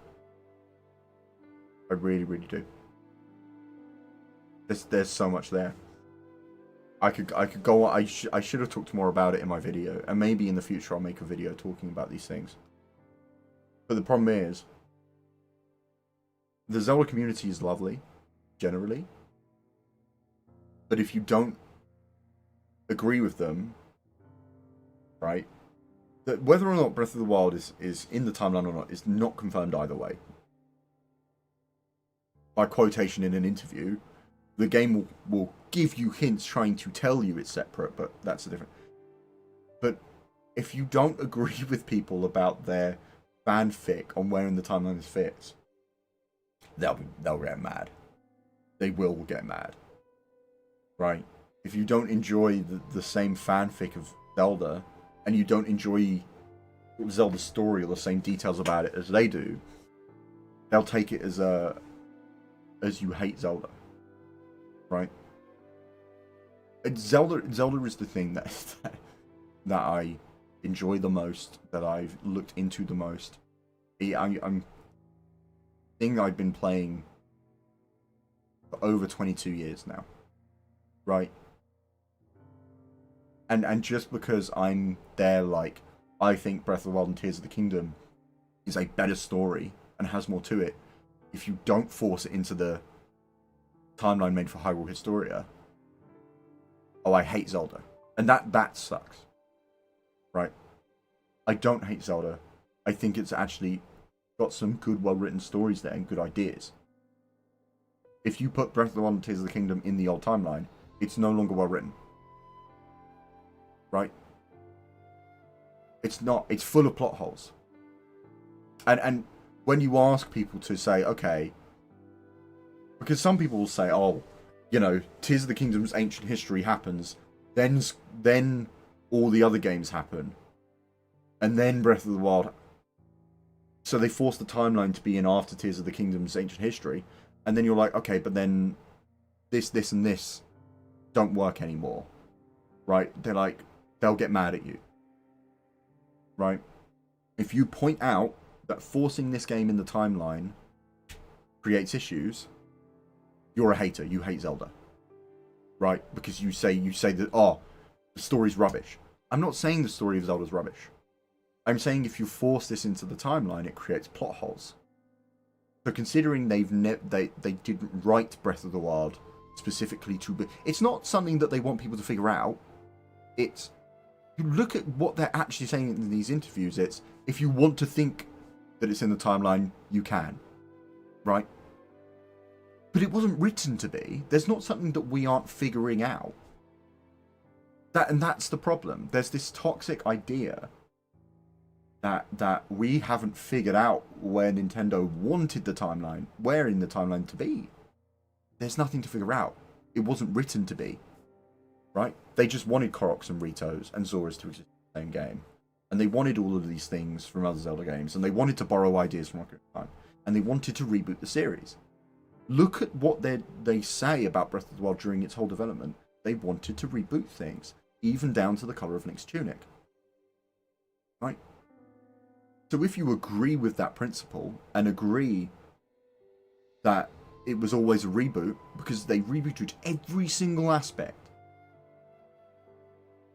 I really, really do. There's so much there. I could go on. I should have talked more about it in my video, and maybe in the future I'll make a video talking about these things. But the problem is, the Zelda community is lovely, generally. But if you don't agree with them, right, that whether or not Breath of the Wild is in the timeline or not is not confirmed either way. By quotation in an interview, the game will give you hints trying to tell you it's separate, but that's a different... But if you don't agree with people about their fanfic on where in the timeline this fits, they'll get mad. They will get mad. Right? If you don't enjoy the same fanfic of Zelda, and you don't enjoy Zelda's story or the same details about it as they do, they'll take it as you hate Zelda. Right? Zelda is the thing that I enjoy the most, that I've looked into the most. I'm thing I've been playing for over 22 years now. Right? And just because I'm there, like, I think Breath of the Wild and Tears of the Kingdom is a better story and has more to it, if you don't force it into the timeline made for Hyrule Historia, oh, I hate Zelda. And that sucks. Right? I don't hate Zelda. I think it's actually got some good, well-written stories there and good ideas. If you put Breath of the Wild and Tears of the Kingdom in the old timeline, it's no longer well-written. Right? It's not. It's full of plot holes. And when you ask people to say, okay, because some people will say, oh, you know, Tears of the Kingdom's ancient history happens, then all the other games happen, and then Breath of the Wild. So they force the timeline to be in after Tears of the Kingdom's ancient history, and then you're like, okay, but then this, and this don't work anymore, right? They're like, they'll get mad at you, right? If you point out that forcing this game in the timeline creates issues, you're a hater. You hate Zelda, right? Because you say that, oh, the story's rubbish. I'm not saying the story of Zelda's rubbish. I'm saying if you force this into the timeline, it creates plot holes. So considering they didn't write Breath of the Wild specifically to be, it's not something that they want people to figure out. It's, you look at what they're actually saying in these interviews. It's, if you want to think that it's in the timeline, you can, right? But it wasn't written to be. There's not something that we aren't figuring out. That's the problem. There's this toxic idea that we haven't figured out where Nintendo wanted the timeline, where in the timeline to be. There's nothing to figure out. It wasn't written to be, right? They just wanted Koroks and Ritos and Zoras to exist in the same game. And they wanted all of these things from other Zelda games, and they wanted to borrow ideas from Ocarina of Time, and they wanted to reboot the series. Look at what they say about Breath of the Wild during its whole development. They wanted to reboot things, even down to the colour of Link's tunic. Right? So if you agree with that principle, and agree that it was always a reboot, because they rebooted every single aspect,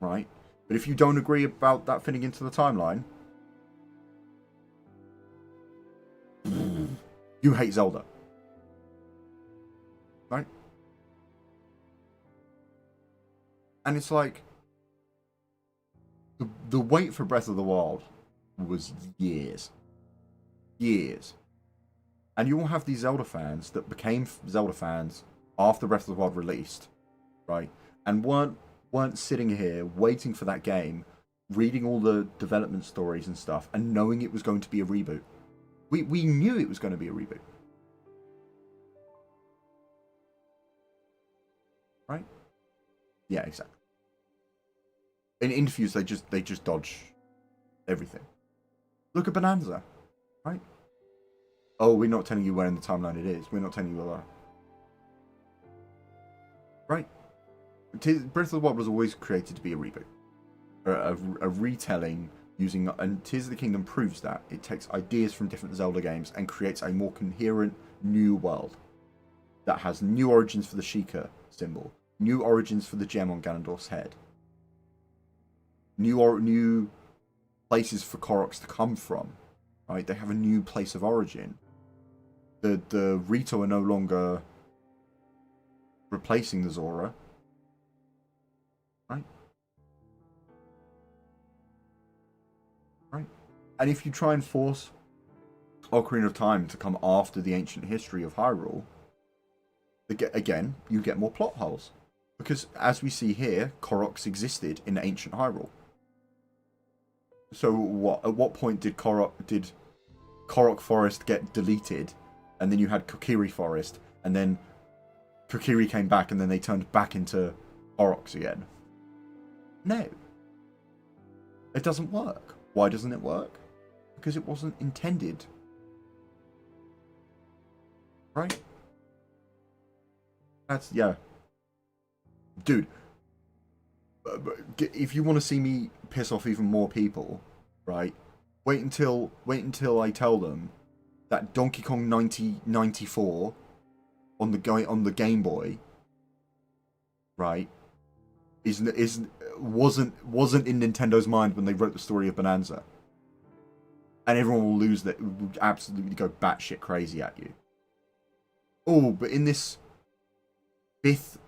right? But if you don't agree about that fitting into the timeline, you hate Zelda. Right? And it's like, the wait for Breath of the Wild was years. Years. And you will have these Zelda fans that became Zelda fans after Breath of the Wild released, right? And weren't sitting here waiting for that game, reading all the development stories and stuff, and knowing it was going to be a reboot. We knew it was going to be a reboot. Right? Yeah, exactly. In interviews, they just dodge everything. Look at Bonanza, right? Oh, we're not telling you where in the timeline it is. We're not telling you that. Right? Breath of the Wild was always created to be a reboot. A retelling using... And Tears of the Kingdom proves that. It takes ideas from different Zelda games and creates a more coherent new world. That has new origins for the Sheikah symbol. New origins for the gem on Ganondorf's head. New places for Koroks to come from. Right? They have a new place of origin. The Rito are no longer replacing the Zora. Right? Right. And if you try and force Ocarina of Time to come after the ancient history of Hyrule, again, you get more plot holes. Because, as we see here, Koroks existed in ancient Hyrule. So, at what point did Korok Forest get deleted, and then you had Kokiri Forest, and then Kokiri came back, and then they turned back into Koroks again? No. It doesn't work. Why doesn't it work? Because it wasn't intended. Right? That's, yeah. Dude, if you want to see me piss off even more people, right? Wait until I tell them that Donkey Kong 94 on the Game Boy, right, wasn't in Nintendo's mind when they wrote the story of Bonanza, and everyone will lose that, will absolutely go batshit crazy at you. Oh, but in this fifth,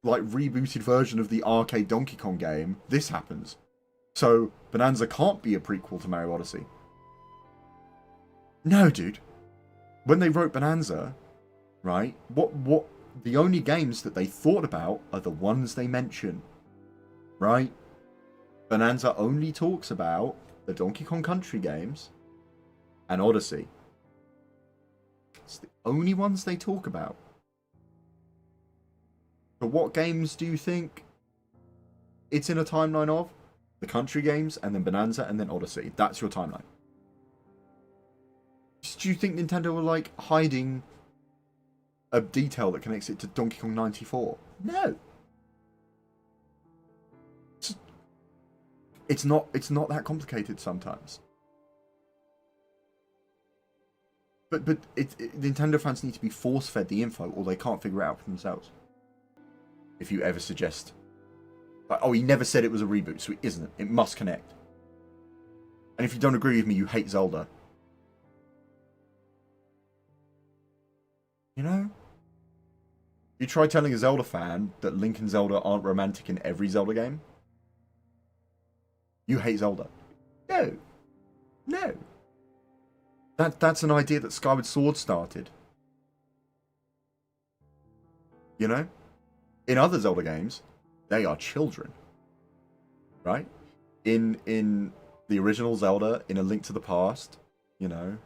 like, rebooted version of the arcade Donkey Kong game, this happens. So, Bonanza can't be a prequel to Mario Odyssey. No, dude. When they wrote Bonanza, right, what the only games that they thought about are the ones they mention. Right? Bonanza only talks about the Donkey Kong Country games and Odyssey. It's the only ones they talk about. But what games do you think it's in a timeline of? The country games, and then Bonanza, and then Odyssey. That's your timeline. Do you think Nintendo were like hiding a detail that connects it to Donkey Kong 94? No. It's not that complicated sometimes. But Nintendo fans need to be force-fed the info, or they can't figure it out for themselves. If you ever suggest, like, oh, he never said it was a reboot, so it isn't. It must connect. And if you don't agree with me, you hate Zelda. You know? You try telling a Zelda fan that Link and Zelda aren't romantic in every Zelda game. You hate Zelda. No. No. That's an idea that Skyward Sword started. You know? In other Zelda games, they are children. Right? In the original Zelda, in A Link to the Past, you know,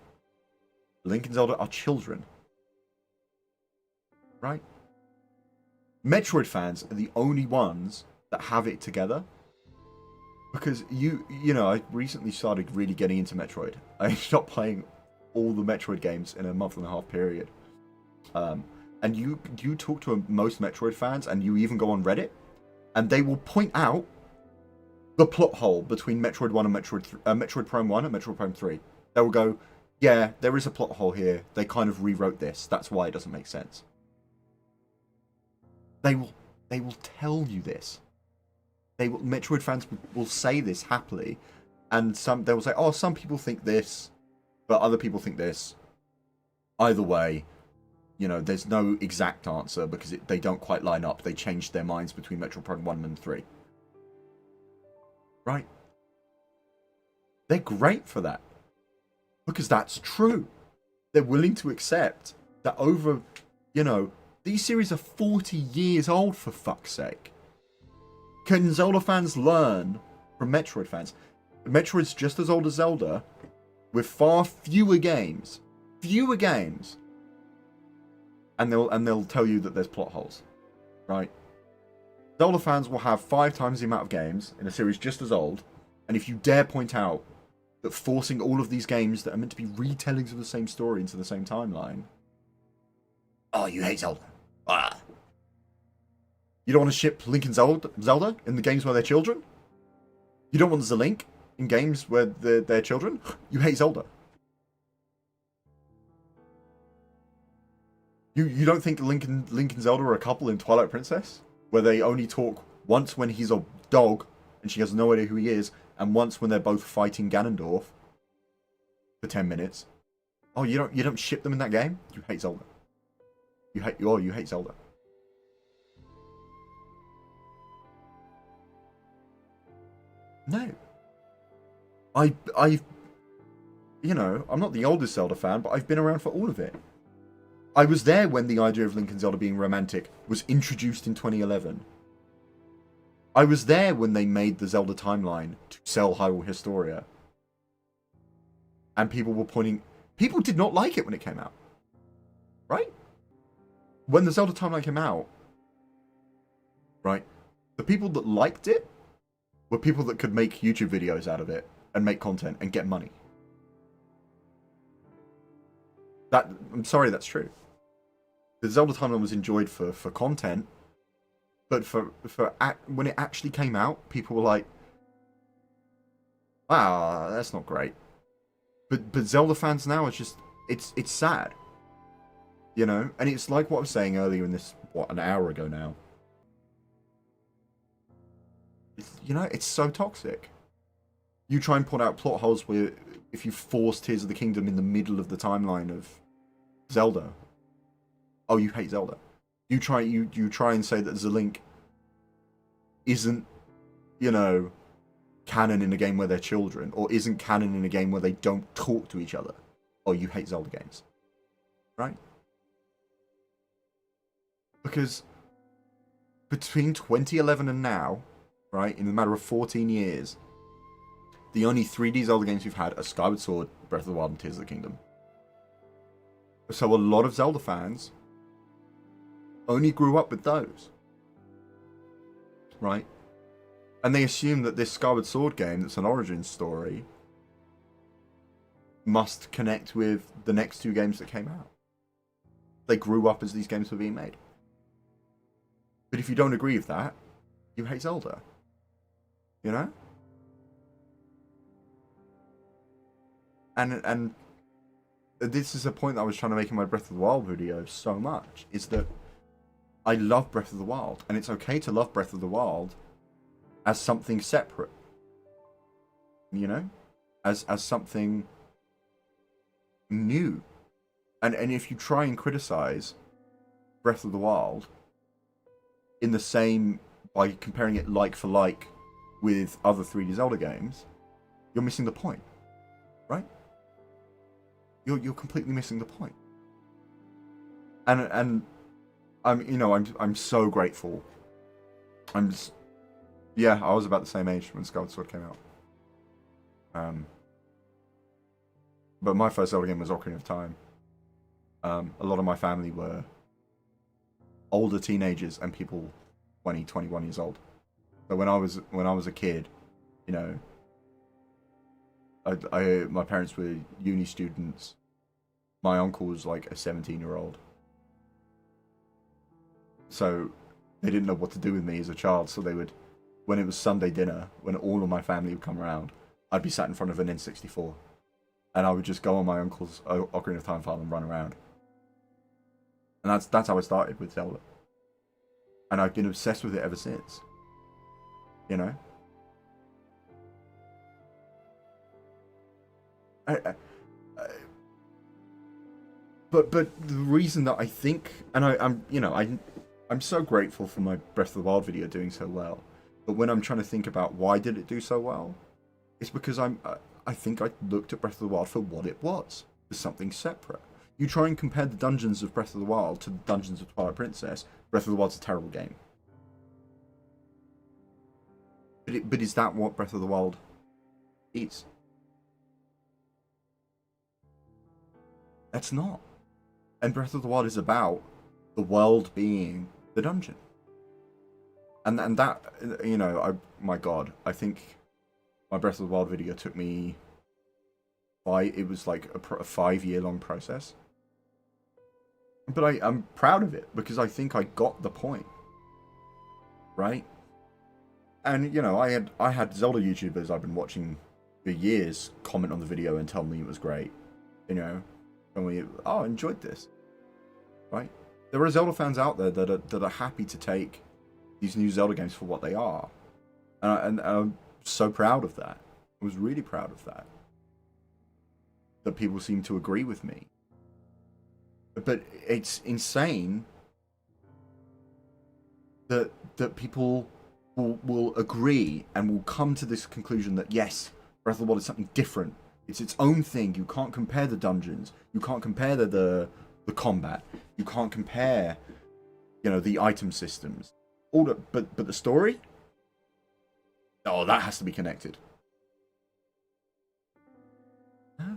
Link and Zelda are children. Right? Metroid fans are the only ones that have it together. Because you know, I recently started really getting into Metroid. I stopped playing all the Metroid games in a month and a half period. And you talk to most Metroid fans, and you even go on Reddit, and they will point out the plot hole between Metroid 1 and Metroid Prime 1 and Metroid Prime 3. They will go, yeah, there is a plot hole here. They kind of rewrote this. That's why it doesn't make sense. They will tell you this. Metroid fans will say this happily, and they will say, oh, some people think this, but other people think this. Either way, you know, there's no exact answer because they don't quite line up. They changed their minds between Metroid Prime 1 and 3. Right? They're great for that. Because that's true. They're willing to accept that over, you know, these series are 40 years old, for fuck's sake. Can Zelda fans learn from Metroid fans? Metroid's just as old as Zelda, with far fewer games. Fewer games. And they'll tell you that there's plot holes. Right? Zelda fans will have 5 times the amount of games in a series just as old, and if you dare point out that forcing all of these games that are meant to be retellings of the same story into the same timeline, oh, you hate Zelda. Ah. You don't want to ship Link and Zelda in the games where they're children? You don't want Zelink in games where they're children? You hate Zelda. You don't think Link and Zelda are a couple in Twilight Princess? Where they only talk once when he's a dog and she has no idea who he is, and once when they're both fighting Ganondorf for 10 minutes. Oh, you don't ship them in that game? You hate Zelda. You hate Zelda. No. I've you know, I'm not the oldest Zelda fan, but I've been around for all of it. I was there when the idea of Link and Zelda being romantic was introduced in 2011. I was there when they made the Zelda timeline to sell Hyrule Historia. And people were pointing... People did not like it when it came out. Right? When the Zelda timeline came out, right, the people that liked it were people that could make YouTube videos out of it and make content and get money. I'm sorry, that's true. The Zelda timeline was enjoyed for content, but for when it actually came out, people were like, "Wow, that's not great." But Zelda fans now are just it's sad, you know. And it's like what I was saying earlier in this an hour ago now. It's so toxic. You try and point out plot holes where if you force Tears of the Kingdom in the middle of the timeline of Zelda. Oh, you hate Zelda. You try and say that Zelink isn't, you know, canon in a game where they're children, or isn't canon in a game where they don't talk to each other. Oh, you hate Zelda games. Right? Because between 2011 and now, right, in a matter of 14 years, the only 3D Zelda games we've had are Skyward Sword, Breath of the Wild and Tears of the Kingdom. So a lot of Zelda fans only grew up with those. Right? And they assume that this Skyward Sword game that's an origin story must connect with the next two games that came out. They grew up as these games were being made. But if you don't agree with that, you hate Zelda. You know? And this is a point that I was trying to make in my Breath of the Wild video so much, is that I love Breath of the Wild, and it's okay to love Breath of the Wild as something separate. You know? As something new. And if you try and criticize Breath of the Wild in the same, by comparing it like for like with other 3D Zelda games, you're missing the point. Right? You're completely missing the point. And I'm so grateful. I was about the same age when Skyward Sword came out. But my first Zelda game was Ocarina of Time. A lot of my family were older teenagers and people 20, 21 years old. So when I was a kid, you know, my parents were uni students. My uncle was like a 17-year-old. So they didn't know what to do with me as a child. So they would, when it was Sunday dinner, when all of my family would come around, I'd be sat in front of an N64. And I would just go on my uncle's Ocarina of Time file and run around. And that's how I started with Zelda. And I've been obsessed with it ever since. You know? But the reason that I think, and I'm so grateful for my Breath of the Wild video doing so well. But when I'm trying to think about why did it do so well, it's because I think I looked at Breath of the Wild for what it was, as something separate. You try and compare the dungeons of Breath of the Wild to the dungeons of Twilight Princess, Breath of the Wild's a terrible game. But is that what Breath of the Wild is? That's not. And Breath of the Wild is about the world being the dungeon. And that, you know, my God, I think my Breath of the Wild video took me it was like a 5-year-long process. But I'm proud of it because I think I got the point. Right? And, you know, I had Zelda YouTubers I've been watching for years comment on the video and tell me it was great. You know, and I enjoyed this. Right? There are Zelda fans out there that are happy to take these new Zelda games for what they are. And I'm so proud of that. I was really proud of that. That people seem to agree with me. But it's insane that people will agree and will come to this conclusion that yes, Breath of the Wild is something different. It's its own thing. You can't compare the dungeons. You can't compare the combat. You can't compare, you know, the item systems. But the story? Oh, that has to be connected. No.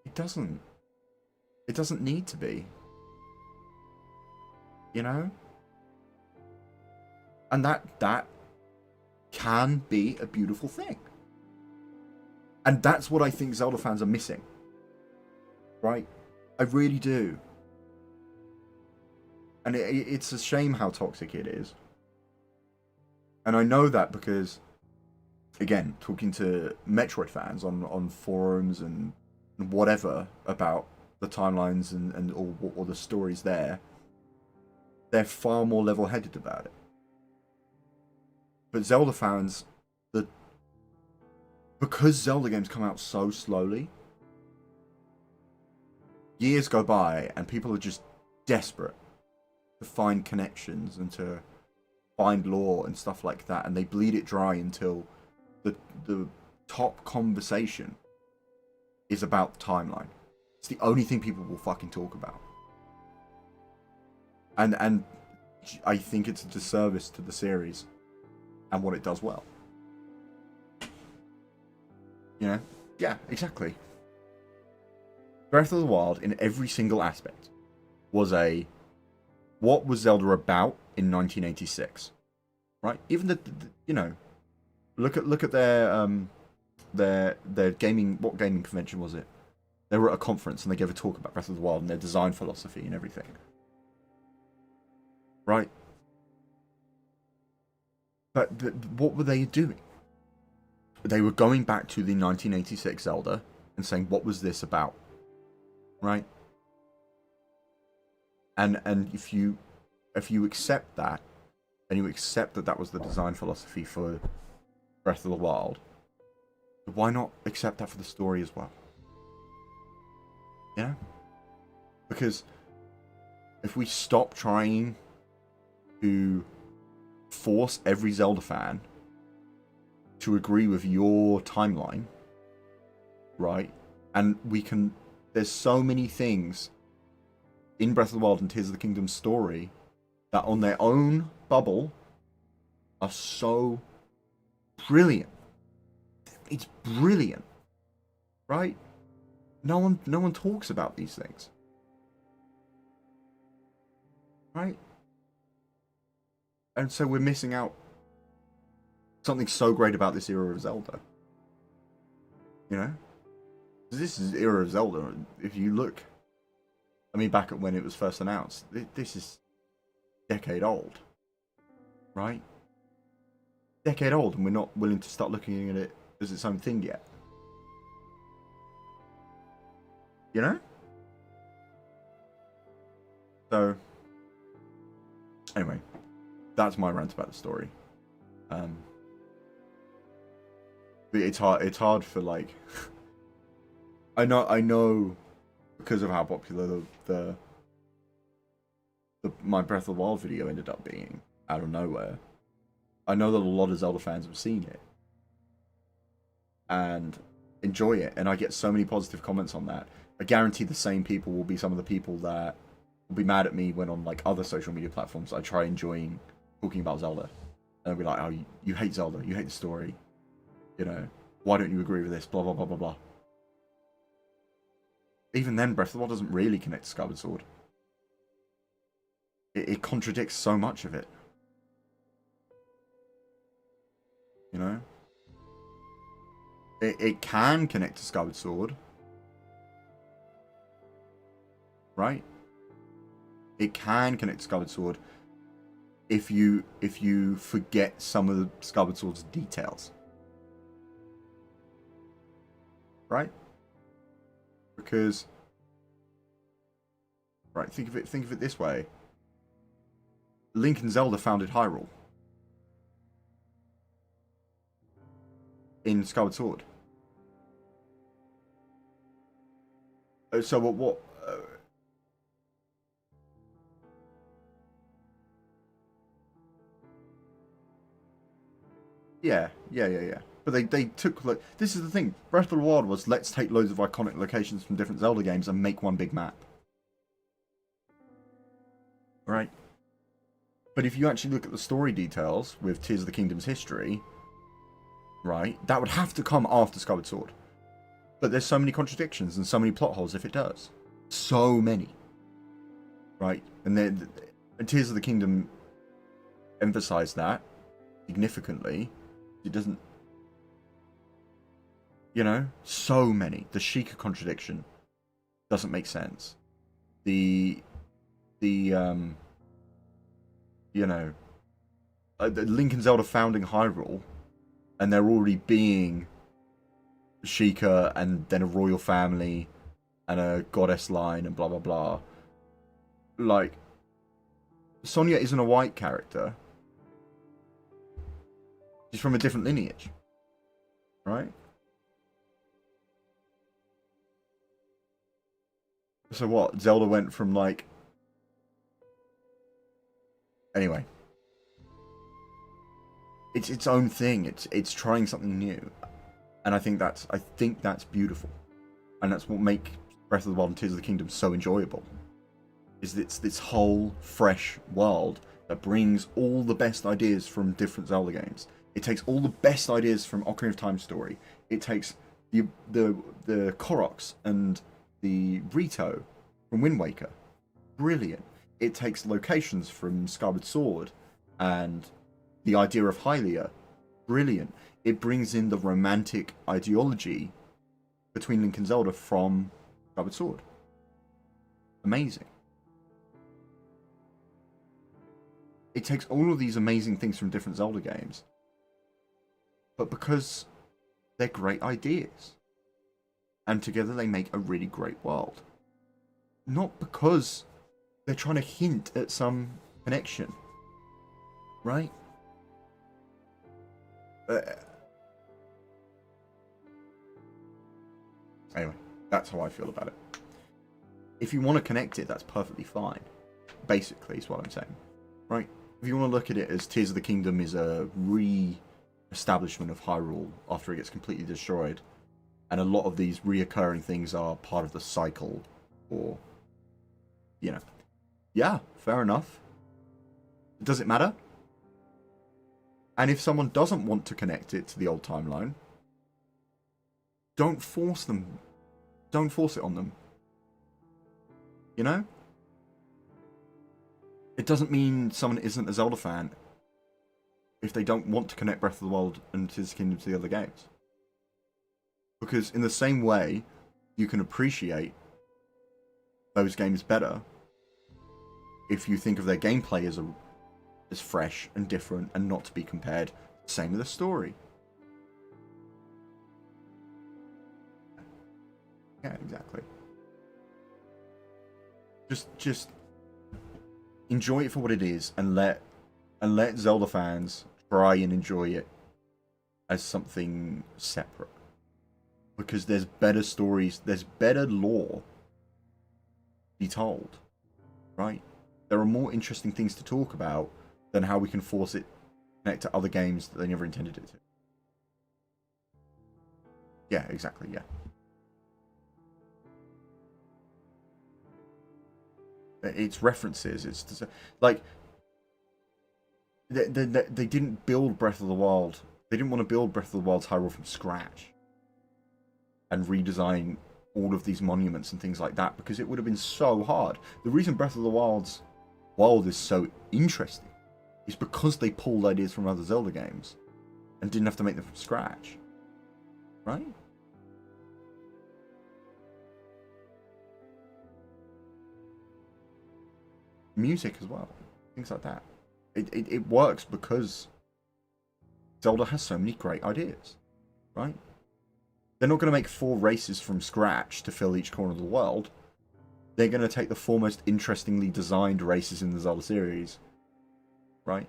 It doesn't. It doesn't need to be. You know? And that can be a beautiful thing. And that's what I think Zelda fans are missing. Right? I really do. And it's a shame how toxic it is. And I know that because, again, talking to Metroid fans on forums and whatever about the timelines and or the stories there, they're far more level-headed about it. But Zelda fans, because Zelda games come out so slowly, years go by and people are just desperate to find connections and to find lore and stuff like that, and they bleed it dry until the top conversation is about the timeline. It's the only thing people will fucking talk about. And I think it's a disservice to the series and what it does well. You know? Yeah, exactly. Breath of the Wild, in every single aspect, was what was Zelda about in 1986, right? Even the you know, look at their gaming. What gaming convention was it? They were at a conference and they gave a talk about Breath of the Wild and their design philosophy and everything. Right? But what were they doing? They were going back to the 1986 Zelda and saying, what was this about? Right? And if you accept that, and you accept that that was the design philosophy for Breath of the Wild, why not accept that for the story as well? Yeah? Because if we stop trying to force every Zelda fan to agree with your timeline, right? And there's so many things in Breath of the Wild and Tears of the Kingdom story that on their own bubble are so brilliant. It's brilliant, right? No one talks about these things, right? And so we're missing out something so great about this era of Zelda. You know? This is the era of Zelda. If you look, I mean, back at when it was first announced, this is a decade old, right? Decade old, and we're not willing to start looking at it as its own thing yet. You know? So, anyway, that's my rant about the story. But it's hard for, like, I know because of how popular my Breath of the Wild video ended up being out of nowhere. I know that a lot of Zelda fans have seen it and enjoy it, and I get so many positive comments on that. I guarantee the same people will be some of the people that will be mad at me when on like other social media platforms I try enjoying talking about Zelda. And they'll be like, oh, you hate Zelda, you hate the story. You know, why don't you agree with this? Blah, blah, blah, blah, blah. Even then, Breath of the Wild doesn't really connect to Skyward Sword. It contradicts so much of it. You know? It can connect to Skyward Sword. Right? It can connect to Skyward Sword if you forget some of the Skyward Sword's details. Right? Because think of it this way. Link and Zelda founded Hyrule in Skyward Sword. So what Yeah. But they took, like, this is the thing. Breath of the Wild was, let's take loads of iconic locations from different Zelda games and make one big map. Right? But if you actually look at the story details with Tears of the Kingdom's history, right, that would have to come after Skyward Sword. But there's so many contradictions and so many plot holes if it does. So many. Right? And Tears of the Kingdom emphasise that significantly. It doesn't, you know, so many. The Sheikah contradiction doesn't make sense. The you know, Link and Zelda founding Hyrule, and there already being Sheikah and then a royal family and a goddess line and blah blah blah. Like, Sonya isn't a white character. She's from a different lineage, right? So what? Zelda went from, like... Anyway. It's its own thing. It's trying something new. And I think that's beautiful. And that's what makes Breath of the Wild and Tears of the Kingdom so enjoyable. Is it's this whole fresh world that brings all the best ideas from different Zelda games. It takes all the best ideas from Ocarina of Time story. It takes the Koroks and the Rito from Wind Waker, brilliant. It takes locations from Skyward Sword and the idea of Hylia, brilliant. It brings in the romantic ideology between Link and Zelda from Skyward Sword. Amazing. It takes all of these amazing things from different Zelda games, but because they're great ideas, and together they make a really great world. Not because they're trying to hint at some connection, right? Anyway, that's how I feel about it. If you want to connect it, that's perfectly fine. Basically, is what I'm saying, right? If you want to look at it as Tears of the Kingdom is a re-establishment of Hyrule after it gets completely destroyed, and a lot of these reoccurring things are part of the cycle, or, you know, yeah, fair enough. Does it matter? And if someone doesn't want to connect it to the old timeline, don't force them. Don't force it on them. You know? It doesn't mean someone isn't a Zelda fan if they don't want to connect Breath of the Wild and Tears of the Kingdom to the other games. Because in the same way, you can appreciate those games better if you think of their gameplay as fresh and different and not to be compared. Same with the story. Yeah, exactly. Just enjoy it for what it is, and let Zelda fans try and enjoy it as something separate. Because there's better stories, there's better lore to be told, right? There are more interesting things to talk about than how we can force it to connect to other games that they never intended it to. Yeah, exactly, yeah. It's references. It's like they didn't build Breath of the Wild. They didn't want to build Breath of the Wild's Hyrule from scratch and redesign all of these monuments and things like that, because it would have been so hard. The reason Breath of the Wild's world is so interesting is because they pulled ideas from other Zelda games and didn't have to make them from scratch, right? Music as well, things like that. It works because Zelda has so many great ideas, right? They're not going to make 4 races from scratch to fill each corner of the world. They're going to take the 4 most interestingly designed races in the Zelda series, right?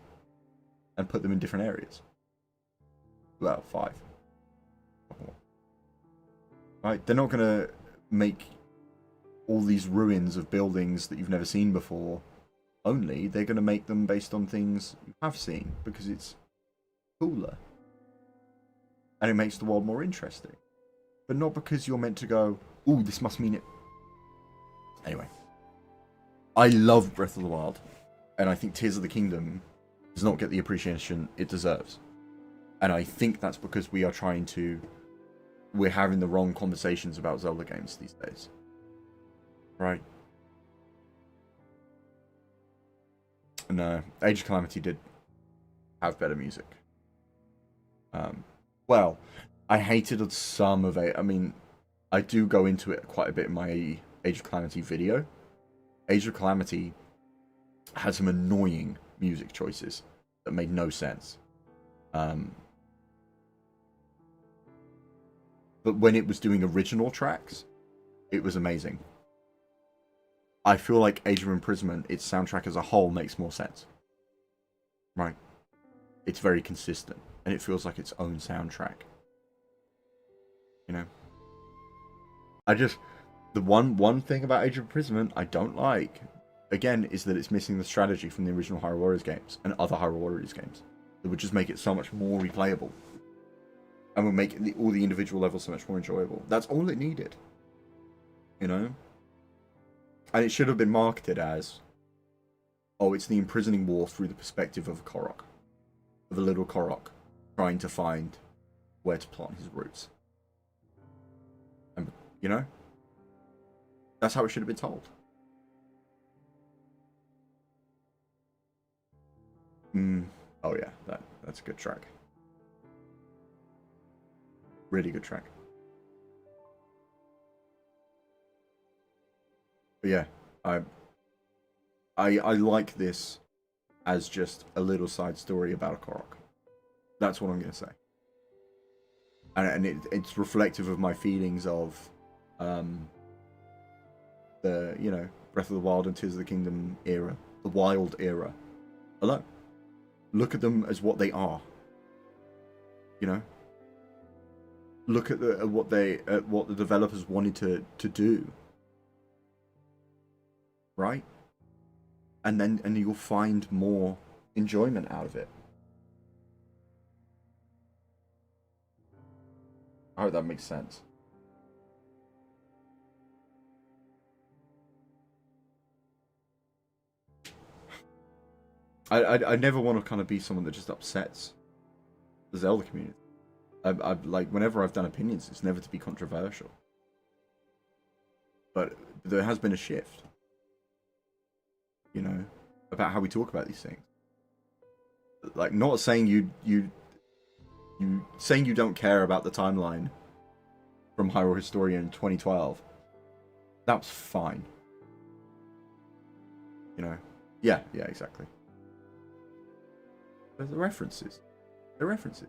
And put them in different areas. Well, 5. Right? They're not going to make all these ruins of buildings that you've never seen before only. They're going to make them based on things you have seen, because it's cooler. And it makes the world more interesting. But not because you're meant to go, ooh, this must mean it. Anyway. I love Breath of the Wild. And I think Tears of the Kingdom does not get the appreciation it deserves. And I think that's because we're having the wrong conversations about Zelda games these days. Right. No, Age of Calamity did have better music. Well, I hated some of it. I mean, I do go into it quite a bit in my Age of Calamity video. Age of Calamity had some annoying music choices that made no sense. But when it was doing original tracks, it was amazing. I feel like Age of Imprisonment, its soundtrack as a whole, makes more sense. Right. It's very consistent, and it feels like its own soundtrack. You know? The one thing about Age of Imprisonment I don't like, again, is that it's missing the strategy from the original Hyrule Warriors games and other Hyrule Warriors games. It would just make it so much more replayable. And would make all the individual levels so much more enjoyable. That's all it needed. You know? And it should have been marketed as, oh, it's the imprisoning war through the perspective of a Korok. Of a little Korok trying to find where to plant his roots. You know? That's how it should have been told. Oh yeah, that's a good track. Really good track. But yeah, I like this as just a little side story about a Korok. That's what I'm gonna say. And it's reflective of my feelings of the, you know, Breath of the Wild and Tears of the Kingdom era, the Wild era. Alone. Look at them as what they are. You know? Look at what the developers wanted to do. Right? And you'll find more enjoyment out of it. I hope that makes sense. I never want to kind of be someone that just upsets the Zelda community. I like, whenever I've done opinions, it's never to be controversial. But there has been a shift, you know, about how we talk about these things. Like, not saying you saying you don't care about the timeline from Hyrule Historian 2012. That's fine. You know? Yeah, exactly. But the references. The references.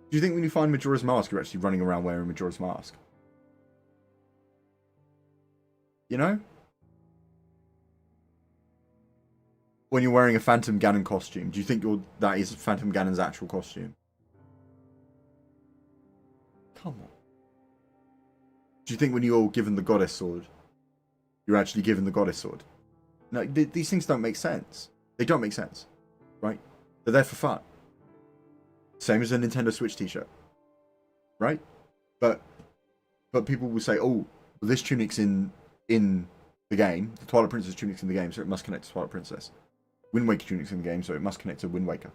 Do you think when you find Majora's Mask, you're actually running around wearing Majora's Mask? You know? When you're wearing a Phantom Ganon costume, do you think that is Phantom Ganon's actual costume? Come on. Do you think when you're given the Goddess Sword, you're actually given the Goddess Sword? No, these things don't make sense. They don't make sense. Right? They're there for fun. Same as a Nintendo Switch t-shirt. Right? But people will say, oh, well, this tunic's in the game. The Twilight Princess tunic's in the game, so it must connect to Twilight Princess. Wind Waker tunic's in the game, so it must connect to Wind Waker.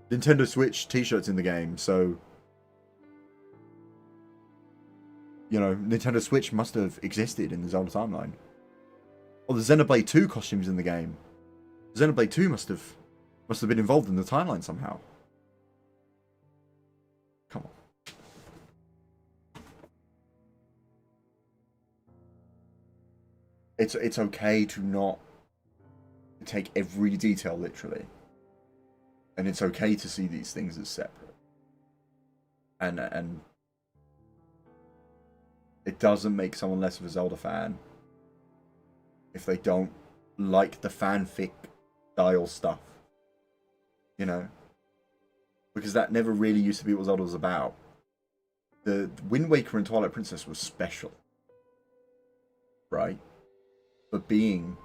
Nintendo Switch t-shirt's in the game, so, you know, Nintendo Switch must have existed in the Zelda timeline. Or the Xenoblade 2 costume's in the game. Xenoblade 2 must have been involved in the timeline somehow. Come on. It's okay to not take every detail literally. And it's okay to see these things as separate. And it doesn't make someone less of a Zelda fan if they don't like the fanfic style stuff. You know? Because that never really used to be what Zelda was about. The Wind Waker and Twilight Princess was special. Right? But being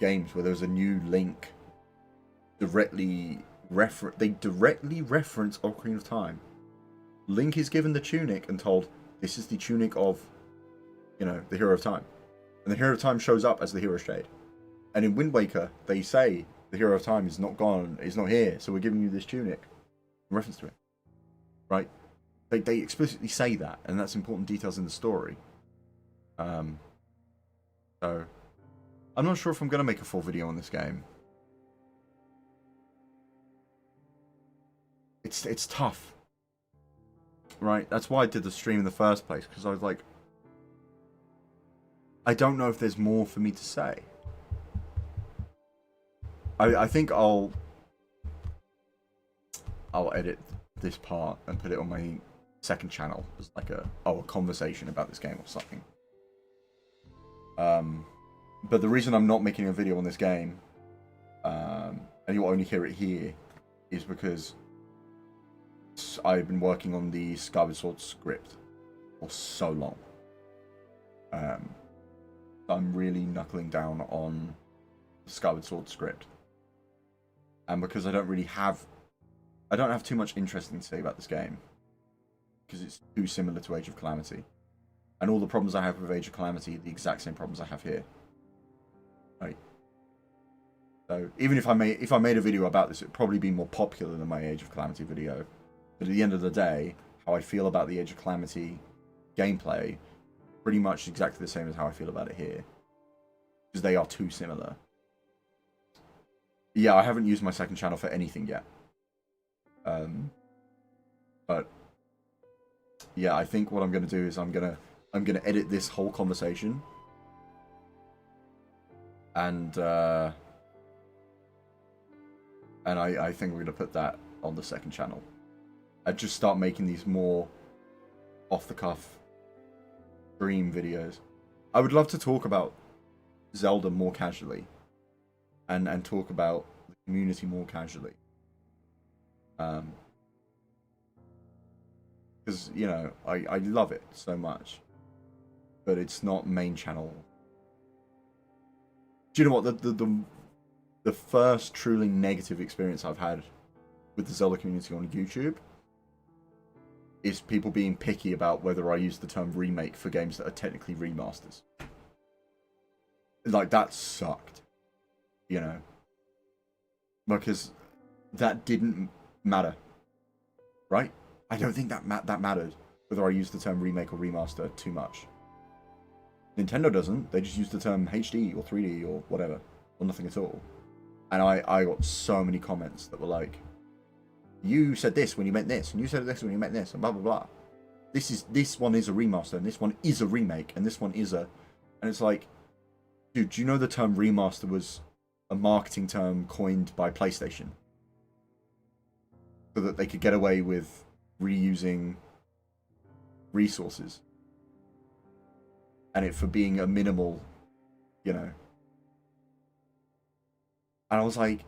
games where there was a new Link they directly reference Ocarina of Time. Link is given the tunic and told, this is the tunic of, you know, the Hero of Time. And the Hero of Time shows up as the Hero Shade. And in Wind Waker, they say the Hero of Time is not gone, is not here, so we're giving you this tunic in reference to it. Right? They explicitly say that, and that's important details in the story. So I'm not sure if I'm going to make a full video on this game. It's tough. Right? That's why I did the stream in the first place, because I was like, I don't know if there's more for me to say. I think I'll edit this part and put it on my second channel as like a conversation about this game or something. But the reason I'm not making a video on this game, and you'll only hear it here, is because I've been working on the Skyward Sword script for so long. I'm really knuckling down on the Skyward Sword script. And because I don't have too much interesting to say about this game. Because it's too similar to Age of Calamity. And all the problems I have with Age of Calamity are the exact same problems I have here. Right. So even if I made a video about this, it'd probably be more popular than my Age of Calamity video. But at the end of the day, how I feel about the Age of Calamity gameplay pretty much exactly the same as how I feel about it here. Because they are too similar. Yeah, I haven't used my second channel for anything yet. But yeah, I think what I'm gonna do is I'm gonna edit this whole conversation. And I think we're gonna put that on the second channel. I'd just start making these more off the cuff stream videos. I would love to talk about Zelda more casually. And talk about the community more casually. Because, you know, I love it so much. But it's not main channel. Do you know what? The first truly negative experience I've had with the Zelda community on YouTube is people being picky about whether I use the term remake for games that are technically remasters. Like, that sucked. You know, because that didn't matter, right? I don't think that mattered whether I use the term remake or remaster too much. Nintendo doesn't. They just use the term HD or 3D or whatever, or nothing at all. And I got so many comments that were like, "You said this when you meant this, and you said this when you meant this, and blah blah blah. This one is a remaster, and this one is a remake, and this one is a," and it's like, dude, do you know the term remaster was a marketing term coined by PlayStation so that they could get away with reusing resources, and it for being a minimal, you know. And I was like,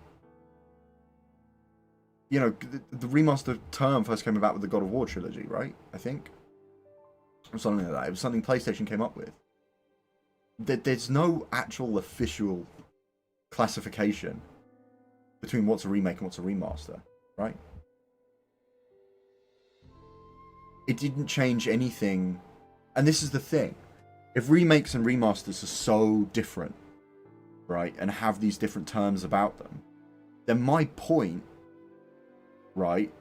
you know, the remaster term first came about with the God of War trilogy, right? I think, or something like that. It was something PlayStation came up with. There's no actual official classification between what's a remake and what's a remaster, right? It didn't change anything. And this is the thing. If remakes and remasters are so different, right, and have these different terms about them, then my point, right,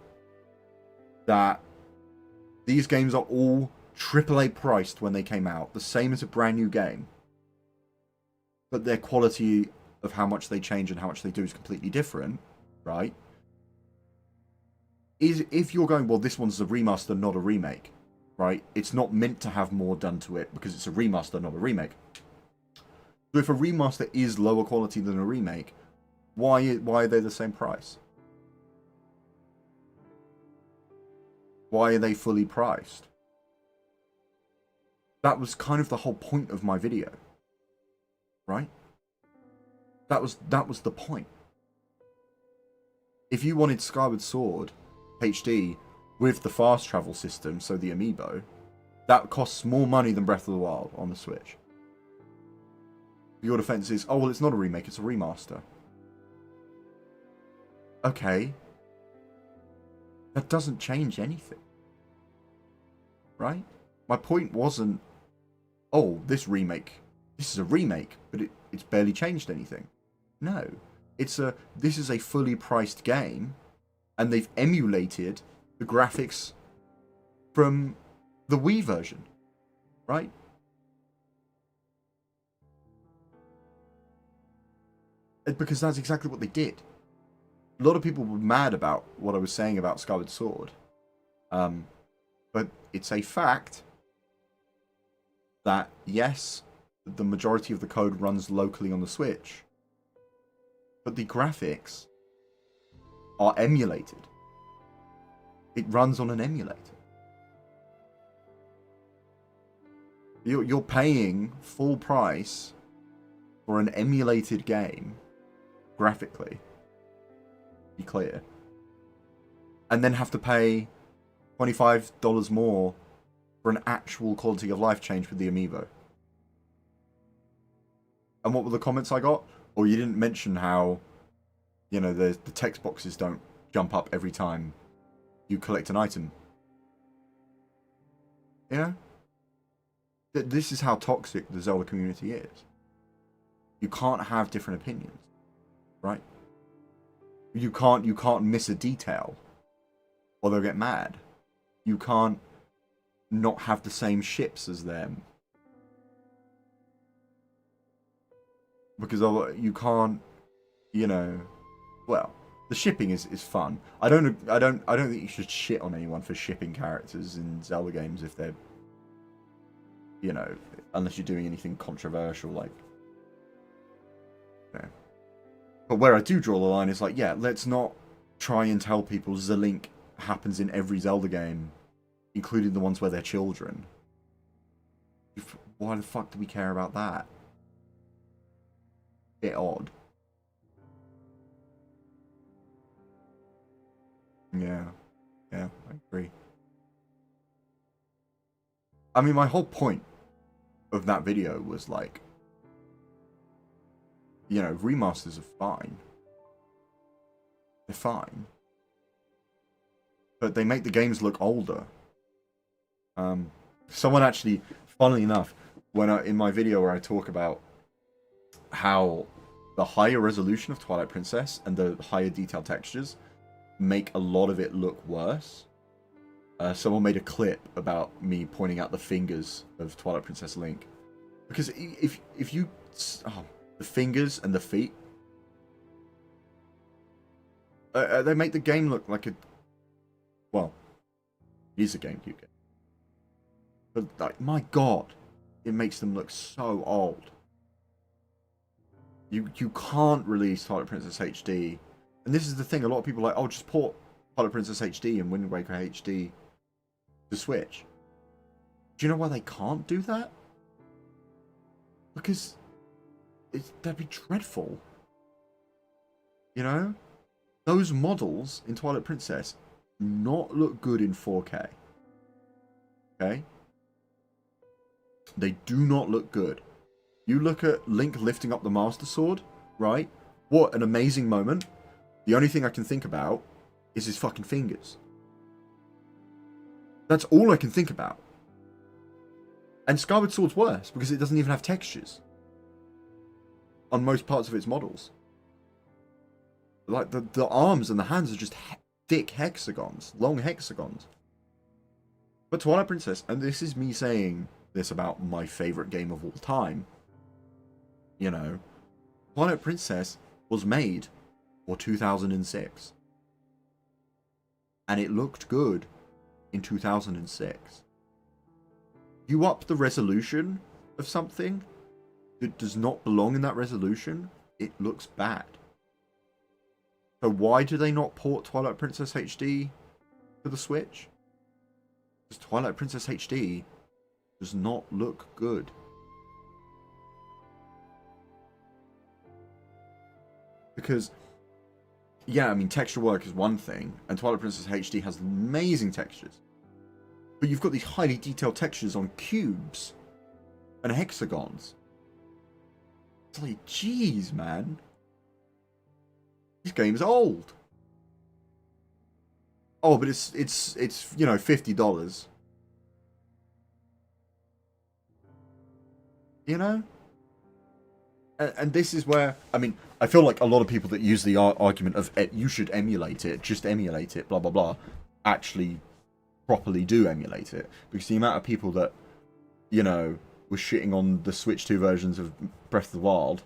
that these games are all AAA priced when they came out, the same as a brand new game, but their quality of how much they change and how much they do is completely different, right? Is if you're going, well, this one's a remaster, not a remake, right? It's not meant to have more done to it because it's a remaster, not a remake. So if a remaster is lower quality than a remake, why are they the same price? Why are they fully priced? That was kind of the whole point of my video, right? That was the point. If you wanted Skyward Sword HD with the fast travel system, so the amiibo, that costs more money than Breath of the Wild on the Switch. Your defense is, oh, well, it's not a remake, it's a remaster. Okay. That doesn't change anything. Right? My point wasn't, oh, this is a remake, but it's barely changed anything. No. This is a fully priced game, and they've emulated the graphics from the Wii version. Right? Because that's exactly what they did. A lot of people were mad about what I was saying about Skyward Sword. But it's a fact that, yes, the majority of the code runs locally on the Switch, but the graphics are emulated. It runs on an emulator. You're paying full price for an emulated game, graphically, be clear, and then have to pay $25 more for an actual quality of life change with the amiibo. And what were the comments I got? Or you didn't mention how, you know, the text boxes don't jump up every time you collect an item. You know? This is how toxic the Zelda community is. You can't have different opinions, right? You can't miss a detail, or they'll get mad. you can't not have the same ships as them. Because you can't, you know, well, the shipping is fun. I don't think you should shit on anyone for shipping characters in Zelda games if they're, you know, unless you're doing anything controversial like, you know. But where I do draw the line is like, yeah, let's not try and tell people the Link happens in every Zelda game, including the ones where they're children. Why the fuck do we care about that? Bit odd. Yeah, I agree. I mean, my whole point of that video was like, you know, remasters are fine. They're fine. But they make the games look older. Someone actually, funnily enough, in my video where I talk about how the higher resolution of Twilight Princess and the higher detail textures make a lot of it look worse. Someone made a clip about me pointing out the fingers of Twilight Princess Link. Because if you... the fingers and the feet... they make the game look like a... Well, it is a GameCube game. But, like, my god, it makes them look so old. You can't release Twilight Princess HD. And this is the thing, a lot of people are like, oh, just port Twilight Princess HD and Wind Waker HD to Switch. Do you know why they can't do that? Because that'd be dreadful. You know? Those models in Twilight Princess do not look good in 4K. Okay? They do not look good. You look at Link lifting up the Master Sword, right? What an amazing moment. The only thing I can think about is his fucking fingers. That's all I can think about. And Skyward Sword's worse, because it doesn't even have textures on most parts of its models. Like, the arms and the hands are just thick hexagons, long hexagons. But Twilight Princess, and this is me saying this about my favourite game of all time, you know, Twilight Princess was made for 2006. And it looked good in 2006. You up the resolution of something that does not belong in that resolution, it looks bad. So why do they not port Twilight Princess HD to the Switch? Because Twilight Princess HD does not look good. Because, yeah, I mean, texture work is one thing, and Twilight Princess HD has amazing textures. But you've got these highly detailed textures on cubes and hexagons. It's like, jeez, man. This game's old. Oh, but it's you know, $50. You know? And this is where, I mean, I feel like a lot of people that use the argument of you should emulate it, just emulate it, blah, blah, blah, actually properly do emulate it. Because the amount of people that, you know, were shitting on the Switch 2 versions of Breath of the Wild,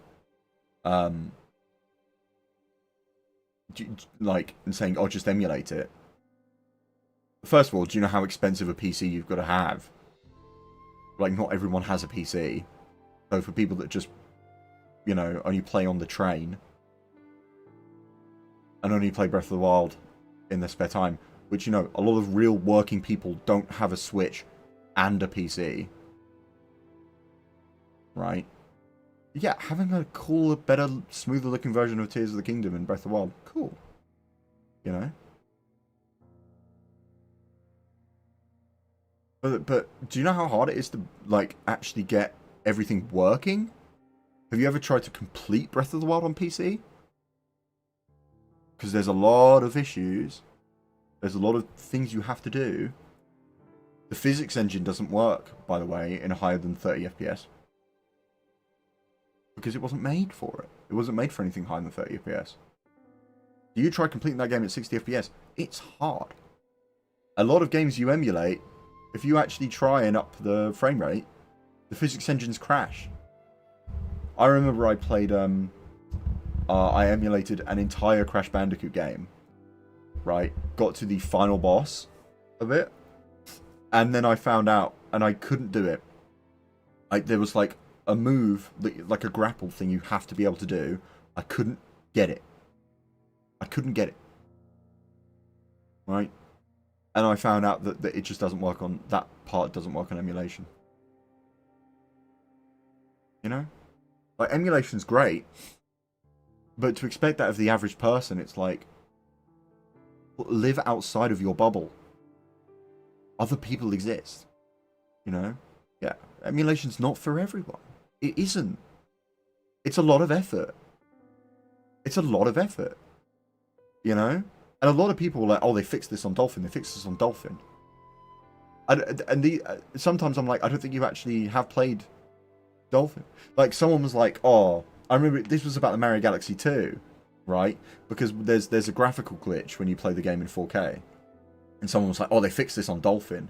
like, and saying, oh, just emulate it. First of all, do you know how expensive a PC you've got to have? Like, not everyone has a PC. So for people that just, you know, only play on the train and only play Breath of the Wild in their spare time, which, you know, a lot of real working people don't have a Switch and a PC. Right? Yeah, having a cooler, better, smoother looking version of Tears of the Kingdom in Breath of the Wild, cool. You know? But do you know how hard it is to, like, actually get everything working? Have you ever tried to complete Breath of the Wild on PC? Because there's a lot of issues. There's a lot of things you have to do. The physics engine doesn't work, by the way, in higher than 30 FPS. Because it wasn't made for it. It wasn't made for anything higher than 30 FPS. You try completing that game at 60 FPS, it's hard. a lot of games you emulate, if you actually try and up the frame rate, the physics engines crash. I remember I played, I emulated an entire Crash Bandicoot game, right? Got to the final boss of it, and then I found out, and I couldn't do it. There was like a move, like a grapple thing you have to be able to do. I couldn't get it. I couldn't get it. Right? And I found out that it just doesn't work on, that part doesn't work on emulation. You know? Like, emulation's great, but to expect that of the average person, it's like, live outside of your bubble. Other people exist. You know? Yeah. Emulation's not for everyone. It isn't. It's a lot of effort. It's a lot of effort. You know? And a lot of people are like, oh, they fixed this on Dolphin. They fixed this on Dolphin. Sometimes I'm like, I don't think you actually have played Dolphin. Like, someone was like, oh, I remember this was about the Mario Galaxy 2, right? Because there's a graphical glitch when you play the game in 4K. And someone was like, oh, they fixed this on Dolphin.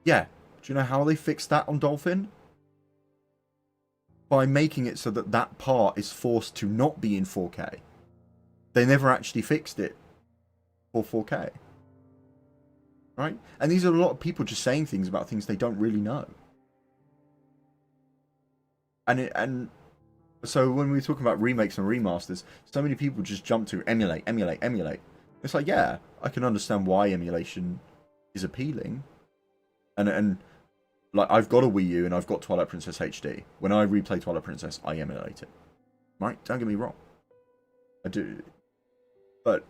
Yeah. Do you know how they fixed that on Dolphin? By making it so that that part is forced to not be in 4K. They never actually fixed it for 4K. Right? And these are a lot of people just saying things about things they don't really know. And so when we were talking about remakes and remasters, so many people just jump to emulate. It's like, yeah, I can understand why emulation is appealing. And like, I've got a Wii U and I've got Twilight Princess HD. When I replay Twilight Princess, I emulate it. Right? Don't get me wrong. I do. But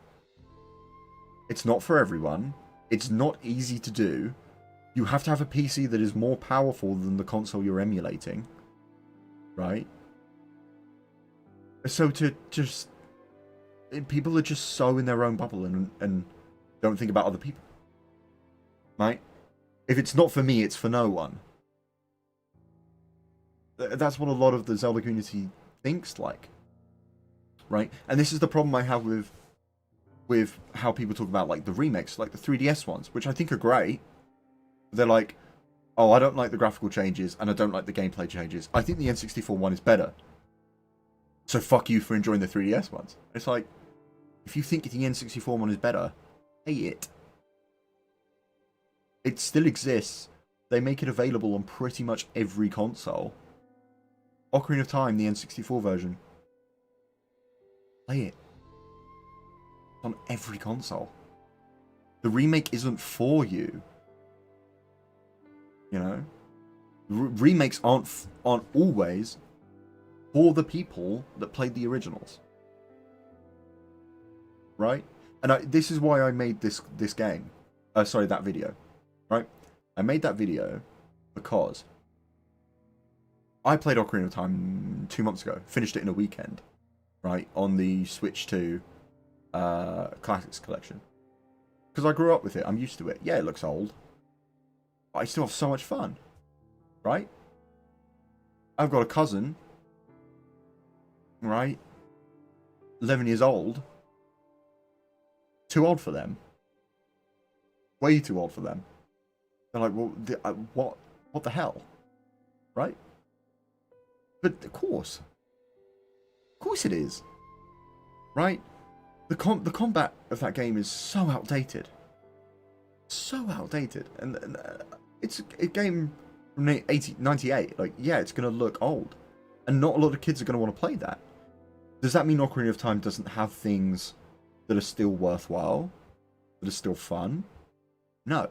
it's not for everyone. It's not easy to do. You have to have a PC that is more powerful than the console you're emulating. Right? So to just... people are just so in their own bubble and don't think about other people. Right? If it's not for me, it's for no one. That's what a lot of the Zelda community thinks like. Right? And this is the problem I have with how people talk about like the remakes, like the 3DS ones, which I think are great. They're like, oh, I don't like the graphical changes and I don't like the gameplay changes. I think the N64 one is better. So fuck you for enjoying the 3DS ones. It's like, if you think the N64 one is better, hate it. It still exists. They make it available on pretty much every console. Ocarina of Time, the N64 version. Play it. It's on every console. The remake isn't for you. You know? Remakes aren't always for the people that played the originals. Right? And this is why I made this game. That video. Right? I made that video because I played Ocarina of Time 2 months ago. Finished it in a weekend. Right? On the Switch 2 Classics Collection. Because I grew up with it. I'm used to it. Yeah, it looks old. But I still have so much fun. Right? I've got a cousin. Right? 11 years old. Too old for them. Way too old for them. They're like, well, what the hell? Right? But of course it is. Right? The combat of that game is so outdated. So outdated. And it's a game from 98. Like, yeah, it's going to look old. And not a lot of kids are going to want to play that. Does that mean Ocarina of Time doesn't have things that are still worthwhile? That are still fun? No.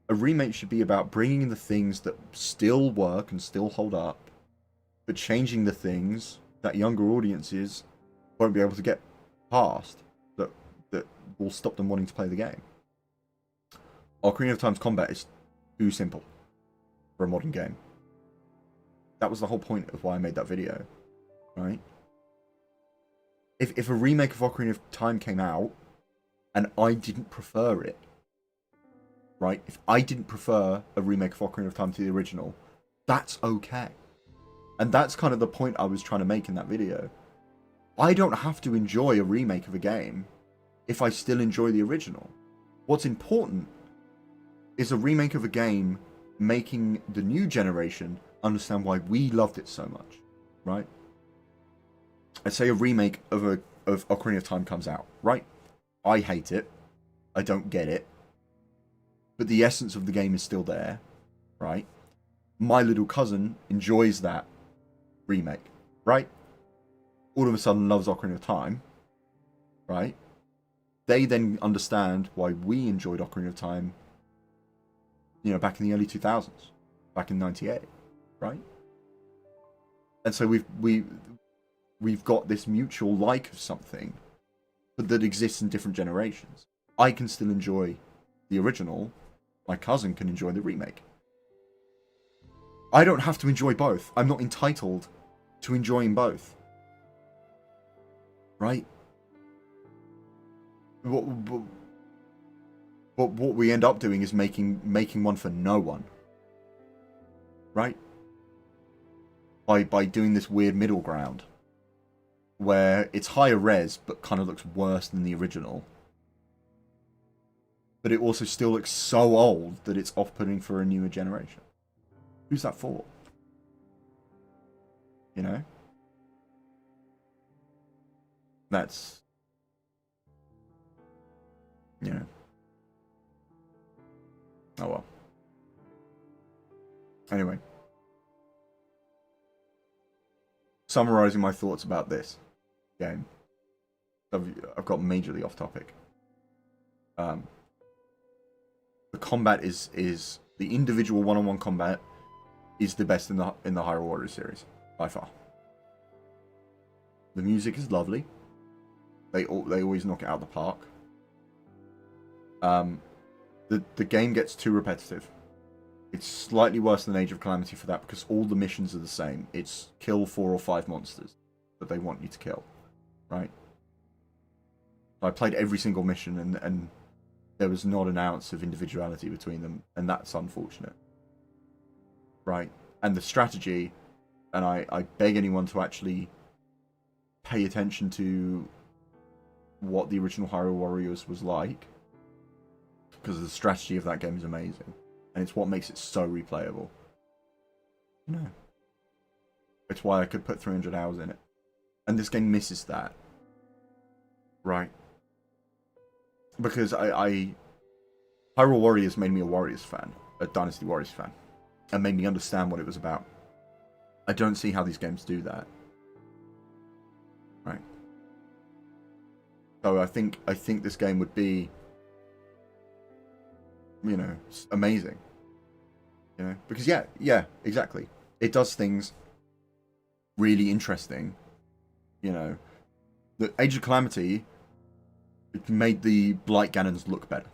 A remake should be about bringing in the things that still work and still hold up, but changing the things that younger audiences won't be able to get past, that will stop them wanting to play the game. Ocarina of Time's combat is too simple for a modern game. That was the whole point of why I made that video, right? If a remake of Ocarina of Time came out and I didn't prefer it, right? If I didn't prefer a remake of Ocarina of Time to the original, that's okay. And that's kind of the point I was trying to make in that video. I don't have to enjoy a remake of a game if I still enjoy the original. What's important is a remake of a game making the new generation understand why we loved it so much, right? I'd say a remake of Ocarina of Time comes out, right? I hate it. I don't get it. But the essence of the game is still there, right? My little cousin enjoys that remake, right? All of a sudden loves Ocarina of Time, right? They then understand why we enjoyed Ocarina of Time, you know, back in the early 2000s, back in 98, right? And so we've got this mutual like of something, but that exists in different generations. I can still enjoy the original. My cousin can enjoy the remake. I don't have to enjoy both. I'm not entitled to enjoying both. Right? But what we end up doing is making one for no one. Right? By doing this weird middle ground. Where it's higher res, but kind of looks worse than the original. But it also still looks so old that it's off-putting for a newer generation. Who's that for? You know? That's... You know. Oh well. Anyway. Summarizing my thoughts about this game. I've got majorly off topic. The combat is the individual one-on-one combat is the best in the Hyrule Warriors series by far. The music is lovely. They always knock it out of the park. The game gets too repetitive. It's slightly worse than Age of Calamity for that because all the missions are the same. It's kill 4 or 5 monsters that they want you to kill, right? I played every single mission and there was not an ounce of individuality between them, and that's unfortunate. Right? And the strategy, and I beg anyone to actually pay attention to what the original Hyrule Warriors was like, because the strategy of that game is amazing, and it's what makes it so replayable. No. It's why I could put 300 hours in it. And this game misses that. Right? Because Hyrule Warriors made me a Warriors fan, a Dynasty Warriors fan, and made me understand what it was about. I don't see how these games do that. Right. So I think this game would be, you know, amazing. You know, because yeah, exactly. It does things really interesting. You know, the Age of Calamity, it made the Blight Ganons look better.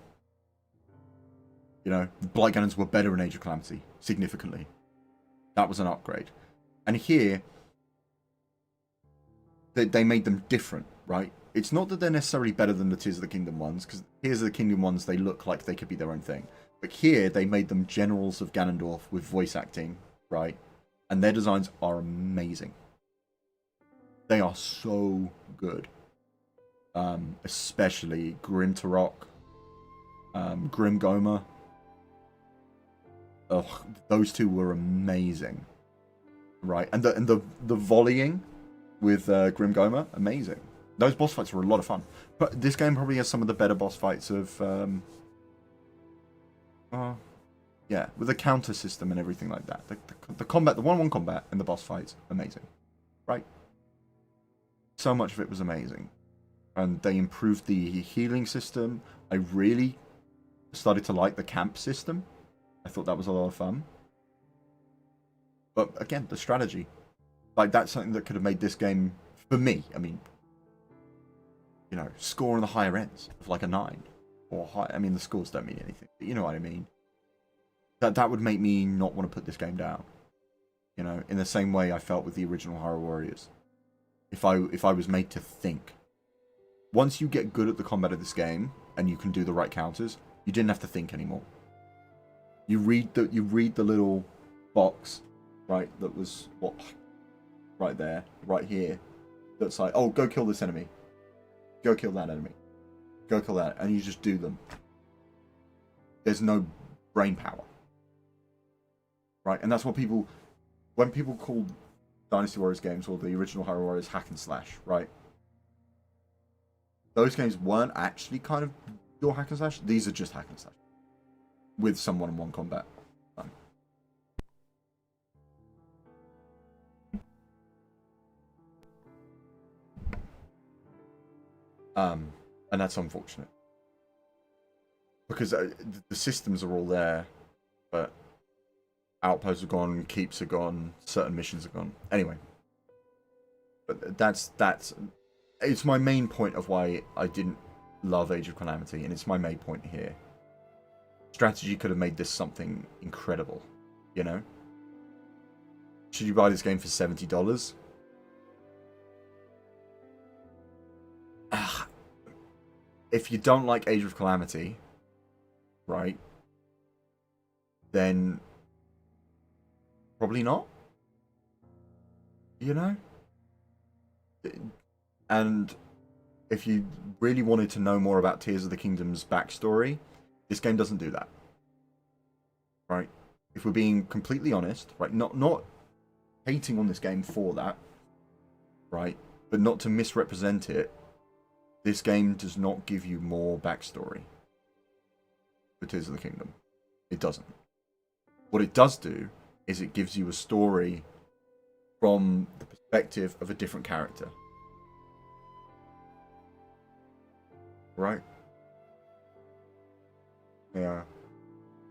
You know, the Blight Ganons were better in Age of Calamity, significantly. That was an upgrade. And here, they made them different, right? It's not that they're necessarily better than the Tears of the Kingdom ones, because Tears of the Kingdom ones, they look like they could be their own thing. But here, they made them generals of Ganondorf with voice acting, right? And their designs are amazing. They are so good. Especially Grim Turok, Grim Goma. Ugh, those two were amazing, right? And the volleying with Grim Goma, amazing. Those boss fights were a lot of fun. But this game probably has some of the better boss fights of, yeah, with the counter system and everything like that. The combat, the one-on-one combat and the boss fights, amazing, right? So much of it was amazing. And they improved the healing system. I really started to like the camp system. I thought that was a lot of fun. But again, the strategy. Like, that's something that could have made this game, for me, I mean, you know, score on the higher ends of like a 9. Or high. I mean, the scores don't mean anything. But you know what I mean. That would make me not want to put this game down. You know, in the same way I felt with the original Hyrule Warriors. If I was made to think. Once you get good at the combat of this game and you can do the right counters, you didn't have to think anymore. You read the little box, right? That was what, right there, right here. That's like, oh, go kill this enemy, go kill that enemy, go kill that, and you just do them. There's no brain power. Right? And that's what people... When people call Dynasty Warriors games, or the original Hyrule Warriors, hack and slash, right? Those games weren't actually kind of pure hack and slash. These are just hack and slash. With some one-on-one combat. And that's unfortunate. Because the systems are all there, but outposts are gone, keeps are gone, certain missions are gone. Anyway. But that's it's my main point of why I didn't love Age of Calamity, and it's my main point here. Strategy could have made this something incredible, you know? Should you buy this game for $70? If you don't like Age of Calamity, right, then probably not, you know? And if you really wanted to know more about Tears of the Kingdom's backstory, this game doesn't do that. Right? If we're being completely honest, right, not hating on this game for that, right, but not to misrepresent it, this game does not give you more backstory for Tears of the Kingdom. It doesn't. What it does do is it gives you a story from the perspective of a different character. Right? Yeah.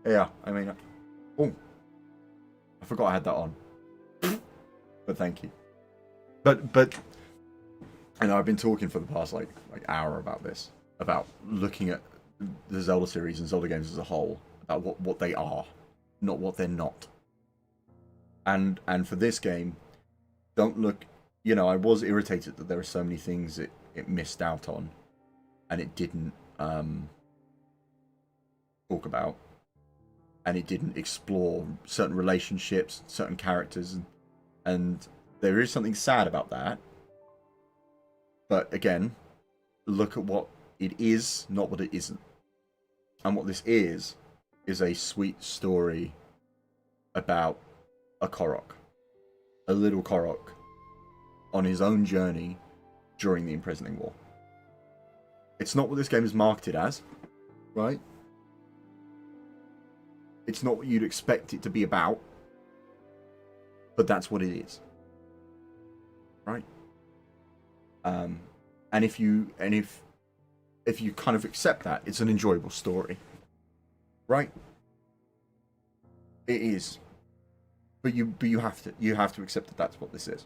Yeah, I mean... Oh. I forgot I had that on. But thank you. But... I know I've been talking for the past, like hour about this. About looking at the Zelda series and Zelda games as a whole. About what they are. Not what they're not. And for this game, don't look... You know, I was irritated that there are so many things it missed out on. And it didn't talk about. And it didn't explore certain relationships, certain characters. And there is something sad about that. But again, look at what it is, not what it isn't. And what this is a sweet story about a Korok. A little Korok on his own journey during the Imprisoning War. It's not what this game is marketed as, right? It's not what you'd expect it to be about. But that's what it is. Right? And if you kind of accept that, it's an enjoyable story. Right? It is. But you have to accept that that's what this is.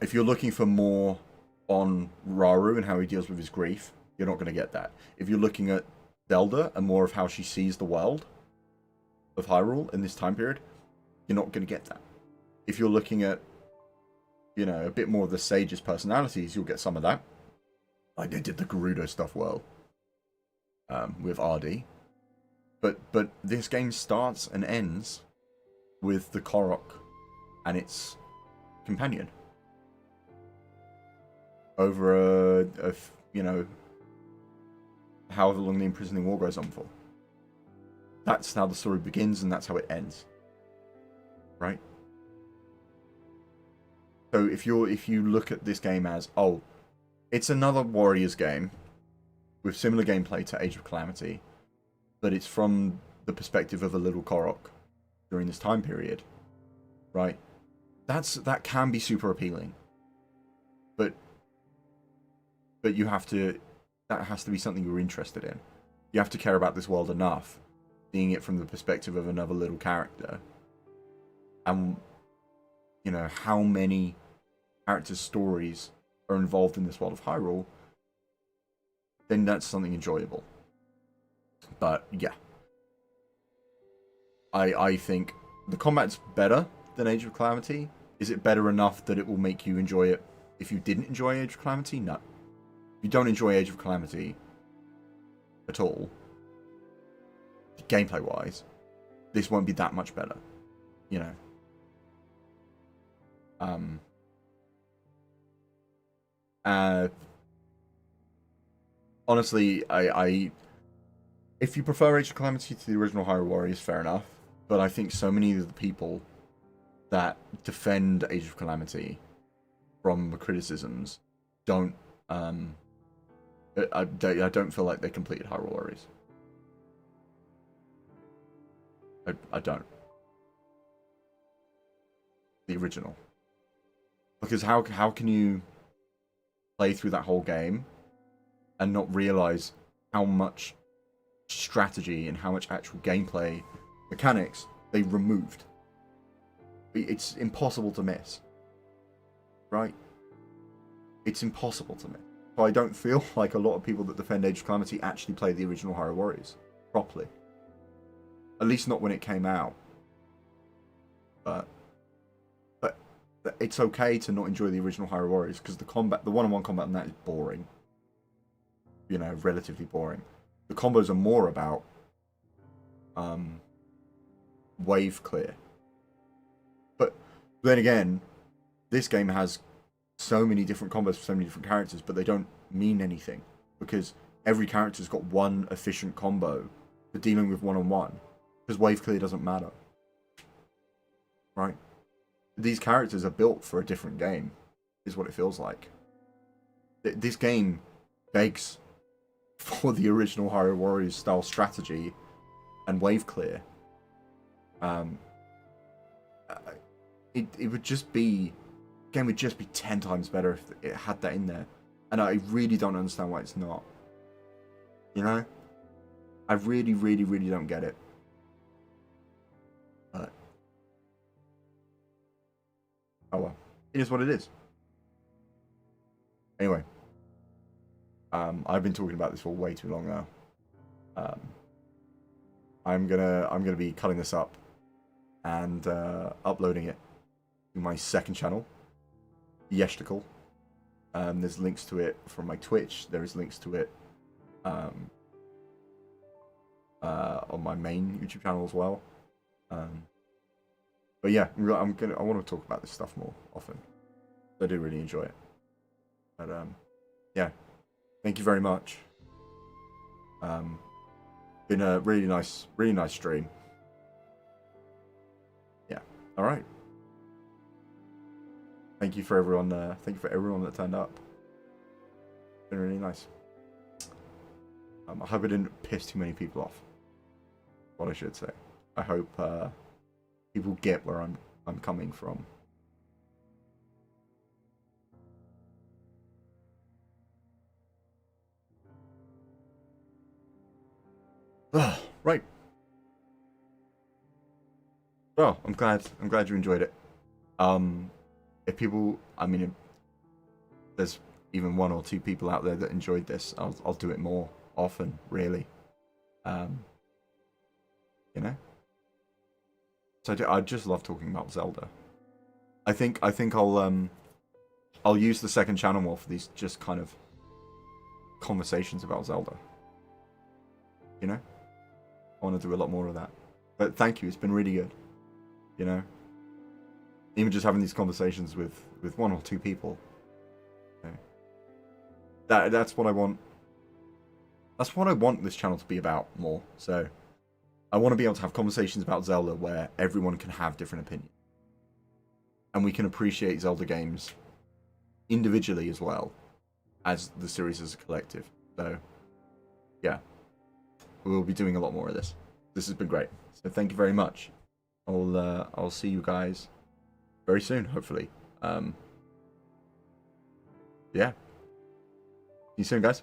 If you're looking for more on Rauru and how he deals with his grief, you're not going to get that. If you're looking at Zelda and more of how she sees the world of Hyrule in this time period, you're not going to get that. If you're looking at, you know, a bit more of the sage's personalities, you'll get some of that. Like they did the Gerudo stuff well with RD. But this game starts and ends with the Korok and its companion. Over you know, however long the Imprisoning War goes on for. That's how the story begins and that's how it ends. Right? So if you look at this game as, oh, it's another Warriors game with similar gameplay to Age of Calamity, but it's from the perspective of a little Korok during this time period, right? That can be super appealing. But that has to be something you're interested in. You have to care about this world enough, seeing it from the perspective of another little character. And, you know, how many characters' stories are involved in this world of Hyrule, then that's something enjoyable. But, yeah. I think the combat's better than Age of Calamity. Is it better enough that it will make you enjoy it if you didn't enjoy Age of Calamity? No. If you don't enjoy Age of Calamity at all, gameplay-wise, this won't be that much better. You know. honestly, if you prefer Age of Calamity to the original Hyrule Warriors, fair enough. But I think so many of the people that defend Age of Calamity from the criticisms don't. I don't feel like they completed Hyrule Warriors. I don't. The original. Because how can you play through that whole game and not realize how much strategy and how much actual gameplay mechanics they removed? It's impossible to miss. Right? It's impossible to miss. So I don't feel like a lot of people that defend Age of Calamity actually play the original Hyrule Warriors properly. At least not when it came out. But it's okay to not enjoy the original Hyrule Warriors because the one-on-one combat in that is boring. You know, relatively boring. The combos are more about wave clear. But then again, this game has so many different combos for so many different characters, but they don't mean anything because every character's got one efficient combo for dealing with one-on-one. Because wave clear doesn't matter. Right? These characters are built for a different game, is what it feels like. This game begs for the original Hyrule Warriors style strategy and wave clear. It would just be... The game would just be 10 times better if it had that in there. And I really don't understand why it's not. You know? I really, really, really don't get it. But... oh well. It is what it is. Anyway. I've been talking about this for way too long now. I'm gonna be cutting this up and uploading it to my second channel, Yeshtical. There's links to it from my Twitch. There is links to it on my main YouTube channel as well. But yeah, I want to talk about this stuff more often. I do really enjoy it. But yeah, thank you very much. Been a really nice stream. Yeah. All right. Thank you for everyone. Thank you for everyone that turned up. It's been really nice. I hope I didn't piss too many people off. What I should say. I hope people get where I'm coming from. Right. Well, I'm glad you enjoyed it. If people, I mean, if there's even one or two people out there that enjoyed this, I'll do it more often, really. You know. So I just love talking about Zelda. I think I'll use the second channel more for these just kind of conversations about Zelda. You know. I want to do a lot more of that. But thank you, it's been really good. You know? Even just having these conversations with one or two people. You know? That's what I want. That's what I want this channel to be about more. So, I want to be able to have conversations about Zelda where everyone can have different opinions. And we can appreciate Zelda games individually as well as the series as a collective. So, yeah. We'll be doing a lot more of this. This has been great. So thank you very much. I'll see you guys very soon, hopefully. Yeah. See you soon, guys.